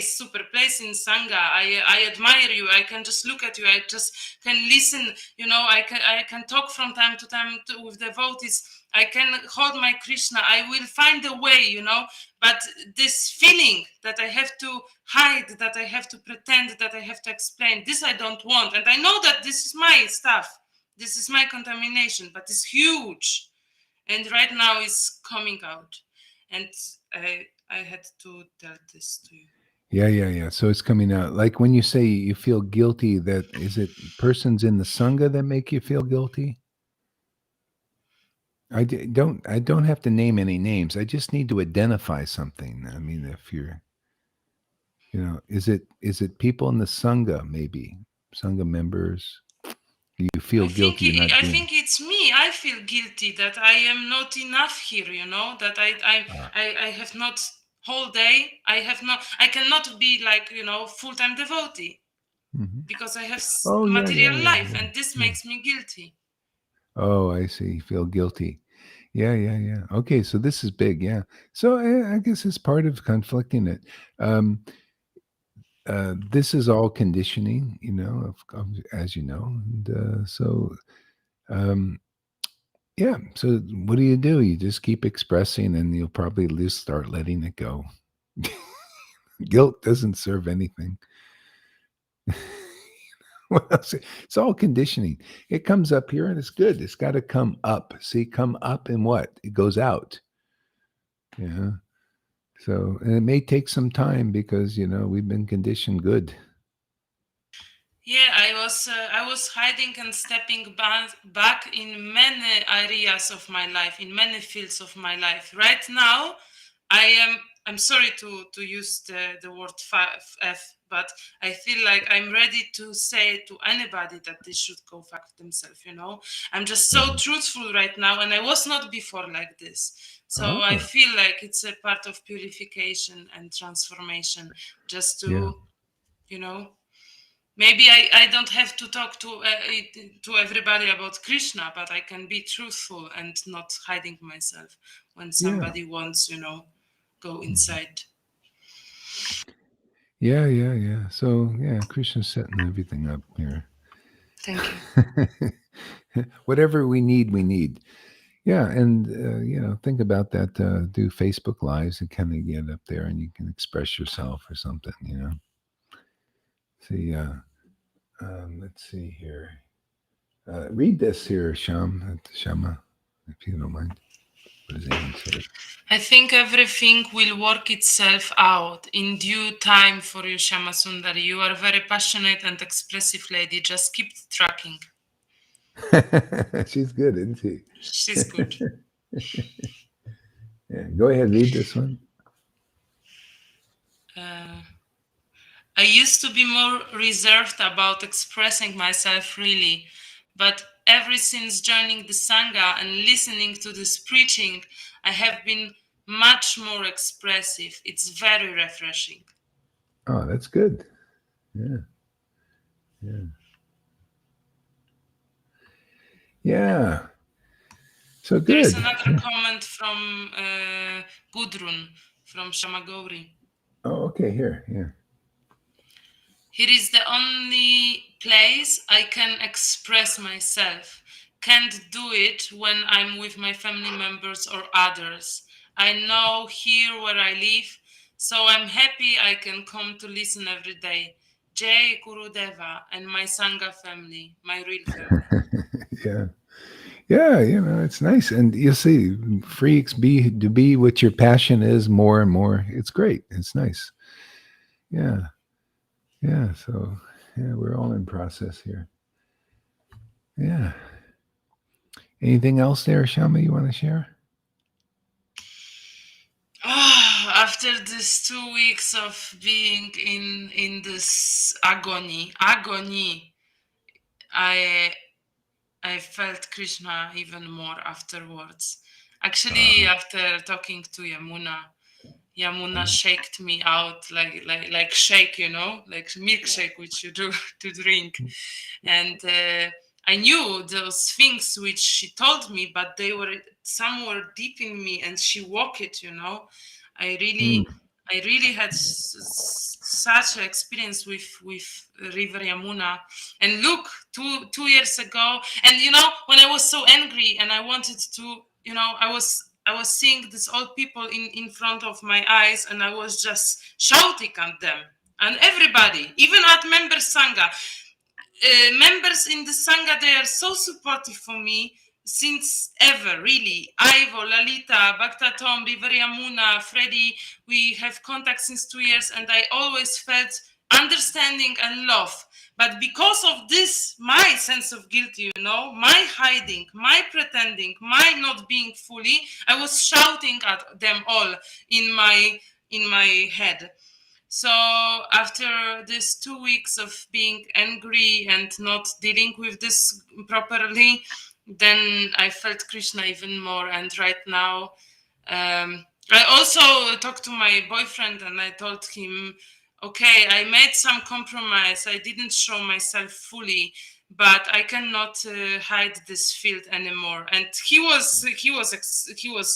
super place in Sangha. I admire you. I can just look at you. I just can listen. I can talk from time to time with devotees. I can hold my Krishna. I will find a way, But this feeling that I have to hide, that I have to pretend, that I have to explain, this I don't want. And I know that this is my stuff. This is my contamination, but it's huge. And right now it's coming out. And I had to tell this to you. Yeah. So it's coming out. Like when you say you feel guilty, that is it persons in the Sangha that make you feel guilty? I don't have to name any names. I just need to identify something. I mean, if you're, is it people in the Sangha, maybe Sangha members? You feel guilty you're not I doing. think it's me. I feel guilty that I am not enough here. That I have not whole day. I cannot be like full-time devotee Hmm. because I have Oh, yeah, yeah, material yeah, life, yeah, and this yeah. makes me guilty. Oh, I see. Feel guilty. Yeah, yeah, yeah. Okay, so this is big. Yeah. So I guess it's part of conflicting it. Um, this is all conditioning, as you know. And um, yeah. So what do? You just keep expressing, and you'll probably start letting it go. Guilt doesn't serve anything. What else? It's all conditioning. It comes up here and it's good. It's got to come up. See, come up and what? It goes out. Yeah. So, and it may take some time because, we've been conditioned good. Yeah, I was hiding and stepping back in many areas of my life, in many fields of my life. Right now, I am. I'm sorry to use the word F, but I feel like I'm ready to say to anybody that they should go fuck themselves. I'm just so Uh, truthful right now, and I was not before like this. So I ah, feel like it's a part of purification and transformation, just yeah. you know maybe I don't have to talk to everybody about Krishna, but I can be truthful and not hiding myself when Yeah. somebody wants, go Mhm. inside. Yeah, yeah, yeah. So, yeah, Krishna's setting everything up here. Thank you. Whatever we need, we need. Yeah, and think about that. Do Facebook lives and kind of get up there, and you can express yourself or something. See, let's see here. Read this here, Shama, if you don't mind. What does Anne say? I think everything will work itself out in due time for you, Shama Sundari. You are a very passionate and expressive lady. Just keep tracking. She's good, isn't she? She's good. Yeah, go ahead, read this one. Uh, I used to be more reserved about expressing myself freely, but ever since joining the Sangha and listening to this preaching, I have been much more expressive. It's very refreshing. Oh, that's good. Yeah, yeah, yeah. So There is good. another comment from Gudrun from Shamagori. Oh, okay. Here, yeah. Here is the only place I can express myself. Can't do it when I'm with my family members or others. I know here where I live, so I'm happy I can come to listen every day. Jai Gurudeva and my Sangha family, my real family. Yeah, yeah. It's nice, and you see, freaks be what your passion is more and more. It's great. It's nice. Yeah, yeah. So, yeah, we're all in process here. Yeah. Anything else there, Shama? You want to share? Oh, after these 2 weeks of being in this agony, I I felt Krishna even more afterwards. Actually, Uh, after talking to Yamuna shaked me out like shake, like milkshake which you do to drink. And I knew those things which she told me, but they were somewhere deep in me, and she walked it. I mm, really, I really had such an experience with River Yamuna. And look, two years ago, and when I was so angry and I wanted to, I was seeing these old people in front of my eyes, and I was just shouting at them and everybody, even at member Sangha. Members in the Sangha, they are so supportive for me since ever, really. Ivo, Lalita, Bhakta Tom, River Yamuna, Freddy, we have contact since 2 years, and I always felt understanding and love. But because of this, my sense of guilt, my hiding, my pretending, my not being fully, I was shouting at them all in my head. So after this 2 weeks of being angry and not dealing with this properly, then I felt Krishna even more. And right now, I also talked to my boyfriend and I told him, okay, I made some compromise. I didn't show myself fully, but I cannot hide this field anymore. And he was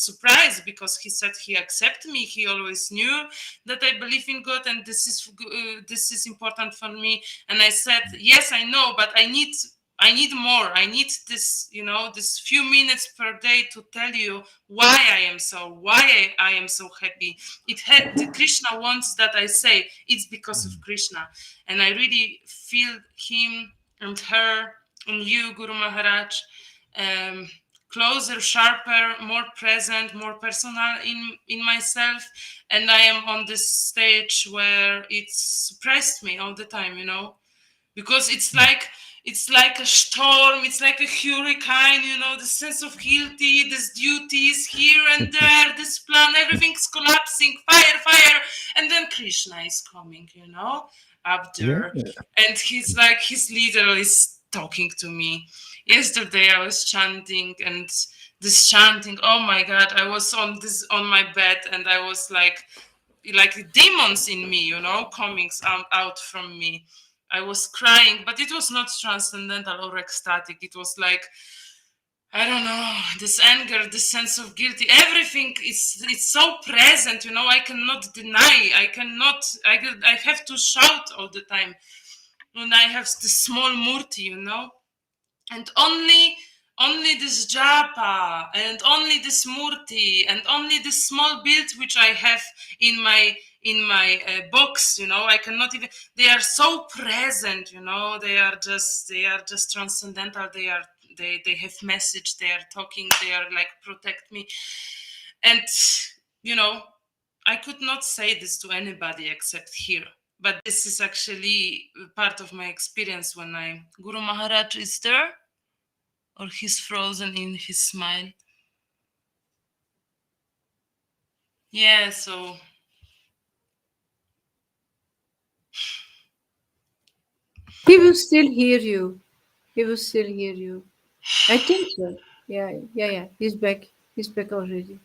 surprised because he said he accepted me. He always knew that I believe in God and this is important for me. And I said, yes, I know, but I need more. I need this, this few minutes per day to tell you why I am so happy. Krishna wants that I say it's because of Krishna. And I really feel him and her and you, Guru Maharaj, closer, sharper, more present, more personal in myself. And I am on this stage where it suppressed me all the time, because it's like a storm, it's like a hurricane, the sense of guilty, this duties here and there, this plan, everything's collapsing, fire, and then Krishna is coming, up there. And he's like, he's literally talking to me. Yesterday I was chanting, and this chanting, oh my God, I was on my bed, and I was like demons in me, coming out from me. I was crying, but it was not transcendental or ecstatic. It was like, I don't know, this anger, this sense of guilty, everything it's so present, I cannot deny. I have to shout all the time when I have this small murti, and only this japa and only this murti and only this small build which I have in my box, I cannot even. They are so present, they are just transcendental. They have message. They are talking. They are like protect me, and I could not say this to anybody except here. But this is actually part of my experience when Guru Maharaj is there, or he's frozen in his smile. Yeah, so He will still hear you. He will still hear you. I think so. Yeah. He's back. He's back already.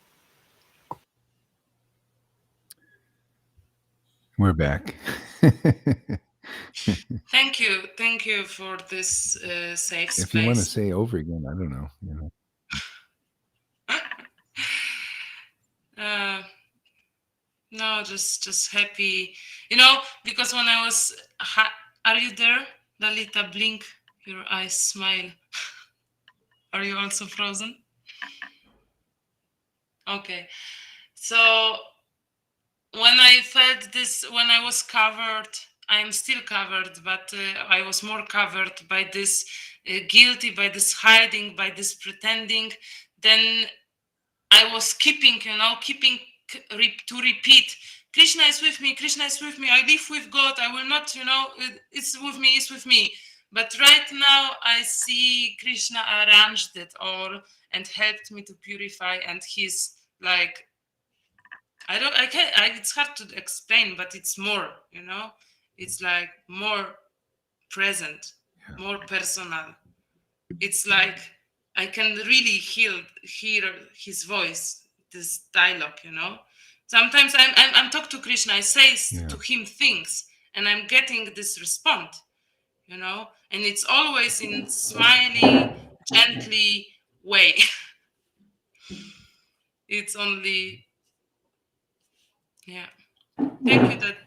We're back. thank you for this safe space. If you want to say over again, I don't know. No, just happy, because when I was, are you there, Lalita? Blink your eyes, smile. Are you also frozen? Okay, so when I felt this, when I was covered, I am still covered, but I was more covered by this guilty, by this hiding, by this pretending. Then I was keeping to repeat, Krishna is with me, Krishna is with me, I live with God, I will not, it's with me. But right now I see Krishna arranged it all and helped me to purify, and he's like, it's hard to explain, but it's more, it's like more present, more personal. It's like I can really hear his voice, this dialogue, Sometimes I'm talking to Krishna, I say to him things, and I'm getting this response, and it's always in smiley, gently way. It's only, yeah. Thank you that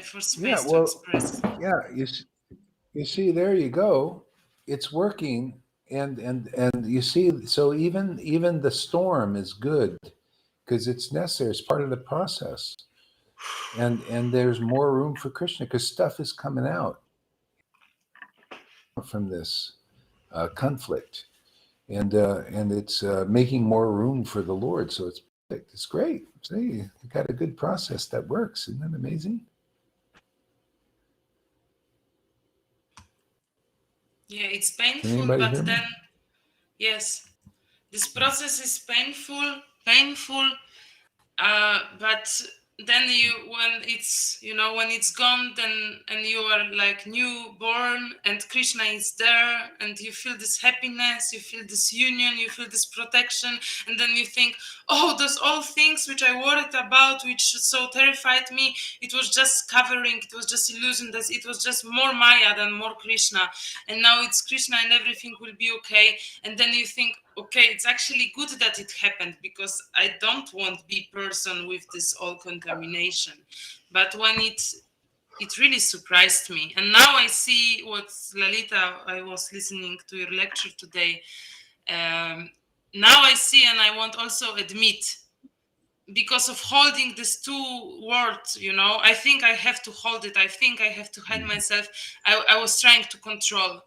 for space to express. Yeah, you see, there you go. It's working, and you see, so even the storm is good because it's necessary. It's part of the process, and there's more room for Krishna because stuff is coming out from this conflict, and it's making more room for the Lord. So it's perfect. It's great. See, you got a good process that works. Isn't that amazing? Yeah, it's painful, Can anybody but hear me? then, yes, this process is painful, but then when it's, when it's gone, then, and you are like newborn and Krishna is there, and you feel this happiness, you feel this union, you feel this protection, and then you think, oh, those all things which I worried about, which so terrified me, it was just covering, it was just illusion, that it was just more Maya than more Krishna, and now it's Krishna and everything will be okay. And then you think, okay, it's actually good that it happened, because I don't want to be person with this all contamination. But when it really surprised me. And now I see what, Lalita, I was listening to your lecture today. Now I see, and I want also admit, because of holding these two words, I think I have to hold it. I think I have to hide myself. I was trying to control,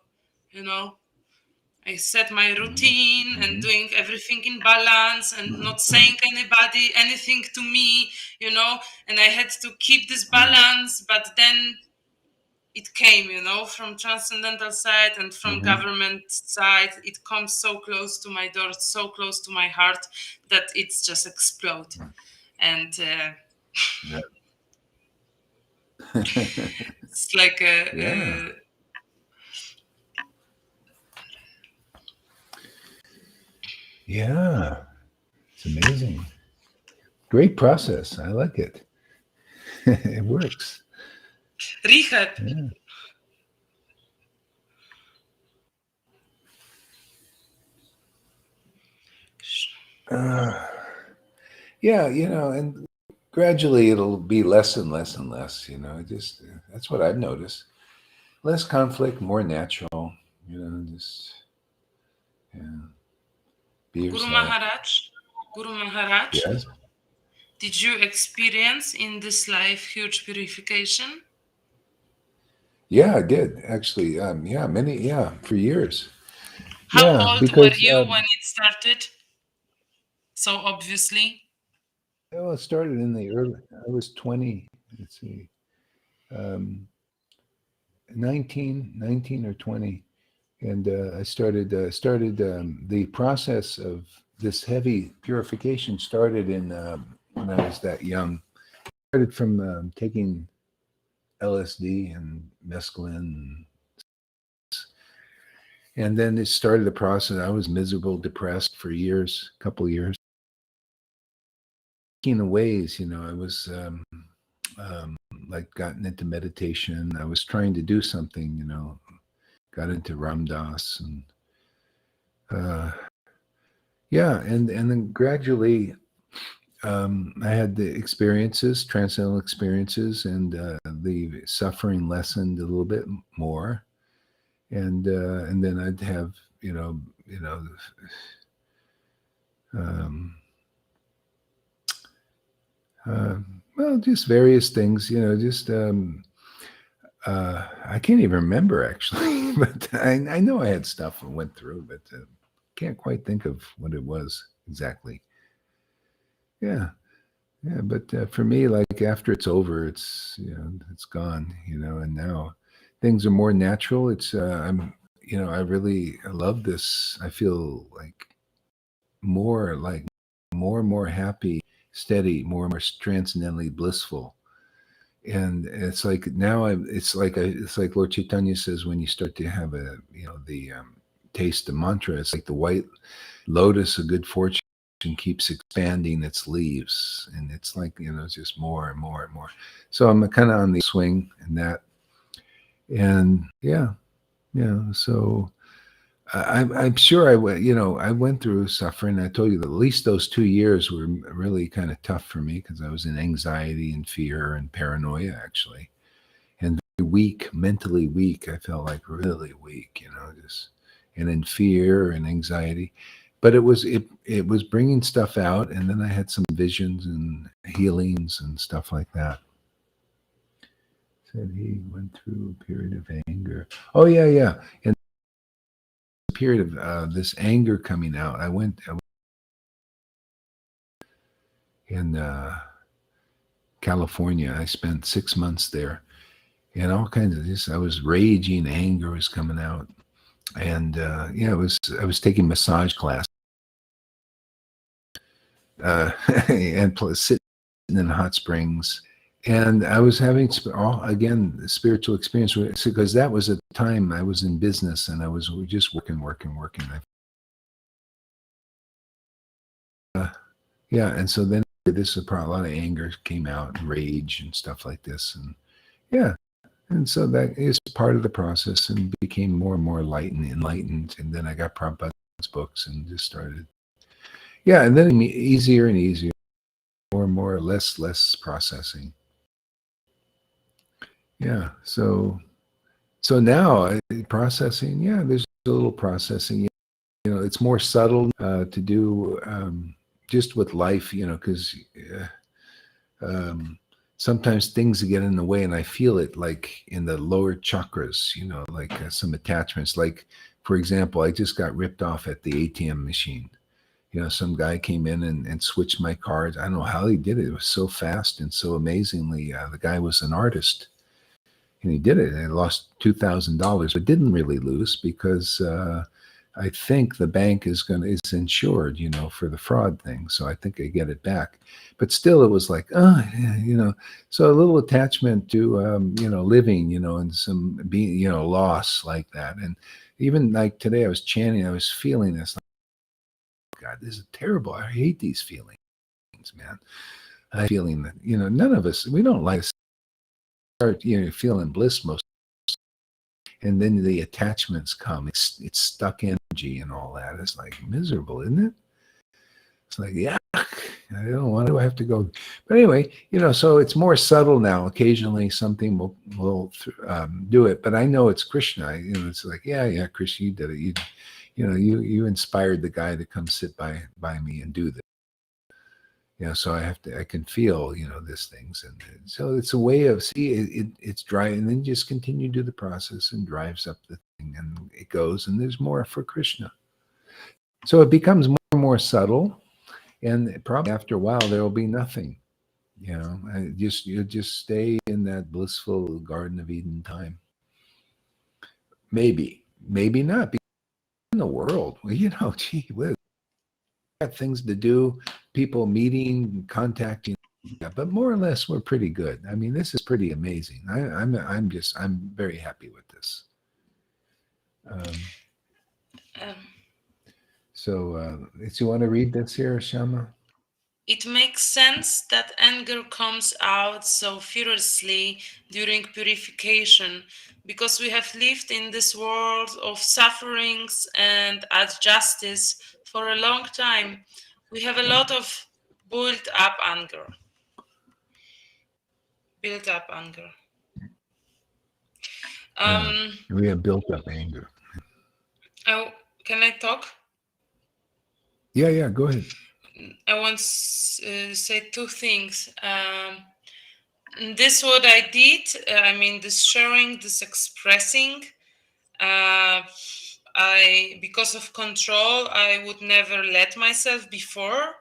I set my routine and doing everything in balance and not saying anybody anything to me, and I had to keep this balance. But then it came, from transcendental side and from government side. It comes so close to my door, so close to my heart, that it's just explode. And it's like a Yeah, it's amazing. Great process. I like it. It works. rehab. Yeah, and gradually it'll be less and less and less. Just that's what I've noticed. Less conflict, more natural. Just be yourself. Guru Maharaj, Yes. did you experience in this life huge purification? Yeah, I did actually. For years. How Yeah, old were because you when it started? So obviously. well, it started in the early. I was 20. Let's see, um, 19 or 20, and I started the process of this heavy purification started in when I was that young. Started from taking LSD and mescaline, and then it started the process. I was miserable, depressed for years, couple years. In the ways, I was like gotten into meditation. I was trying to do something, got into Ram Dass and and then gradually I had the experiences, transcendental experiences, and the suffering lessened a little bit more, and then I'd have um, well, just various things, just I can't even remember actually, but I know I had stuff I went through, but can't quite think of what it was exactly. Yeah, yeah, but for me, like after it's over, it's gone, and now things are more natural. It's I love this. I feel like more and more happy, steady, more and more transcendently blissful. And it's like now it's like Lord Chaitanya says, when you start to have the taste the mantra, it's like the white lotus of good fortune keeps expanding its leaves, and it's like it's just more and more and more. So I'm kind of on the swing in that, and so I'm sure I went through suffering. I told you that at least those 2 years were really kind of tough for me because I was in anxiety and fear and paranoia, actually, and very weak, mentally weak. I felt like really weak, just and in fear and anxiety. But it was bringing stuff out, and then I had some visions and healings and stuff like that. Said he went through a period of anger. Oh yeah. And period of this anger coming out. I went in California. I spent 6 months there, and all kinds of this. I was raging. Anger was coming out, and I was taking massage class, and plus sit in hot springs. And I was having, again, spiritual experience because that was a time I was in business and I was just working. Yeah, and so then this a lot of anger came out, and rage and stuff like this, and yeah, and so that is part of the process, and became more and more enlightened, and then I got Prabhupada's books and just started, yeah, and then easier and easier, more and more, less processing, yeah. So now processing, yeah, there's a little processing, it's more subtle to do just with life, because. Um, Sometimes things get in the way and I feel it like in the lower chakras, like some attachments. Like, for example, I just got ripped off at the ATM machine. Some guy came in and switched my cards. I don't know how he did it. It was so fast and so amazingly. The guy was an artist and he did it. And I lost $2,000, but didn't really lose because I think the bank is insured, for the fraud thing. So I think I get it back. But still, it was like, so a little attachment to, living, and some being, loss like that. And even like today, I was chanting, I was feeling this. Like, God, this is terrible. I hate these feelings, man. I'm feeling that, none of us, we don't like to start, feeling bliss most. And then the attachments come. It's stuck energy and all that. It's like miserable, isn't it? It's like, yeah, I don't want to have to go. But anyway, so it's more subtle now. Occasionally something will do it, but I know it's Krishna. It's like, yeah, Krishna, you did it. You inspired the guy to come sit by me and do this. So I can feel, these things. And so it's a way of, it's dry, and then just continue to do the process and drives up the thing and it goes, and there's more for Krishna. So it becomes more and more subtle. And probably after a while, there will be nothing. You'll just stay in that blissful Garden of Eden time. Maybe not. Because in the world, well, gee whiz, got things to do, people meeting, contacting. Yeah, but more or less, we're pretty good. I mean, this is pretty amazing. I'm very happy with this. Um, So, you want to read this here, Shama? It makes sense that anger comes out so furiously during purification because we have lived in this world of sufferings and injustice for a long time. We have a lot of built up anger. We have built up anger. Oh, can I talk? Yeah, go ahead. I want to say two things. This what I did. This sharing, this expressing. Because of control, I would never let myself before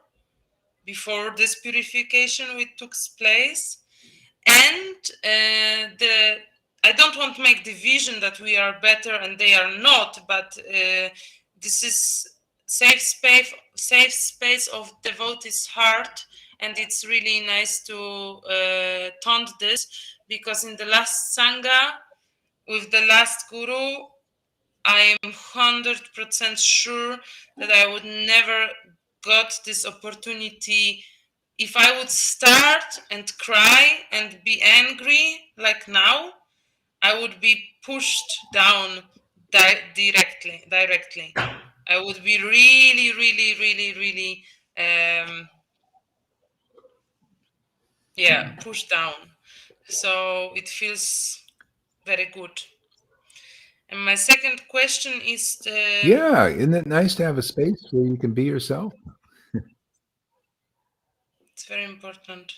this purification which took place. And I don't want to make division that we are better and they are not, but this is safe space of devotee's heart, and it's really nice to taunt this, because in the last sangha with the last guru, I am 100% sure that I would never got this opportunity. If I would start and cry and be angry like now, I would be pushed down directly. I would be really, pushed down. So it feels very good. And my second question is... Yeah, isn't it nice to have a space where you can be yourself? It's very important.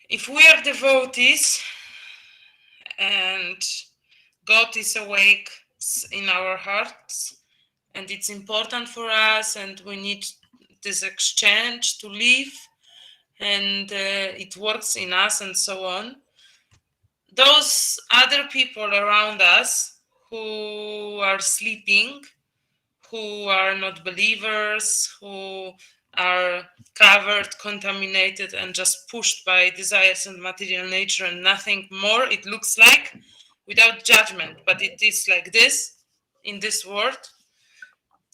If we are devotees and God is awake in our hearts, and it's important for us, and we need this exchange to live, and it works in us and so on, those other people around us who are sleeping, who are not believers, who are covered, contaminated, and just pushed by desires and material nature and nothing more. It looks like, without judgment, but it is like this in this world.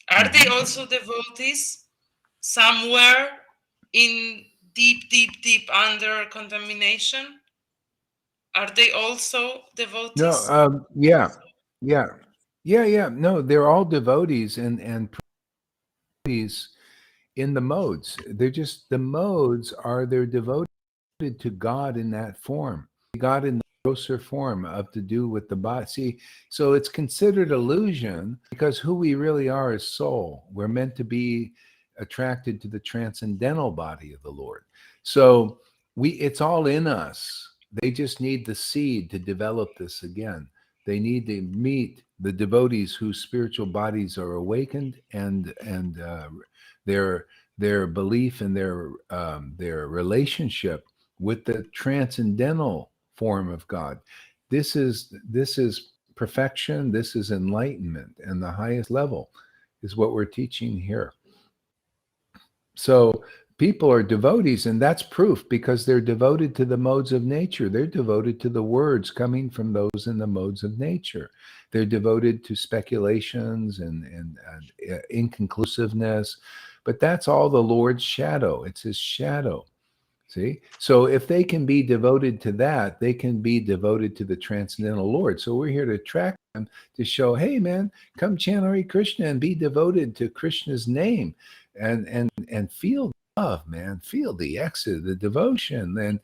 Are they also devotees somewhere in deep, deep, deep under contamination? Are they also No, devotees? yeah, yeah, yeah. No, they're all devotees and devotees in the modes. They're just the modes are they're devoted to God in that form. God in the grosser form of to do with the body. See, so it's considered illusion because who we really are is soul. We're meant to be attracted to the transcendental body of the Lord. So it's all in us. They just need the seed to develop this again. They need to meet the devotees whose spiritual bodies are awakened and their their belief and their relationship with the transcendental form of God. This is perfection. This is enlightenment, and the highest level is what we're teaching here. So people are devotees, and that's proof because they're devoted to the modes of nature. They're devoted to the words coming from those in the modes of nature. They're devoted to speculations and inconclusiveness, but that's all the Lord's shadow. It's his shadow. See? So if they can be devoted to that, they can be devoted to the transcendental Lord. So we're here to attract them to show, hey man, come chant Hare Krishna and be devoted to Krishna's name and feel love, man. Feel the exit, the devotion. Then,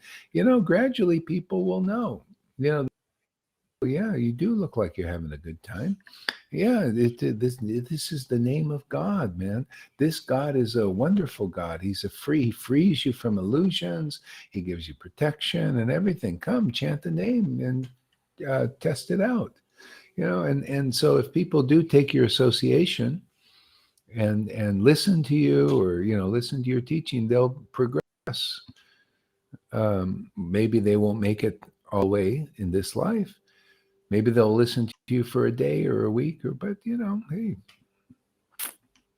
gradually people will know. Yeah, you do look like you're having a good time. Yeah, this is the name of God, man. This God is a wonderful God. He frees you from illusions. He gives you protection and everything. Come, chant the name and test it out. And so if people do take your association and listen to you or listen to your teaching, they'll progress. Maybe they won't make it all the way in this life. Maybe they'll listen to you for a day or a week, but hey,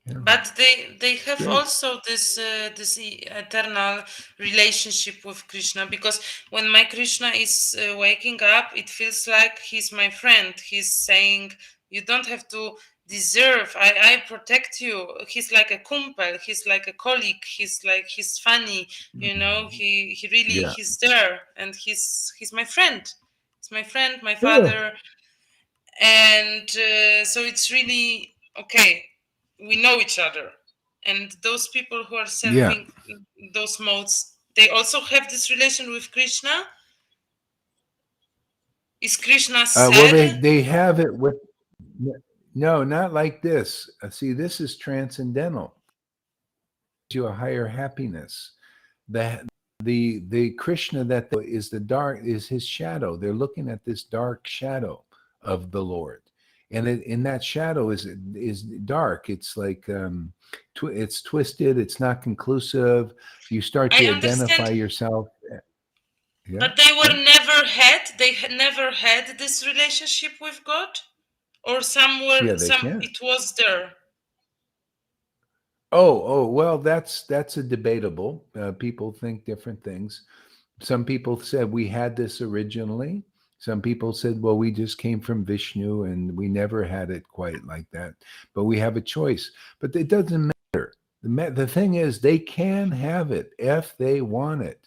But they have great. also this eternal relationship with Krishna, because when my Krishna is waking up, it feels like he's my friend. He's saying, you don't have to deserve, I protect you. He's like a kumpel, he's like a colleague, he's funny, he really, Yeah. he's there, and he's my friend. He's my friend, my Sure. father. And so it's really okay, we know each other. And those people who are Yeah. serving those modes, they also have this relation with Krishna. Is Krishna Well, they sad? they have it with no, not like this. See, this is transcendental to a higher happiness. The the Krishna that is the dark is his shadow. They're looking at this dark shadow of the Lord, and in that shadow is dark. It's like it's twisted. It's not conclusive. You start I to understand, identify yourself. Yeah, but they yeah, were never had, they had never had this relationship with God, or somewhere, yeah. They can. it was there. Oh, well, that's a debatable. People think different things. Some people said we had this originally. Some people said, well, we just came from Vishnu and we never had it quite like that. But we have a choice. But it doesn't matter. The thing is, they can have it if they want it.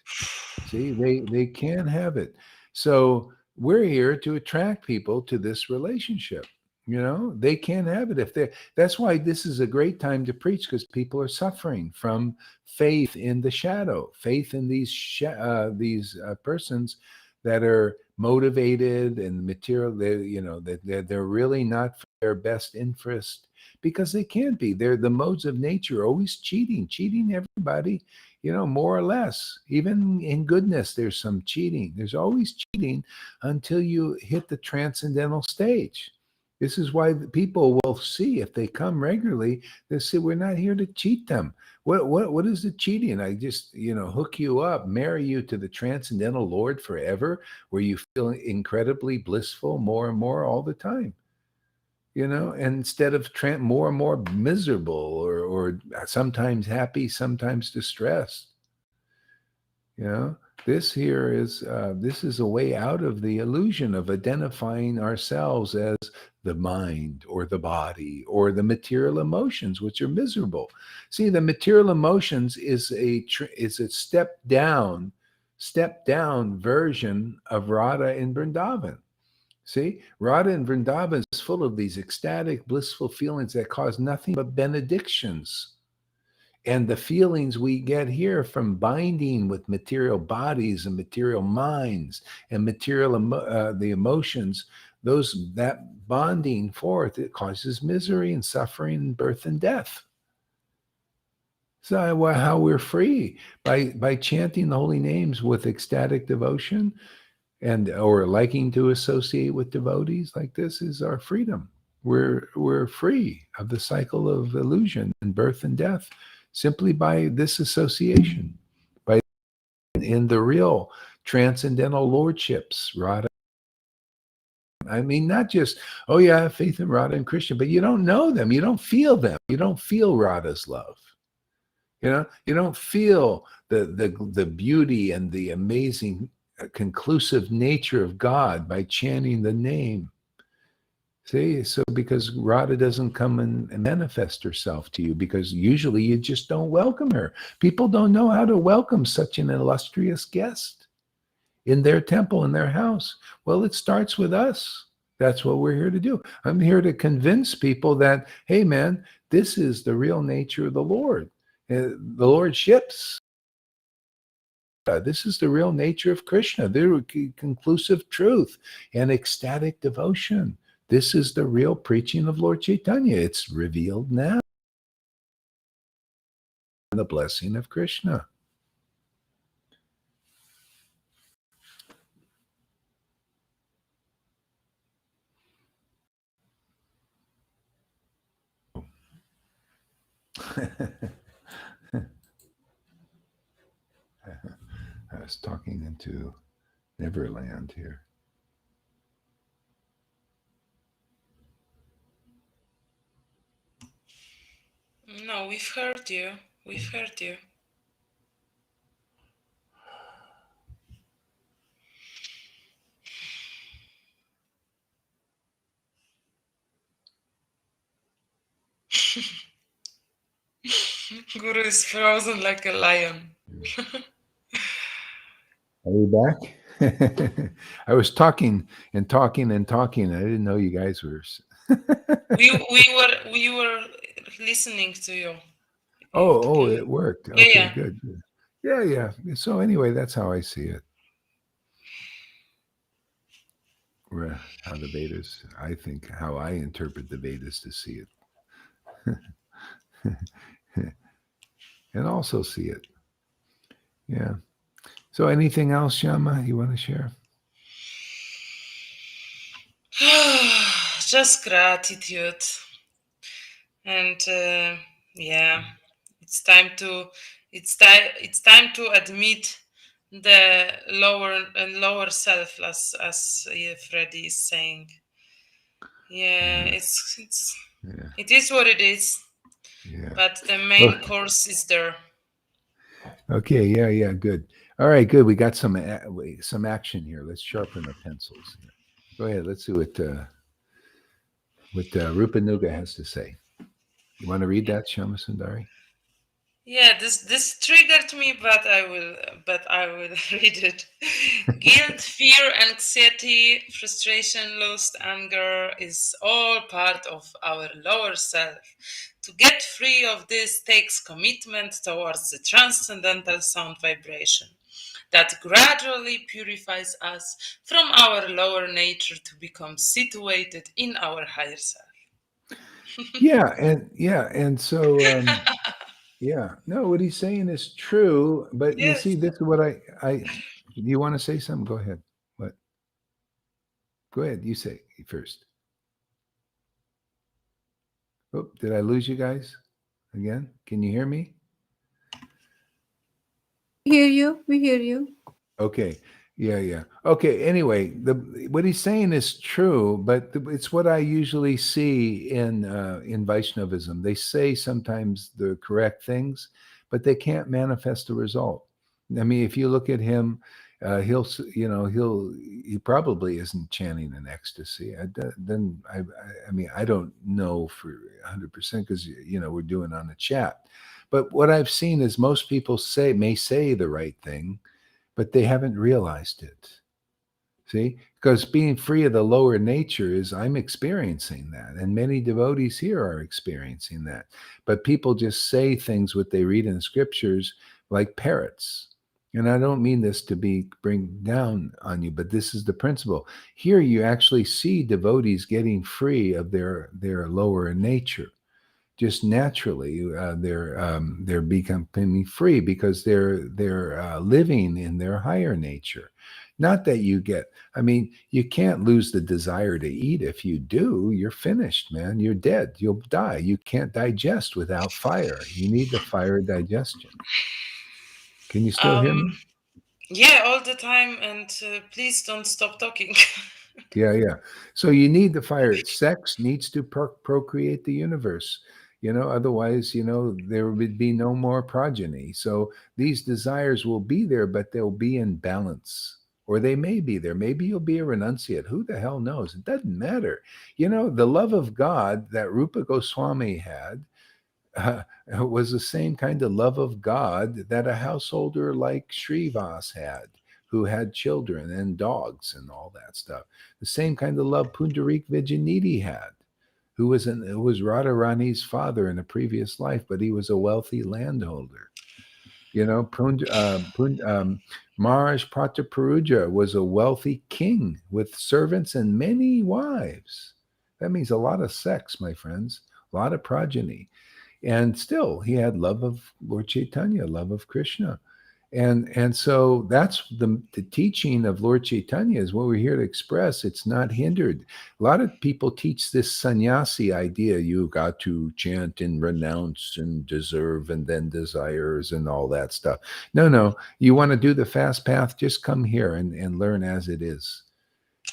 See, they can have it. So we're here to attract people to this relationship. They can have it if they. That's why this is a great time to preach because people are suffering from faith in the shadow, faith in these persons that are motivated and material. They're really not for their best interest because they can't be. They're the modes of nature always cheating everybody, more or less. Even in goodness, there's some cheating. There's always cheating until you hit the transcendental stage. This is why the people will see if they come regularly. They say, "We're not here to cheat them. What is the cheating? I just hook you up, marry you to the transcendental Lord forever, where you feel incredibly blissful more and more all the time." and instead of more and more miserable, or sometimes happy, sometimes distressed. You know, this is a way out of the illusion of identifying ourselves as the mind or the body or the material emotions, which are miserable. See, the material emotions is a step down version of Radha in Vrindavan. See, Radha in Vrindavan is full of these ecstatic, blissful feelings that cause nothing but benedictions. And the feelings we get here from binding with material bodies and material minds and the emotions, that bonding forth, it causes misery and suffering and birth and death. So how we're free by chanting the holy names with ecstatic devotion, and or liking to associate with devotees like this, is our freedom. We're free of the cycle of illusion and birth and death simply by this association, by in the real transcendental lordships, Radha. I mean, not just, oh yeah, I have faith in Radha and Krishna, but you don't know them, you don't feel them, you don't feel Radha's love. You don't feel the beauty and the amazing conclusive nature of God by chanting the name. See, so because Radha doesn't come and manifest herself to you, because usually you just don't welcome her. People don't know how to welcome such an illustrious guest in their temple, in their house. Well, it starts with us. That's what we're here to do. I'm here to convince people that, hey, man, this is the real nature of the Lord. The Lordships. This is the real nature of Krishna, the conclusive truth and ecstatic devotion. This is the real preaching of Lord Chaitanya. It's revealed now. The blessing of Krishna. I was talking into Neverland here. No, we've heard you. We've heard you. Guru is frozen like a lion. Are we back? I was talking and talking and talking. I didn't know you guys were. we were listening to you. Oh, it worked. Okay, Yeah. good. Yeah. So anyway, that's how I see it. How the Vedas, I think, how I interpret the Vedas to see it. And also see it. Yeah. So anything else, Shama, you want to share? Just gratitude. And yeah, it's time to admit the lower self, as Freddy is saying. Yeah, it is what it is. Yeah. But the main course is there. Okay. Yeah. Good. All right. Good. We got some action here. Let's sharpen our pencils here. Go ahead. Let's see what Rupa Nuga has to say. You want to read that, Shama Sundari? Yeah, this triggered me, but I will read it. Guilt, fear, anxiety, frustration, lust, anger is all part of our lower self. To get free of this takes commitment towards the transcendental sound vibration that gradually purifies us from our lower nature to become situated in our higher self. And so yeah, no, what he's saying is true, but you Yes. see, this is what I do you want to say something? Go ahead. What? Go ahead. You say first. Oh, did I lose you guys again? Can you hear me? We hear you. We hear you. Okay. Yeah, yeah. Okay. Anyway, the what he's saying is true, but it's what I usually see in Vaishnavism. They say sometimes the correct things, but they can't manifest the result. I mean, if you look at him, he probably isn't chanting in ecstasy. I mean, I don't know for 100% because we're doing on the chat, but what I've seen is most people may say the right thing, but they haven't realized it. See, because being free of the lower nature is, I'm experiencing that, and many devotees here are experiencing that. But people just say things what they read in the scriptures like parrots. And I don't mean this to bring down on you, but this is the principle. Here you actually see devotees getting free of their lower nature just naturally. They're becoming free because they're living in their higher nature. Not that you get. I mean, you can't lose the desire to eat. If you do, you're finished, man. You're dead. You'll die. You can't digest without fire. You need the fire digestion. Can you still hear me? Yeah, all the time, and please don't stop talking. Yeah, yeah. So you need the fire. Sex needs to procreate the universe. Otherwise, there would be no more progeny. So these desires will be there, but they'll be in balance. Or they may be there. Maybe you'll be a renunciate. Who the hell knows? It doesn't matter. The love of God that Rupa Goswami had uh, was the same kind of love of God that a householder like Srivas had, who had children and dogs and all that stuff. The same kind of love Pundarik Vijayanidhi had, who was Radharani's father in a previous life, but he was a wealthy landholder. Maharaj Prataparuja was a wealthy king with servants and many wives. That means a lot of sex, my friends, a lot of progeny. And still, he had love of Lord Chaitanya, love of Krishna. And so that's the teaching of Lord Chaitanya is what we're here to express. It's not hindered. A lot of people teach this sannyasi idea. You got to chant and renounce and deserve and then desires and all that stuff. No, no. You want to do the fast path, just come here and learn as it is.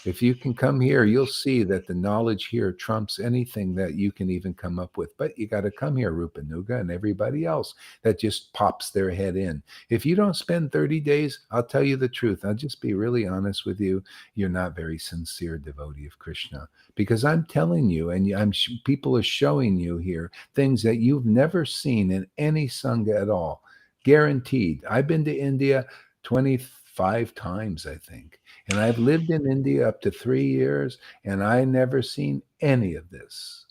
If you can come here, you'll see that the knowledge here trumps anything that you can even come up with. But you got to come here, Rupanuga, and everybody else that just pops their head in. If you don't spend 30 days, I'll tell you the truth. I'll just be really honest with you. You're not very sincere devotee of Krishna, because I'm telling you, and people are showing you here things that you've never seen in any sangha at all. Guaranteed. I've been to India 25 times, I think. And I've lived in India up to 3 years, and I never seen any of this.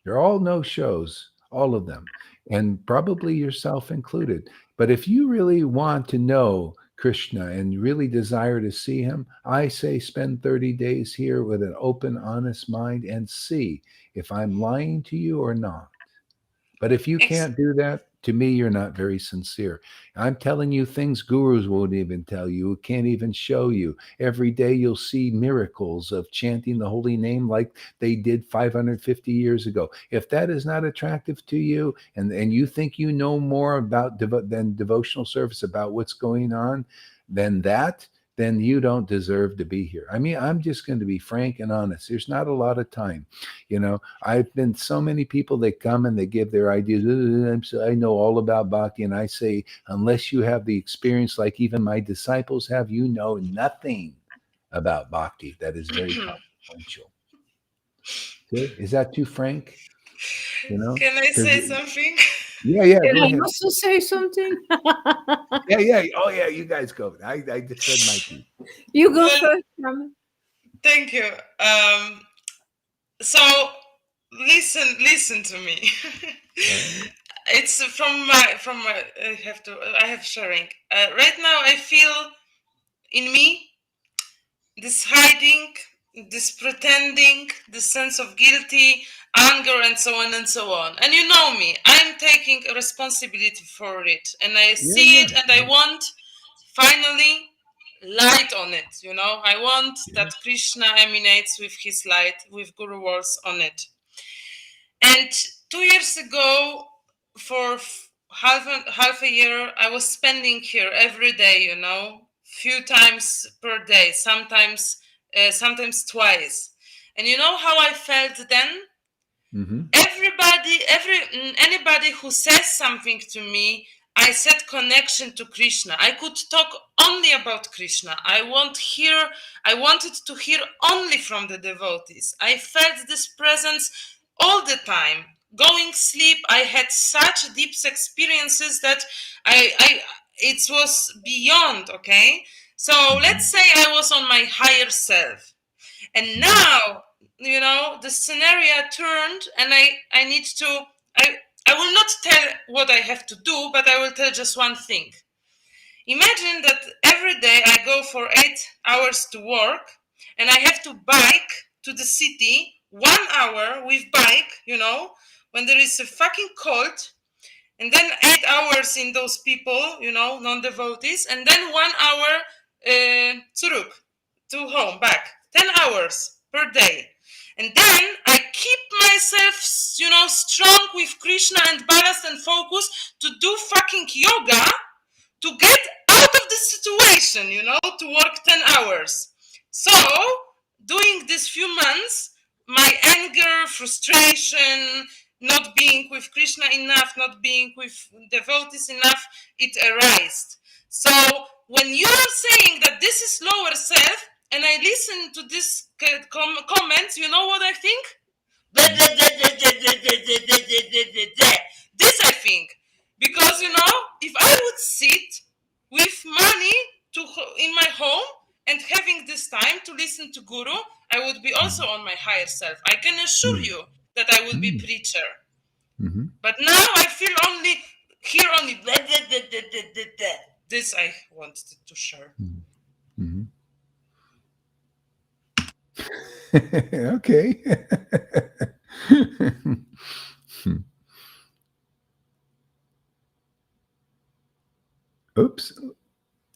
They're all no shows, all of them, and probably yourself included. But if you really want to know Krishna and really desire to see him, I say spend 30 days here with an open, honest mind and see if I'm lying to you or not. But if you Ex- can't do that, to me, you're not very sincere. I'm telling you things gurus won't even tell you, can't even show you. Every day you'll see miracles of chanting the holy name like they did 550 years ago. If that is not attractive to you, and you think you know more about than devotional service about what's going on than that, then you don't deserve to be here. I mean, I'm just going to be frank and honest. There's not a lot of time. I've been so many people that come and they give their ideas. I know all about bhakti, and I say, unless you have the experience like even my disciples have, you know nothing about bhakti. That is very consequential. See? Is that too frank? Can I Because say something? yeah, yeah, Can go I ahead. also say something? Yeah, yeah. Oh, yeah. You guys go. I just said my piece. You go Well, first, Raman. thank you. So listen to me. All right. It's from my I have sharing. Right now I feel in me this hiding, this pretending, this sense of guilty, anger, and so on and so on. And you know me, I'm taking a responsibility for it, and I Yeah, see yeah, it, and I want finally light on it. I want yeah. that Krishna emanates with his light, with Guru words on it. And 2 years ago, for half a year, I was spending here every day, few times per day, sometimes twice. And you know how I felt then? Anybody who says something to me, I set connection to Krishna. I could talk only about Krishna. I wanted to hear only from the devotees. I felt this presence all the time. Going sleep, I had such deep experiences that it was beyond, okay? So let's say I was on my higher self. And now, the scenario turned, and I need to, I will not tell what I have to do, but I will tell just one thing. Imagine that every day I go for 8 hours to work, and I have to bike to the city 1 hour with bike, when there is a fucking cold, and then 8 hours in those people, non-devotees, and then 1 hour zurück, to home, back. 10 hours per day. And then I keep myself, strong with Krishna and ballast and focus to do fucking yoga to get out of the situation, to work 10 hours. So, doing these few months, my anger, frustration, not being with Krishna enough, not being with devotees enough, it arised. So, when you are saying that this is lower self, and I listen to this comments, you know what I think? This I think. Because, if I would sit with money in my home and having this time to listen to Guru, I would be also on my higher self. I can assure you that I would be preacher. But now I feel only this I wanted to share. Okay. Oops.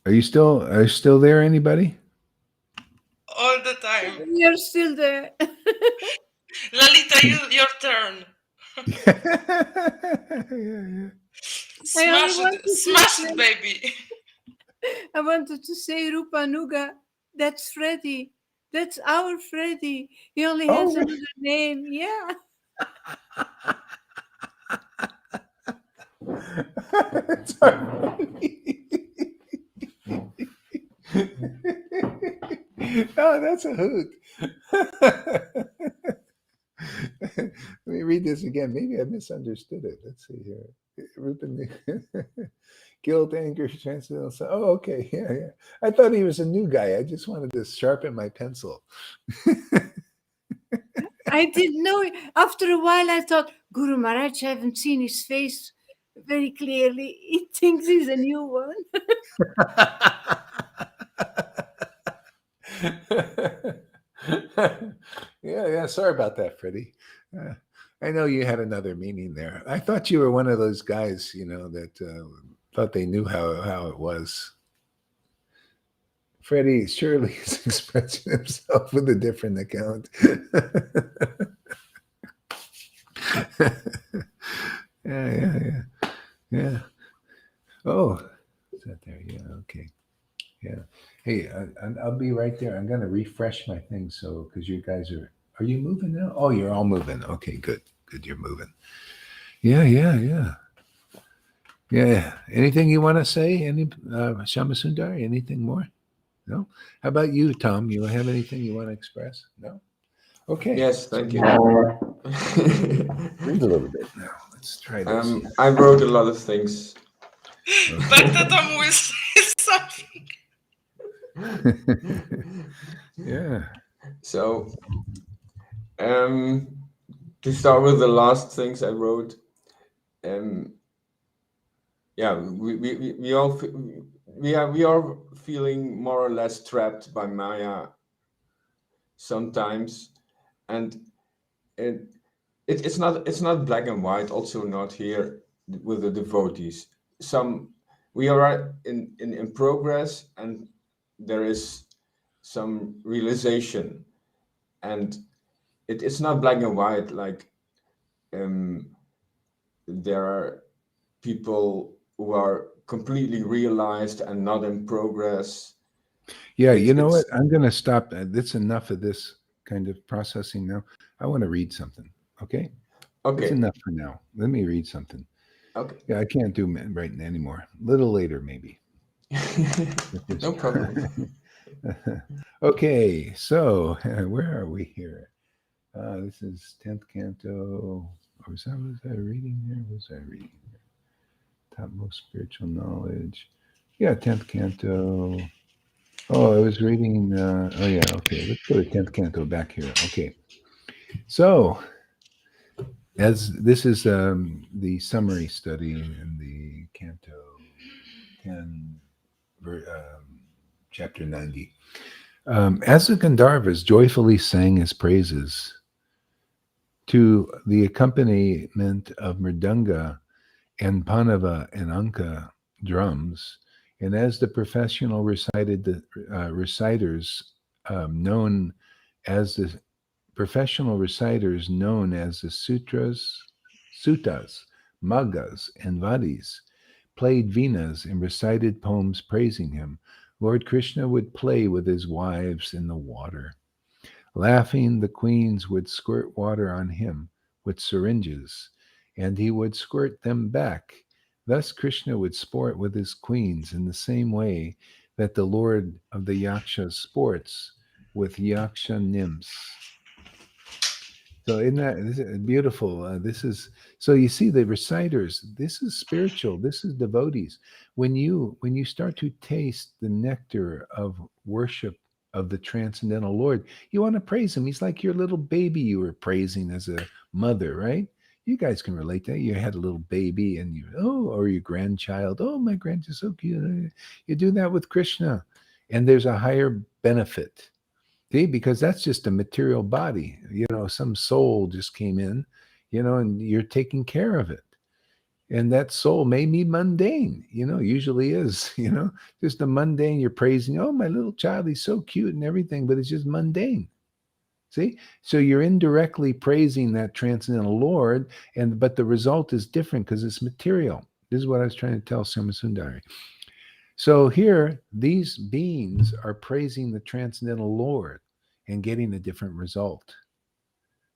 Are you still there, anybody? All the time. You're still there. Lalita, your turn. Yeah. Smash it, baby. I wanted to say Rupa Nuga. That's Freddy. That's our Freddy. He only has another name. Yeah. It's funny. Oh, that's a hoot. Let me read this again. Maybe I misunderstood it. Let's see here. Rupen, guilt, anger, transcendental. Oh, okay. Yeah. I thought he was a new guy. I just wanted to sharpen my pencil. I didn't know it. After a while, I thought, Guru Maharaj, I haven't seen his face very clearly. He thinks he's a new one. Yeah. Sorry about that, Freddie. I know you had another meaning there. I thought you were one of those guys, that thought they knew how it was. Freddie surely is expressing himself with a different account. Yeah. Oh, is that there? Yeah. Okay. Yeah. Hey, I'll be right there. I'm going to refresh my thing. So, because you guys are you moving now? Oh, you're all moving. Okay, good. You're moving. Yeah. Anything you want to say? Shamasundar, anything more? No? How about you, Tom? You have anything you want to express? No? Okay. Yes, thank you. Read a little bit now. Let's try this. I wrote a lot of things. But Tom will say something. Yeah. So, to start with the last things I wrote, we are feeling more or less trapped by Maya sometimes, and it's not black and white. Also, not here with the devotees. We are in progress, and there is some realization, and it's not black and white. Like there are people who are completely realized and not in progress, Yeah, It's you know what? it's I'm going to stop. That's enough of this kind of processing now. I want to read something. Okay, that's okay. enough for now. Let me read something. Okay. Yeah, I can't do it right anymore. A little later, maybe. But No this- problem. okay, so where are we here? This is 10th canto. Or was I reading here? Was I reading here? Topmost spiritual knowledge. Yeah, 10th canto. Oh, I was reading. Oh, yeah. Okay. Let's go to 10th canto back here. Okay. So, as this is the summary study in the canto 10, chapter 90. As the Gandharvas joyfully sang his praises to the accompaniment of mridanga and panava and anka drums, and as the professional recited the reciters known as the professional reciters known as the suttas, maggas, and vadis played venas and recited poems praising him, Lord Krishna would play with his wives in the water. Laughing, the queens would squirt water on him with syringes, and he would squirt them back. Thus, Krishna would sport with his queens in the same way that the Lord of the Yakshas sports with Yaksha nymphs. So isn't that this is beautiful? This is so you see the reciters. This is spiritual. This is devotees. When you start to taste the nectar of worship of the transcendental Lord, you want to praise Him. He's like your little baby you were praising as a mother, right? You guys can relate to that. You had a little baby, and or your grandchild. Oh, my grandchild's so cute. You do that with Krishna, and there's a higher benefit. See, because that's just a material body. Some soul just came in, and you're taking care of it. And that soul may be mundane, usually is, just a mundane. You're praising, oh, my little child, he's so cute and everything, but it's just mundane. See? So you're indirectly praising that transcendental Lord, but the result is different because it's material. This is what I was trying to tell Samasundari. So here, these beings are praising the transcendental Lord and getting a different result.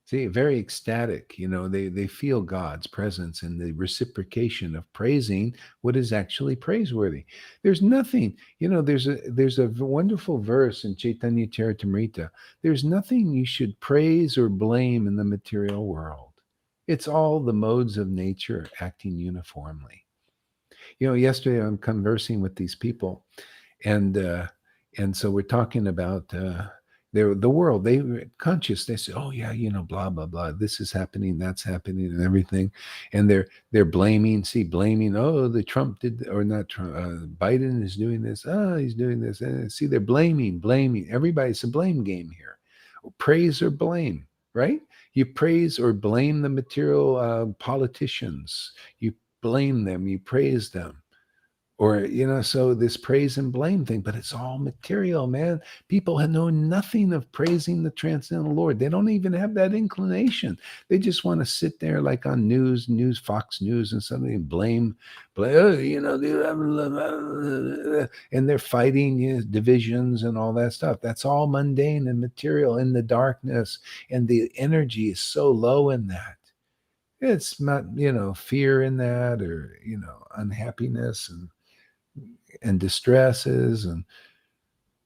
See, very ecstatic. They feel God's presence and the reciprocation of praising what is actually praiseworthy. There's nothing, there's a wonderful verse in Chaitanya Charitamrita. There's nothing you should praise or blame in the material world. It's all the modes of nature acting uniformly. Yesterday I'm conversing with these people, and so we're talking about the world. They were conscious. They say, "Oh yeah, blah blah blah. This is happening, that's happening, and everything," and they're blaming. See, blaming. Oh, the Trump did, or not Trump. Biden is doing this. Oh, he's doing this. And see, they're blaming. Everybody's a blame game here. Praise or blame, right? You praise or blame the material politicians. You blame them. You praise them, or so this praise and blame thing, but it's all material, man. People know nothing of praising the transcendental Lord. They don't even have that inclination. They just want to sit there like on news, Fox News and something, and blame, oh, and they're fighting divisions and all that stuff. That's all mundane and material in the darkness, and the energy is so low in that. It's not fear in that, or unhappiness and distresses, and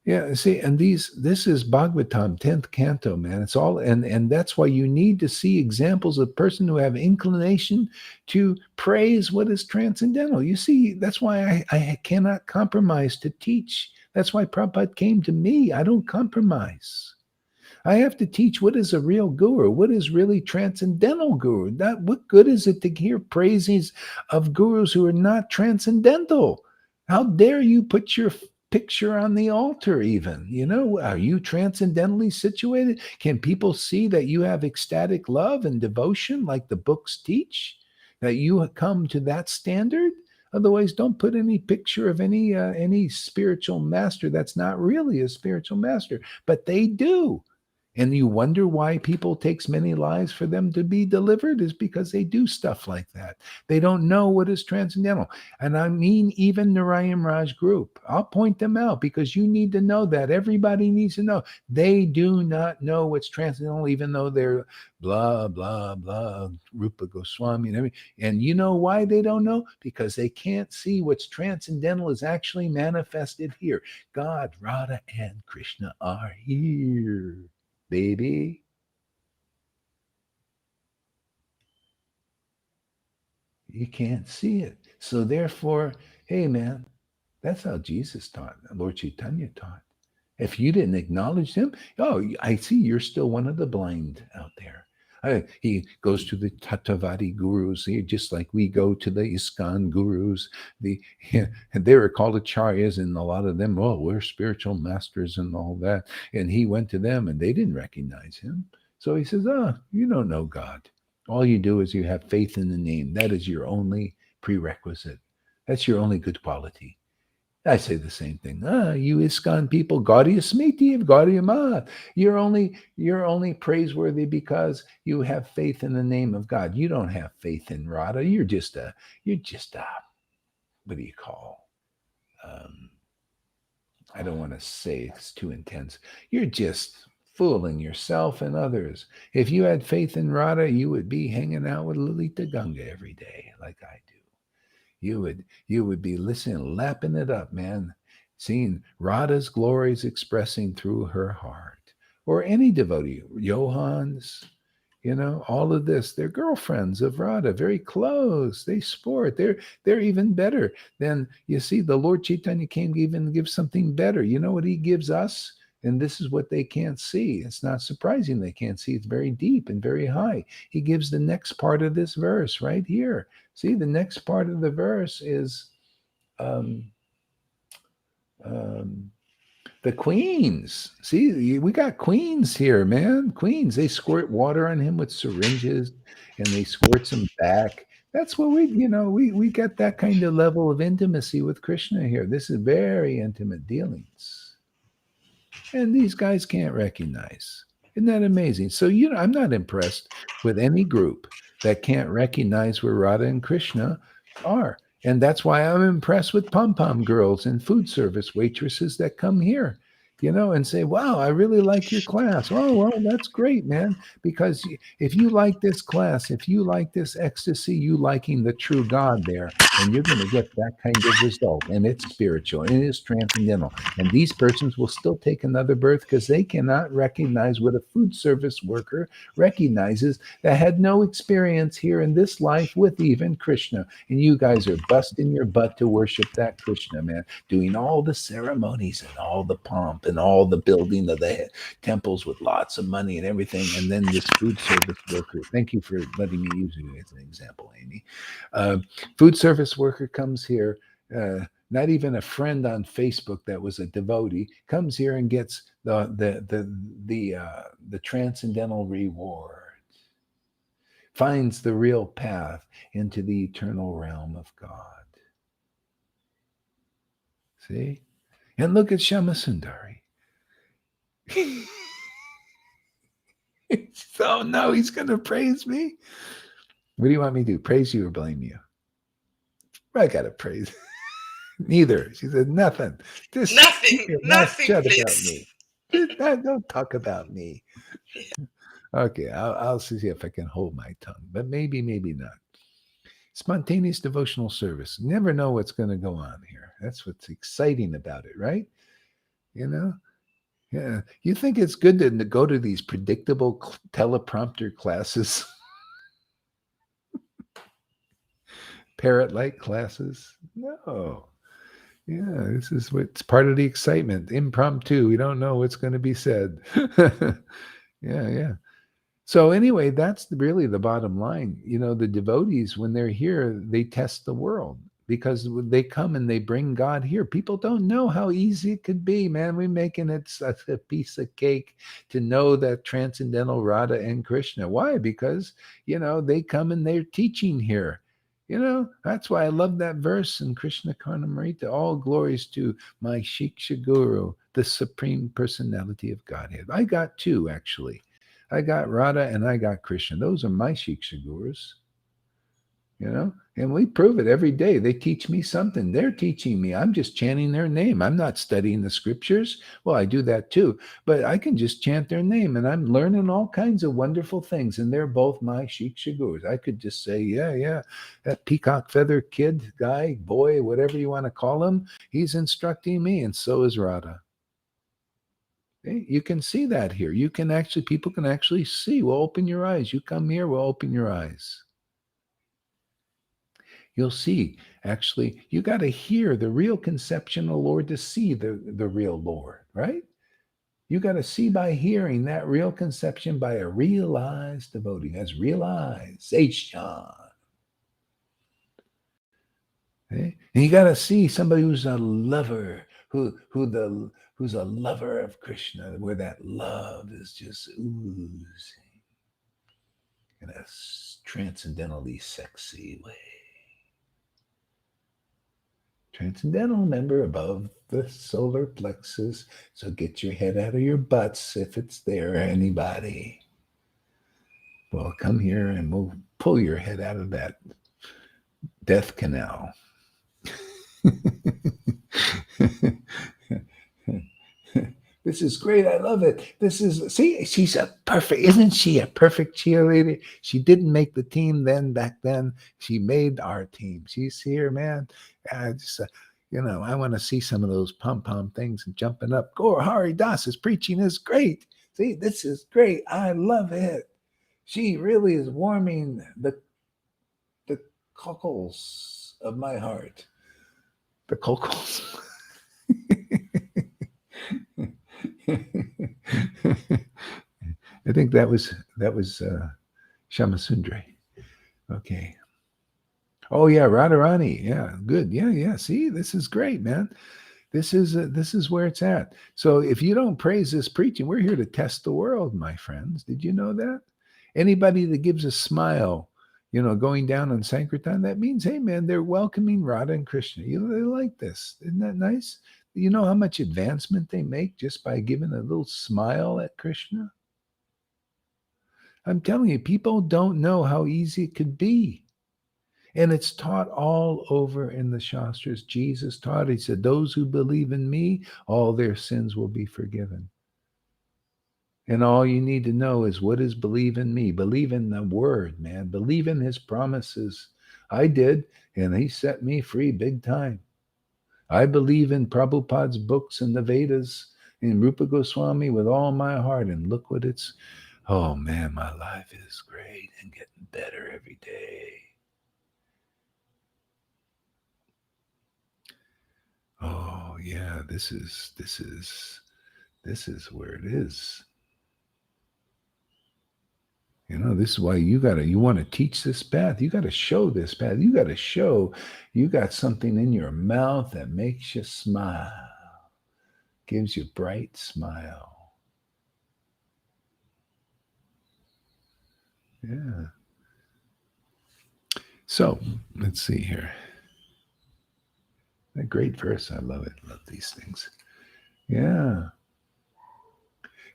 yeah, see, and this is Bhagavatam 10th canto, man. It's all, and that's why you need to see examples of person who have inclination to praise what is transcendental. You see, that's why I cannot compromise to teach. That's why Prabhupada came to me. I don't compromise. I have to teach what is a real guru, what is really transcendental guru. What good is it to hear praises of gurus who are not transcendental? How dare you put your picture on the altar, even? Are you transcendentally situated? Can people see that you have ecstatic love and devotion like the books teach? That you come to that standard? Otherwise, don't put any picture of any spiritual master that's not really a spiritual master, but they do. And you wonder why people takes many lives for them to be delivered is because they do stuff like that. They don't know what is transcendental. And I mean, even Narayan Raj group, I'll point them out because you need to know that. Everybody needs to know. They do not know what's transcendental, even though they're blah, blah, blah, Rupa Goswami and everything. And you know why they don't know? Because they can't see what's transcendental is actually manifested here. God, Radha, and Krishna are here, baby. You can't see it. So therefore, hey man, that's how Jesus taught, Lord Chaitanya taught. If you didn't acknowledge him, oh, I see you're still one of the blind out there. He goes to the Tatavadi gurus, just like we go to the ISKCON gurus. And they were called acharyas, and a lot of them, oh, we're spiritual masters and all that. And he went to them, and they didn't recognize him. So he says, oh, you don't know God. All you do is you have faith in the name. That is your only prerequisite. That's your only good quality. I say the same thing. You ISKCON people, Gaudiya Smiti, Gaudiya Maha. You're only praiseworthy because you have faith in the name of God. You don't have faith in Radha. You're just a what do you call? I don't want to say it's too intense. You're just fooling yourself and others. If you had faith in Radha, you would be hanging out with Lalita Ganga every day, like I do. You would be listening, lapping it up, man, seeing Radha's glories expressing through her heart, or any devotee, Johans, all of this. They're girlfriends of Radha, very close. They sport. They're even better than, you see, the Lord Chaitanya came even give something better. You know what he gives us? And this is what they can't see. It's not surprising they can't see. It's very deep and very high. He gives the next part of this verse right here. See, the next part of the verse is the queens. See, we got queens here, man. Queens. They squirt water on him with syringes and they squirt some back. That's what we get that kind of level of intimacy with Krishna here. This is very intimate dealings. And these guys can't recognize. Isn't that amazing? So, I'm not impressed with any group that can't recognize where Radha and Krishna are. And that's why I'm impressed with pom-pom girls and food service waitresses that come here, and say, wow, I really like your class. Oh, well, that's great, man. Because if you like this class, if you like this ecstasy, you liking the true God there, and you're going to get that kind of result. And it's spiritual and it is transcendental. And these persons will still take another birth because they cannot recognize what a food service worker recognizes that had no experience here in this life with even Krishna. And you guys are busting your butt to worship that Krishna, man, doing all the ceremonies and all the pomp and all the building of the temples with lots of money and everything. And then this food service worker, thank you for letting me use you as an example, Amy. Food service worker comes here, not even a friend on Facebook that was a devotee, comes here and gets the transcendental reward, finds the real path into the eternal realm of God. See? And look at Shamasundari. Oh no, he's going to praise me. What do you want me to do? Praise you or blame you? I got to praise. Neither. She said, nothing. Just Nothing, shut please. about me. Don't talk about me. Okay, I'll see if I can hold my tongue, but maybe not. Spontaneous devotional service. Never know what's going to go on here. That's what's exciting about it, right? Yeah. You think it's good to go to these predictable teleprompter classes, parrot-like classes? No. Yeah, this is what's part of the excitement. Impromptu. We don't know what's going to be said. Yeah. So anyway, that's really the bottom line. The devotees, when they're here, they test the world because they come and they bring God here. People don't know how easy it could be, man. We're making it such a piece of cake to know that transcendental Radha and Krishna. Why? Because, they come and they're teaching here. You know, that's why I love that verse in Krishna Karnamrita. All glories to my Shiksha Guru, the Supreme Personality of Godhead. I got two, actually. I got Radha and I got Krishna. Those are my Shiksha Gurus. You know, and we prove it every day. They teach me something. They're teaching me. I'm just chanting their name. I'm not studying the scriptures. Well, I do that too, but I can just chant their name and I'm learning all kinds of wonderful things. And they're both my Shiksha Gurus. I could just say, yeah, that peacock feather kid, guy, boy, whatever you want to call him, he's instructing me. And so is Radha. Okay? You can see that here. You can actually, people can actually see. We'll open your eyes. You come here, we'll open your eyes. You'll see, actually, you got to hear the real conception of the Lord to see the real Lord, right? You got to see by hearing that real conception by a realized devotee. That's realization. Okay? And you got to see somebody who's a lover, who's a lover of Krishna, where that love is just oozing in a transcendentally sexy way. Transcendental, remember, above the solar plexus. So get your head out of your butts if it's there, anybody. Well, come here and we'll pull your head out of that death canal. This is great. I love it. This is, see, she's a perfect, isn't she a perfect cheerleader? She didn't make the team then, back then. She made our team. She's here, man. Just, you know, I want to see some of those pom-pom things and jumping up. Gaur Hari Das's preaching is great. See, this is great. I love it. She really is warming the cockles of my heart. The cockles. I think that was Shamasundri. Okay. Oh yeah, Radharani. Yeah, good. Yeah. See, this is great, man. This is where it's at. So if you don't praise this preaching, we're here to test the world, my friends. Did you know that? Anybody that gives a smile, you know, going down on Sankirtan, that means, hey man, they're welcoming Radha and Krishna. You know, they like this. Isn't that nice? You know how much advancement they make just by giving a little smile at Krishna? I'm telling you, people don't know how easy it could be. And it's taught all over in the Shastras. Jesus taught, he said, those who believe in me, all their sins will be forgiven. And all you need to know is, what is believe in me? Believe in the word, man. Believe in his promises. I did, and he set me free big time. I believe in Prabhupada's books and the Vedas and Rupa Goswami with all my heart. And look what it's, oh man, my life is great and getting better every day. Oh yeah, this is where it is. You know, this is why you want to teach this path. You got to show this path. You got to show you got something in your mouth that makes you smile, gives you a bright smile. Yeah. So let's see here. A great verse. I love it. Love these things. Yeah.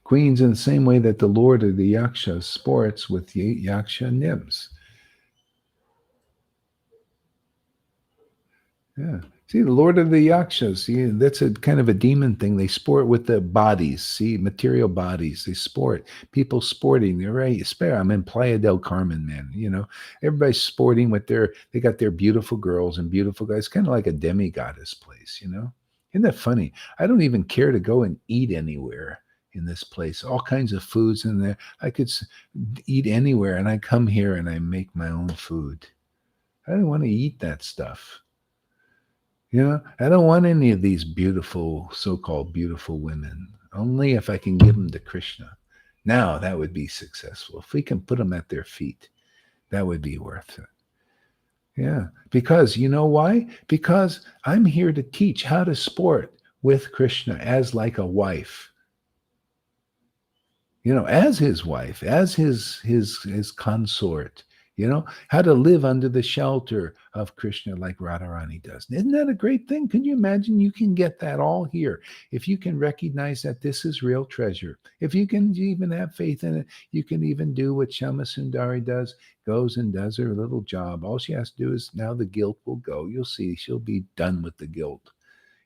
Queens, in the same way that the Lord of the Yakshas sports with the Yaksha nymphs. Yeah. See, the Lord of the Yakshas, see, that's a kind of a demon thing. They sport with the bodies, see, material bodies. They sport. People sporting. They're right. I'm in Playa del Carmen, man. You know, everybody's sporting with they got their beautiful girls and beautiful guys, kind of like a demigoddess place, you know? Isn't that funny? I don't even care to go and eat anywhere in this place. All kinds of foods in there. I could eat anywhere, and I come here and I make my own food. I don't want to eat that stuff. You know, I don't want any of these beautiful, so-called beautiful women. Only if I can give them to Krishna. Now that would be successful. If we can put them at their feet, that would be worth it. Yeah, because you know why? Because I'm here to teach how to sport with Krishna as like a wife. You know, as his wife, as his consort, how to live under the shelter of Krishna like Radharani does. Isn't that a great thing? Can you imagine? You can get that all here. If you can recognize that this is real treasure, if you can even have faith in it, you can even do what Shama Sundari does, goes and does her little job. All she has to do is now the guilt will go. You'll see she'll be done with the guilt.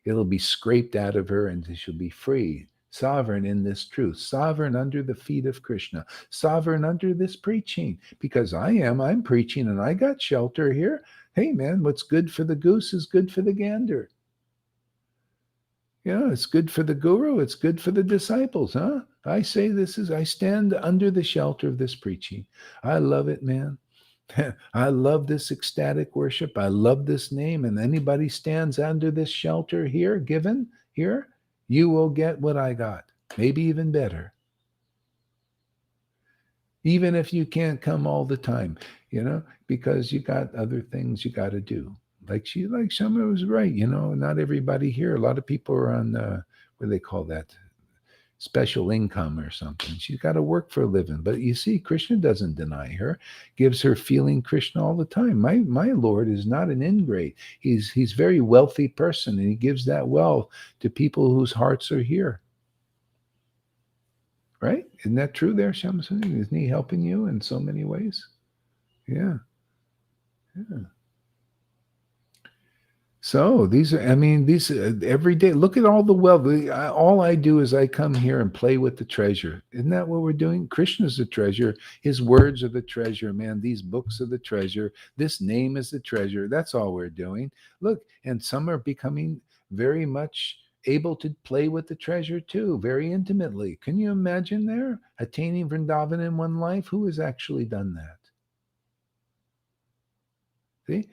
It'll be scraped out of her and she'll be free, sovereign in this truth, sovereign under the feet of Krishna, sovereign under this preaching. Because I'm preaching and I got shelter here. Hey, man, what's good for the goose is good for the gander. It's good for the guru. It's good for the disciples, huh? I say I stand under the shelter of this preaching. I love it, man. I love this ecstatic worship. I love this name. And anybody stands under this shelter here, given here, you will get what I got. Maybe even better. Even if you can't come all the time, because you got other things you got to do. Like Shama was right, not everybody here. A lot of people are on, what do they call that? Special income or something. She's got to work for a living. But you see, Krishna doesn't deny her, gives her feeling Krishna all the time. My Lord is not an ingrate. He's very wealthy person, and he gives that wealth to people whose hearts are here. Right? Isn't that true there, Shamsun? Isn't he helping you in so many ways? Yeah. Yeah. So these every day. Look at all the wealth. All I do is I come here and play with the treasure. Isn't that what we're doing? Krishna's the treasure. His words are the treasure, man. These books are the treasure. This name is the treasure. That's all we're doing. Look, and some are becoming very much able to play with the treasure too, very intimately. Can you imagine there attaining Vrindavan in one life? Who has actually done that? See,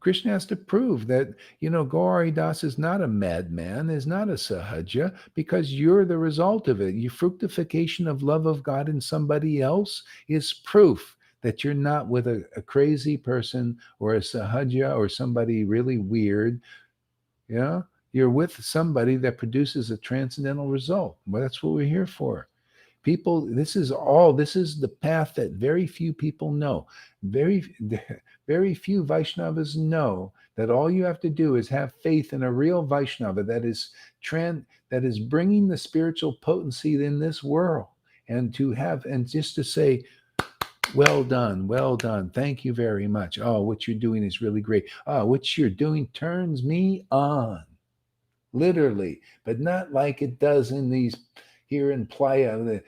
Krishna has to prove that, Gauri Das is not a madman, is not a sahaja, because you're the result of it. Your fructification of love of God in somebody else is proof that you're not with a crazy person or a sahaja or somebody really weird. You're with somebody that produces a transcendental result. Well, that's what we're here for. People, this is the path that very few people know. Very few Vaishnavas know that all you have to do is have faith in a real Vaishnava that is bringing the spiritual potency in this world, and just to say, well done, thank you very much. Oh, what you're doing is really great. Oh, what you're doing turns me on, literally, but not like it does in these here in Playa.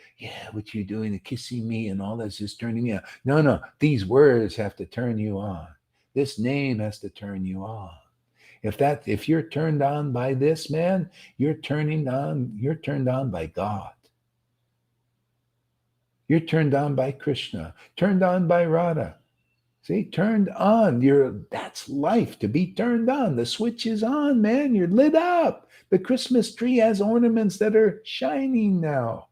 What you doing, the kissing me and all that's just turning me on. No, these words have to turn you on. This name has to turn you on. If you're turned on by this, man, you're turned on by God. You're turned on by Krishna, turned on by Radha. See, turned on. That's life, to be turned on. The switch is on, man. You're lit up. The Christmas tree has ornaments that are shining now.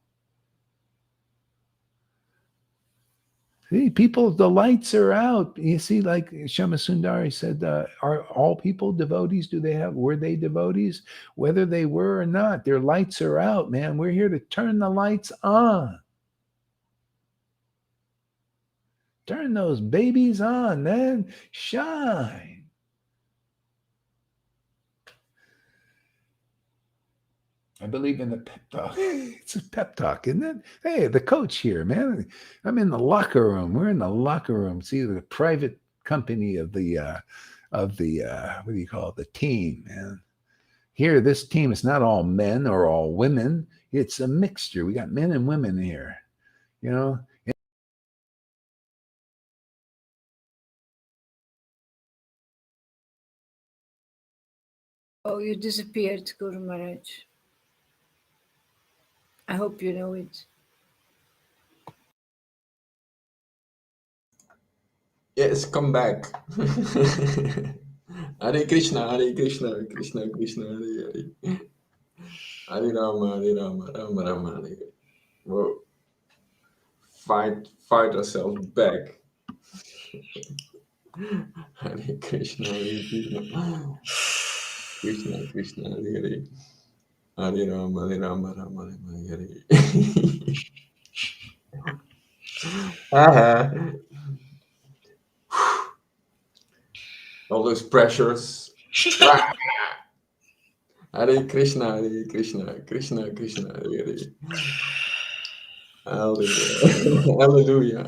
See, people, the lights are out. You see, like Shama Sundari said, are all people devotees? Were they devotees? Whether they were or not, their lights are out, man. We're here to turn the lights on. Turn those babies on, man. Shine. I believe in the pep talk. It's a pep talk, isn't it? Hey, the coach here, man. I'm in the locker room. We're in the locker room. See, the private company of the what do you call it? The team, man. Here, this team is not all men or all women. It's a mixture. We got men and women here. Oh, you disappeared, Guru Maharaj. I hope you know it. Yes, come back. Hare Krishna, Hare Krishna, Krishna Krishna, Hare Hare. Hare Rama, Hare Rama, Rama Rama, Hare Hare. Whoa. Fight ourselves back. Hare Krishna, Hare Krishna. Krishna Krishna, Hare Hare. Hare Rama, Hare Rama, Rama Rama, Hare Hare. all those pressures. Ah, Hare Krishna, Hare Krishna, Krishna Krishna, Hare Hare. Hallelujah. Hallelujah.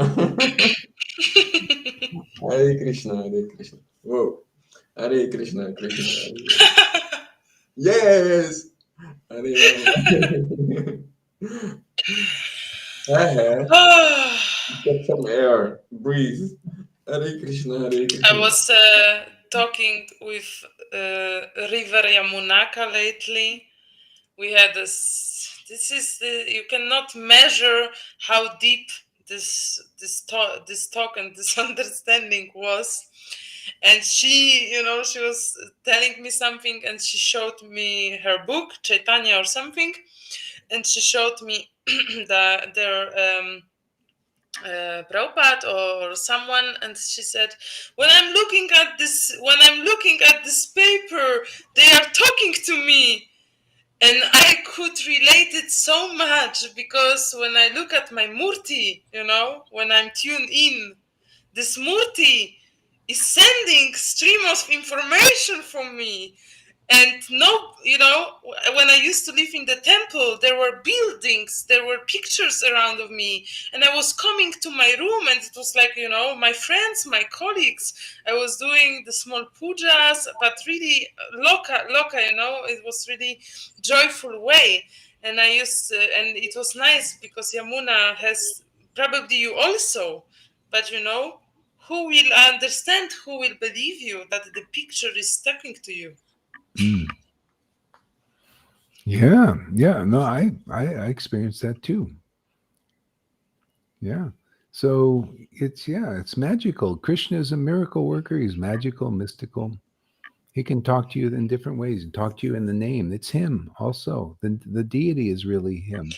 Hare Krishna, Hare Krishna. Whoa. Hare Krishna, Krishna. Hare. Yes. Hare Rama. Get some air. Breathe. Hare Krishna, Hare I Krishna. was talking with River Yamunaka lately. We had this. This is you cannot measure how deep this talk and this understanding was. And she, she was telling me something, and she showed me her book Chaitanya or something, and she showed me their Prabhupada or someone, and she said, when I'm looking at this paper, they are talking to me. And I could relate it so much, because when I look at my murti, when I'm tuned in, this murti is sending stream of information from me. And no, when I used to live in the temple, there were buildings, there were pictures around of me, and I was coming to my room, and it was like, my friends, my colleagues. I was doing the small pujas, but really loka, it was really joyful way. And and it was nice, because Yamuna has, probably you also, but who will understand, who will believe you that the picture is talking to you? Mm. Yeah, yeah. No, I experienced that too. Yeah. So it's magical. Krishna is a miracle worker. He's magical, mystical. He can talk to you in different ways. He can talk to you in the name. It's him also. The deity is really him.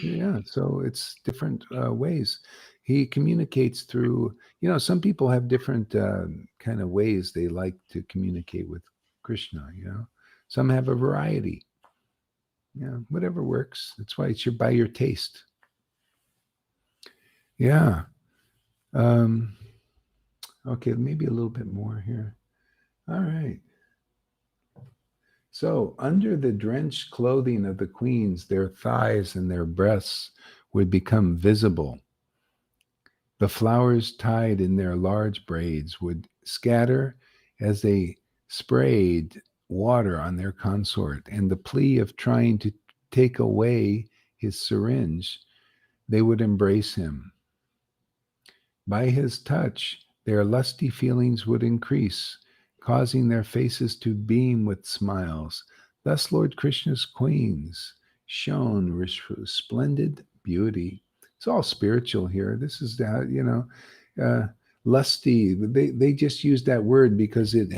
Yeah. So it's different ways. He communicates through, some people have different kind of ways they like to communicate with Krishna. Some have a variety. Yeah, whatever works. That's why it's by your taste. Yeah. Um, okay, maybe a little bit more here. All right. So, under the drenched clothing of the queens, their thighs and their breasts would become visible. The flowers tied in their large braids would scatter as they sprayed water on their consort, and the plea of trying to take away his syringe, they would embrace him. By his touch, their lusty feelings would increase, causing their faces to beam with smiles. Thus, Lord Krishna's queens shone with splendid beauty. It's all spiritual here. This is uh, lusty. They just use that word because it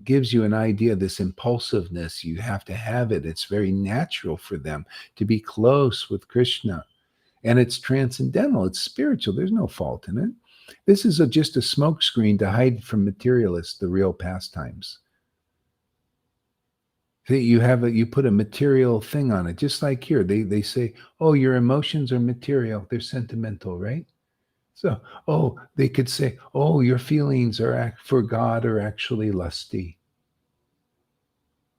gives you an idea of this impulsiveness. You have to have it. It's very natural for them to be close with Krishna, and it's transcendental, it's spiritual, there's no fault in it. This is just a smokescreen to hide from materialists the real pastimes. See, you put a material thing on it, just like here they say, oh, your emotions are material, they're sentimental, right? So, oh, they could say, oh, your feelings for God are actually lusty.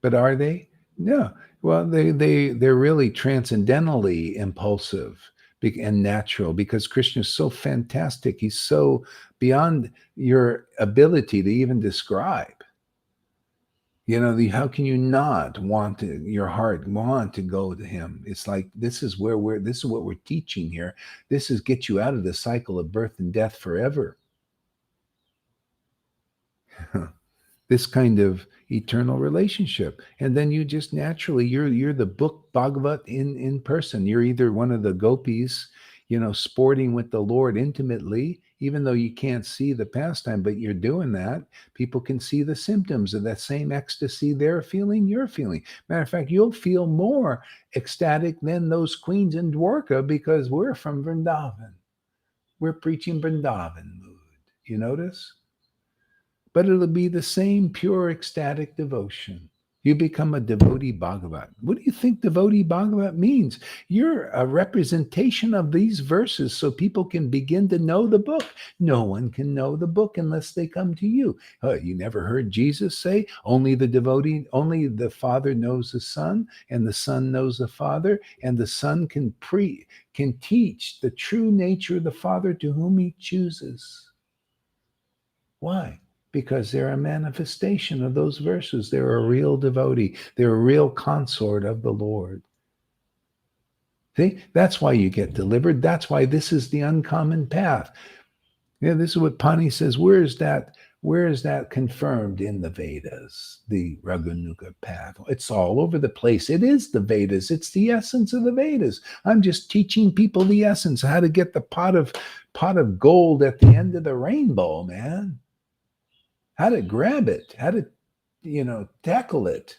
But are they? No. Well, they're really transcendentally impulsive and natural, because Krishna is so fantastic. He's so beyond your ability to even describe. How can you not your heart want to go to him? It's like this is what we're teaching here. This is get you out of the cycle of birth and death forever. This kind of eternal relationship, and then you just naturally you're the book Bhagavat in person. You're either one of the gopis, sporting with the Lord intimately, even though you can't see the pastime, but you're doing that. People can see the symptoms of that same ecstasy they're feeling, you're feeling. Matter of fact, you'll feel more ecstatic than those queens in Dwarka, because we're from Vrindavan. We're preaching Vrindavan mood. You notice? But it'll be the same pure ecstatic devotion. You become a devotee Bhagavat. What do you think devotee Bhagavat means? You're a representation of these verses so people can begin to know the book. No one can know the book unless they come to you. You never heard Jesus say, only the devotee, only the Father knows the Son, and the Son knows the Father, and the Son can teach the true nature of the Father to whom he chooses. Why? Because they're a manifestation of those verses. They're a real devotee. They're a real consort of the Lord. See, that's why you get delivered. That's why this is the uncommon path. Yeah, this is what Pani says. Where is that confirmed in the Vedas? The Raganuga path. It's all over the place. It is the Vedas. It's the essence of the Vedas. I'm just teaching people the essence, how to get the pot of gold at the end of the rainbow, man. How to grab it, how to, tackle it.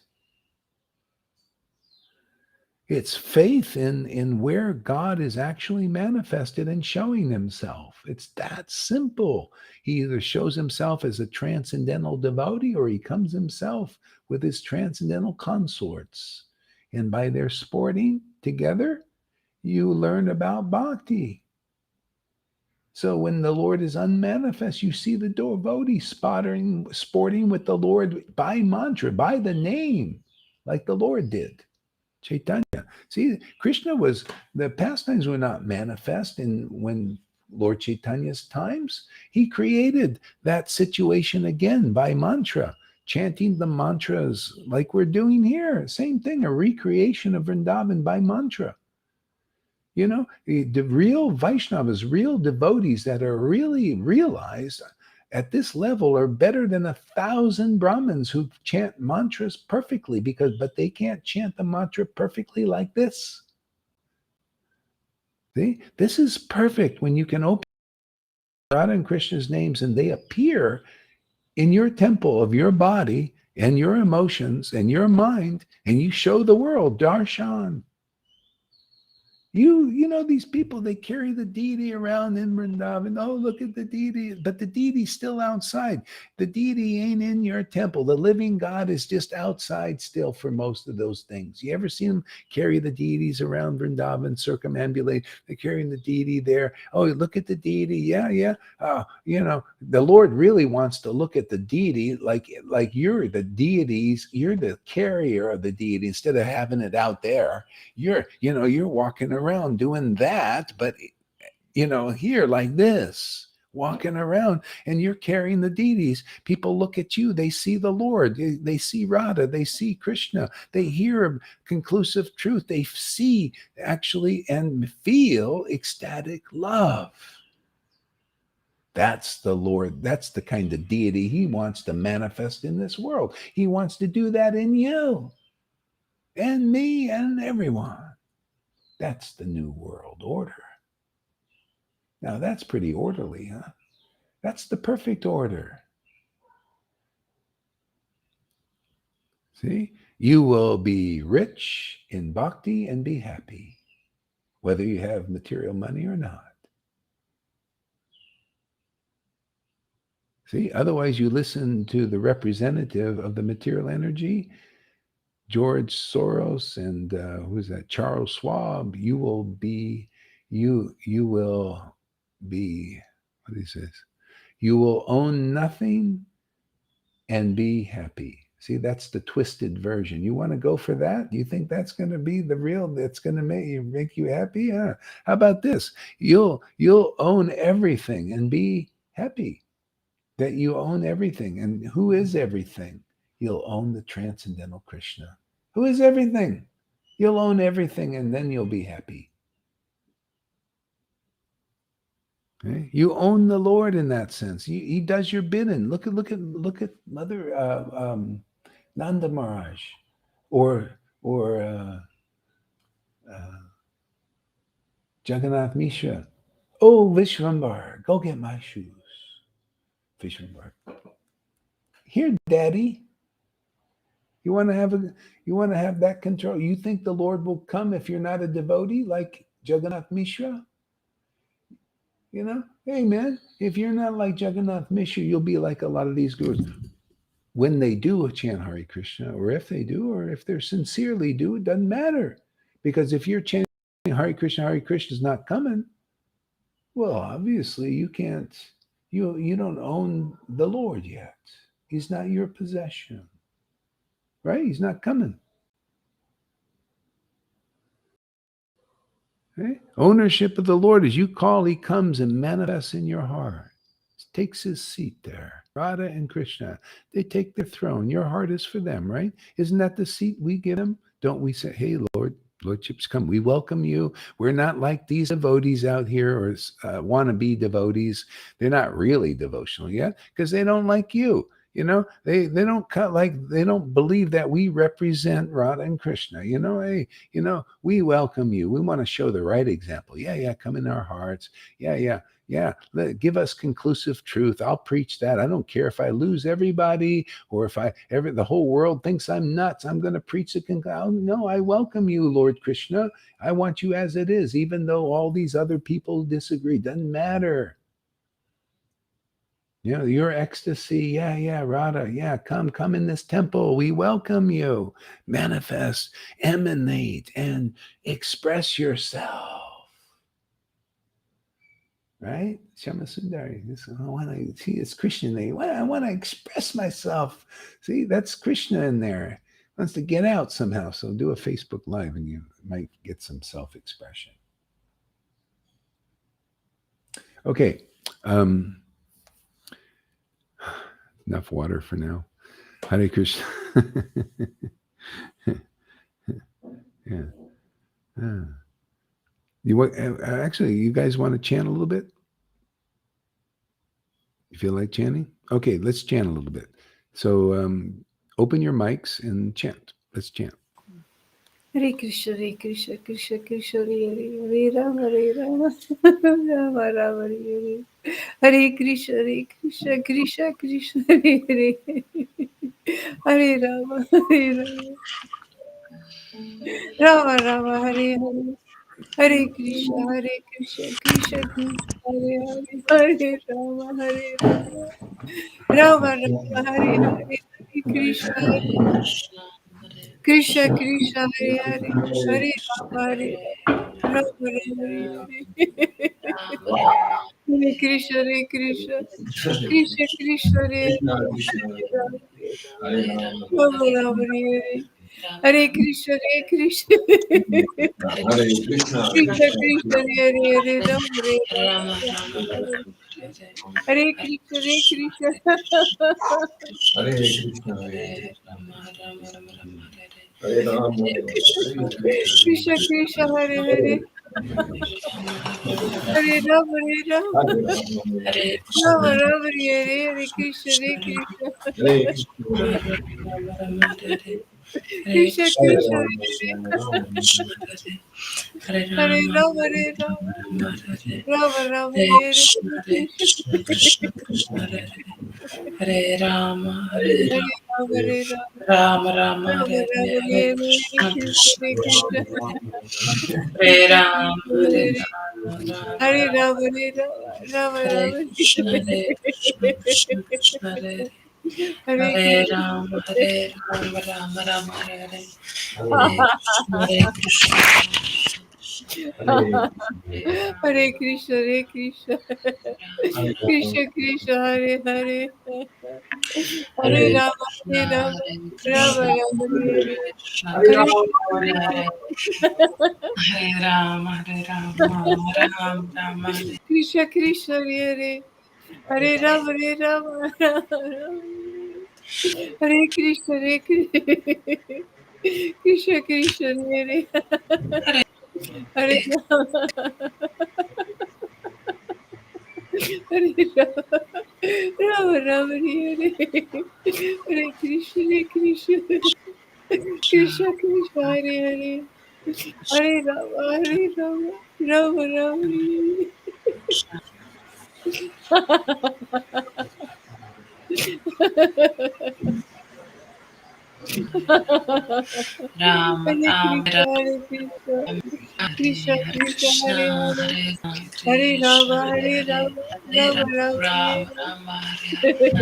It's faith in where God is actually manifested and showing himself. It's that simple. He either shows himself as a transcendental devotee or he comes himself with his transcendental consorts. And by their sporting together, you learn about bhakti. So when the Lord is unmanifest, you see the devotee sporting with the Lord by mantra, by the name, like the Lord did. Chaitanya. See, the pastimes were not manifest when Lord Chaitanya's times. He created that situation again by mantra, chanting the mantras like we're doing here. Same thing, a recreation of Vrindavan by mantra. The real Vaishnavas, real devotees that are really realized at this level are better than 1,000 Brahmins who chant mantras perfectly but they can't chant the mantra perfectly like this. See, this is perfect when you can open Radha and Krishna's names and they appear in your temple of your body and your emotions and your mind, and you show the world darshan. These people, they carry the deity around in Vrindavan. Oh, look at the deity. But the deity's still outside. The deity ain't in your temple. The living God is just outside still for most of those things. You ever seen them carry the deities around Vrindavan, circumambulate? They're carrying the deity there. Oh, look at the deity. Yeah. The Lord really wants to look at the deity like you're the deities. You're the carrier of the deity instead of having it out there. You're walking around doing that, but here like this, walking around, and you're carrying the deities. People look at you, they see the Lord, they see Radha, they see Krishna, they hear conclusive truth, they see actually and feel ecstatic love. That's the Lord. That's the kind of deity he wants to manifest in this world. He wants to do that in you and me and everyone. That's the new world order. Now that's pretty orderly, huh? That's the perfect order. See, you will be rich in bhakti and be happy, whether you have material money or not. See, otherwise you listen to the representative of the material energy, George Soros, and who's that? Charles Schwab. You will be, what he says, you will own nothing and be happy. See, that's the twisted version. You want to go for that? You think that's going to be the real, that's going to make you happy? How about this? You'll own everything and be happy that you own everything. And who is everything? You'll own the transcendental Krishna. Who is everything? You'll own everything and then you'll be happy. Okay? You own the Lord in that sense. He does your bidding. Look at Mother Nanda Maharaj, or Jagannath Mishra. Oh, Vishwambar, go get my shoes. Vishwambar, here, Daddy. You want to have that control? You think the Lord will come if you're not a devotee like Jagannath Mishra? Hey man, if you're not like Jagannath Mishra, you'll be like a lot of these gurus. when they do chant Hare Krishna, or if they do, or if they're sincerely do, it doesn't matter. Because if you're chanting Hare Krishna is not coming, well, obviously you can't, you don't own the Lord yet. He's not your possession, right? He's not coming. Okay? Ownership of the Lord is you call, he comes and manifests in your heart. Takes his seat there. Radha and Krishna, they take their throne. Your heart is for them, right? Isn't that the seat we give them? Don't we say, hey, Lordship's come. We welcome you. We're not like these devotees out here or wannabe devotees. They're not really devotional yet because they don't like you. You know, they don't cut like they don't believe that we represent Radha and Krishna. You know, hey, you know, we welcome you. We want to show the right example. Yeah, come in our hearts. Yeah. Give us conclusive truth. I'll preach that. I don't care if I lose everybody or if the whole world thinks I'm nuts. I'm going to preach it. No, I welcome you, Lord Krishna. I want you as it is, even though all these other people disagree. Doesn't matter. You know, your ecstasy. Yeah, Radha. Yeah, come in this temple. We welcome you. Manifest, emanate, and express yourself. Right? Shama Sundari. I want to see it's Krishna. I want to express myself. See, that's Krishna in there. Wants to get out somehow. So do a Facebook Live and you might get some self-expression. Okay. Enough water for now. Hare Krishna. Yeah. Actually, you guys want to chant a little bit? You feel like chanting? Okay, let's chant a little bit. So open your mics and chant. Let's chant. Hare Krishna, Krishna Krishna, Hare Rama, Rama Rama, Hare Krishna, Krishna Krishna, Hare Rama, Rama Rama, Hare Hare. Hare Krishna, Krishna Krishna, Hare Hare, Hare Rama, Rama Rama, Hare Hare, Hare Krishna, Krishna Krishna, Hare Hare, Hare Rama, Rama Rama, Hare Krishna, Krishna Krishna Krishna, Hare Rama Rama, Hare Krishna, Krishna Krishna Krishna, Hare Rama Rama. Hare Krishna, Krishna. Hare Krishna, Hare Rama, Krishna Krishna, Hare Hare. Hare Rama, Rama Rama, Hare Krishna, Krishna. Krishna Krishna, Hare Rama, Rama Rama, Hare Krishna. Hare Rama, Hare Hare Rama, Rama, Rama, Rama Hare Rama, Hare Hare Krishna, Krishna, Krishna, Krishna. Hare Rama, Hare Rama, Hare Rama, Rama, Rama Hare Rama. Krishna, Hare Krishna, Krishna, Krishna, Hare Hare Hare Krishna. Rama, Hare Rama, Rama, Rama, Hare Hare Krishna, Hare Krishna, Hare Krishna, Hare Krishna, Krishna Krishna, Hare Hare, Hare Hare Rama, Hare Krishna, Rama, Hare Rama Krishna, Rama, Hare Krishna, Hare Hare Hare Rama, Hare Rama, Ram Rama, Krishna Krishna, Hare Hare Rama, Hare Rama, Rama Hare Krishna, Hare Krishna, Krishna Krishna, Hare Hare Rama, Hare Rama, Rama Rama, Hare Hare Krishna, Hare Krishna, Krishna Krishna, Hare Hare Hare Rama, Hare Rama, Rama Rama, Hare Ram Hare Ram Krishna, Hare Krishna, Krishna Hare Krishna, Krishna, Hare Hare, Hare Hare Krishna, Rama, Hare Hare Hare, Rama, Hare Rama Ram, Rama, Ram Hare Ram, Hare Hare, Hare,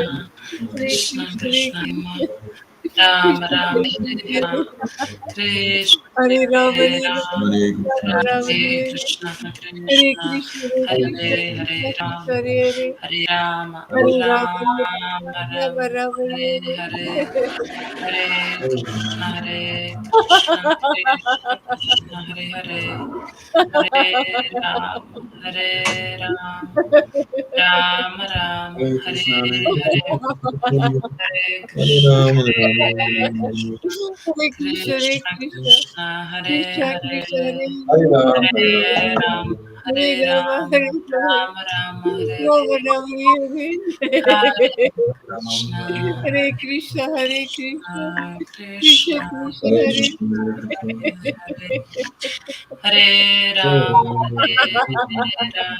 Hare Krishna Krishna, Hare Krishna, Krishna, Ram Krishna Ram, Krishna, Hare Hare Ram, Krishna Hare Rama, Hare Hare Ram, Rama, Rama Rama, Hare Hare Krishna Hare Krishna, Krishna, Hare Krishna, Hare Krishna Hare Krishna, Ram, Hare Hare, Hare Ram, Hare Rama, Hare Ram Rama, Ram, Rama Rama, Hare Hare Hare, Hare Krishna, Hare Krishna, Krishna Krishna, Hare Hare, Hare Ram, Hare Ram, Ram Ram, Hare Hare Krishna, Hare, Hare Hare Krishna, Ram, Hare Hare Ram, Hare Krishna, Hare Krishna, Krishna, Krishna, Hare Krishna Krishna, Hare, Hare Ram, Hare Hare Ram, Ram, Hare Hare Rama, Ram, Hare Rama, Ram Ram, Hare Rama Hare, Rama, Hare Hare Ram, Krishna, Hare Krishna, Hare Krishna, Krishna Krishna, Krishna, Hare Hare Krishna, Hare Hare Hare Ram, Hare Ram, Ram Hare Ram,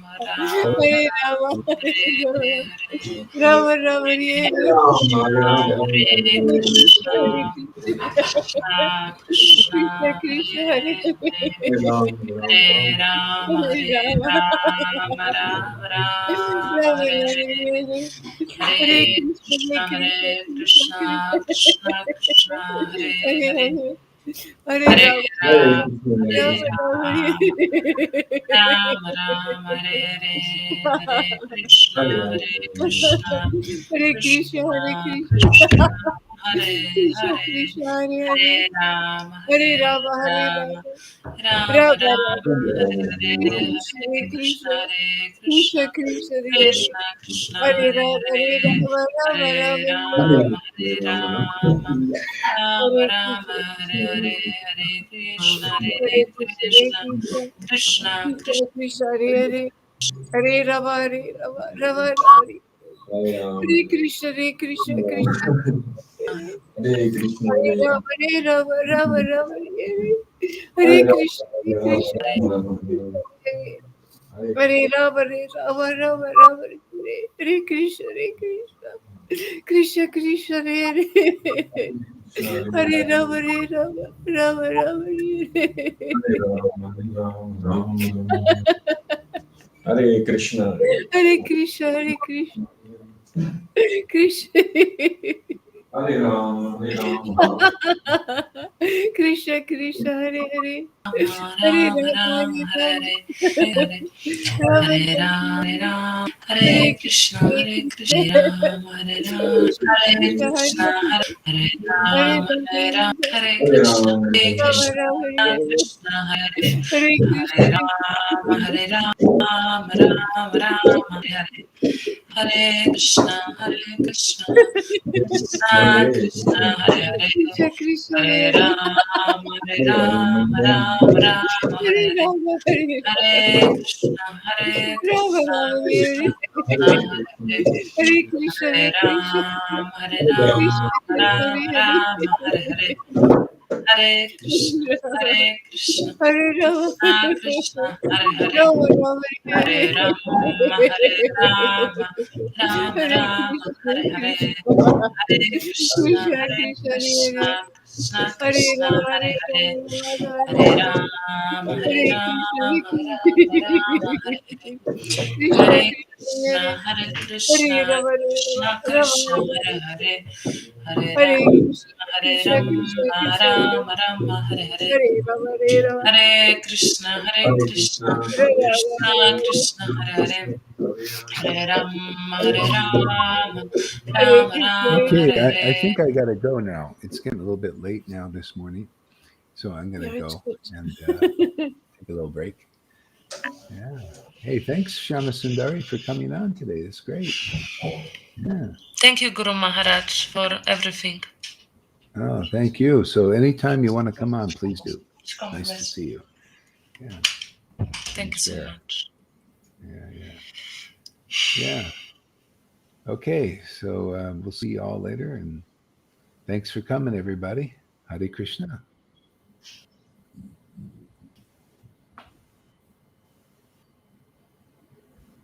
Rama, Hare Hare Rama, Hare, Rama Rama, Hare Hare Hare Krishna, Hare Krishna, Krishna, Krishna Krishna Krishna, Krishna, Hare Hare Hare, Hare Ram, Hare Hare Rama, Ram, Ram Ram, Rama Hare Rama, Hare, Hare Hare Krishna, Krishna, Krishna Hare Krishna, Krishna, Krishna Krishna, Hare Hare Hare, Rama, Hare Hare Rama, Ram, Rama Hare Rama, Ram, Ram Ram, Hare Hare, Hare Krishna, Hare Krishna, Hare Krishna, Hare Krishna Krishna, Krishna, Hare Krishna Hare, Krishna, Hare Hare, Hare Ram, Hare Hare Rama, Hare Ram, Rama, Ram Rama Ram, Rama, Hare Hare Hare, Krishna, Hare Hare Krishna, Krishna, Hare Krishna Krishna, Krishna, Hare Hare, Krishna Krishna, Hare Hare Rama, Hare Hare, Rama, Rama Hare Rama, Ram, Hare Ram, Ram Hare Ram, Krishna, Hare Hare, Hare Krishna, Hare Hare Krishna, Hare Krishna, Krishna, Krishna Krishna, Krishna Krishna, Hare Hare, Hare Rama, Hare Rama, Rama Rama, Hare Krishna, Hare Krishna, Krishna Hare Rama, Hare Rama, Rama Rama, Hare Krishna, Hare Krishna, Hare Rama, Hare Rama, Rama Rama, Hare Krishna, Hare Krishna, Krishna Krishna, Hare Hare, Hare Rama, Hare Rama, Rama Rama, Hare Krishna. Hare Krishna, Hare Krishna, Krishna, Hare Ram, Hare Ram. Krishna Krishna, Hare Hare, Hare Ram Rama, Ram, Hare Hare Rama, Hare, Hare Rama Hare Rama, Ram, Hare Ram, Hare Hare Krishna, Krishna, Hare Krishna, Ram, Hare Ram, Hare Krishna, Krishna, Hare Hare Hare Ram, Hare Ram, Rama, Hare Hare Krishna, Ram, Hare Rama Krishna, Rama, Krishna, Hare Hare Krishna, Hare Ram, Hare Ram, Ram Ram, Hare Hare, Hare Krishna, Hare Krishna, Krishna Krishna, Hare Hare, Krishna Krishna, Hare Hare Ram, Hare Ram, Ram Ram, Hare Hare Hare, Rama, Hare Hare Krishna, Hare Rama Krishna, Rama, Krishna Krishna, Hare Hare Krishna, Hare, Hare Krishna, Ram, Hare Ram, Krishna Krishna, Ram Ram, Hare Hare, Hare Krishna, Hare Krishna, Hare Rama, Krishna Krishna, Hare Hare, Rama Rama, Hare Ram, Hare Ram, Ram Hare Ram, Krishna, Hare Hare, Krishna Hare Krishna, Krishna Hare Krishna, Krishna, Hare Krishna Hare Krishna, Rama, Hare Hare Hare, Rama, Hare Hare Ram, Hare Hare Krishna, Ram, Ram Hare Hare, Krishna Hare Krishna, Krishna, Hare Hare Krishna, Rama, Krishna Rama Krishna, Hare Hare, Hare Hare Ram, Krishna, Hare Krishna Krishna, Ram, Krishna Ram Ram, Hare Hare, Hare Rama, Hare Rama, Hare Krishna, Hare Krishna, Krishna Krishna, Hare Hare, Hare Ram, Hare Ram, Hare Ram Ram, Krishna. Okay, Hare I Hare. think I got to go now. It's getting a little bit late now this morning, so I'm going to Yeah, it's go good. and take a little break. Yeah. Hey, thanks, Shama Sundari, for coming on today. It's great. Yeah. Thank you, Guru Maharaj, for everything. Oh, thank you. So anytime you want to come on, please do. Nice to see you. Yeah. Thank you so Share. much. Yeah. Yeah. Okay. So we'll see you all later. And thanks for coming, everybody. Hare Krishna.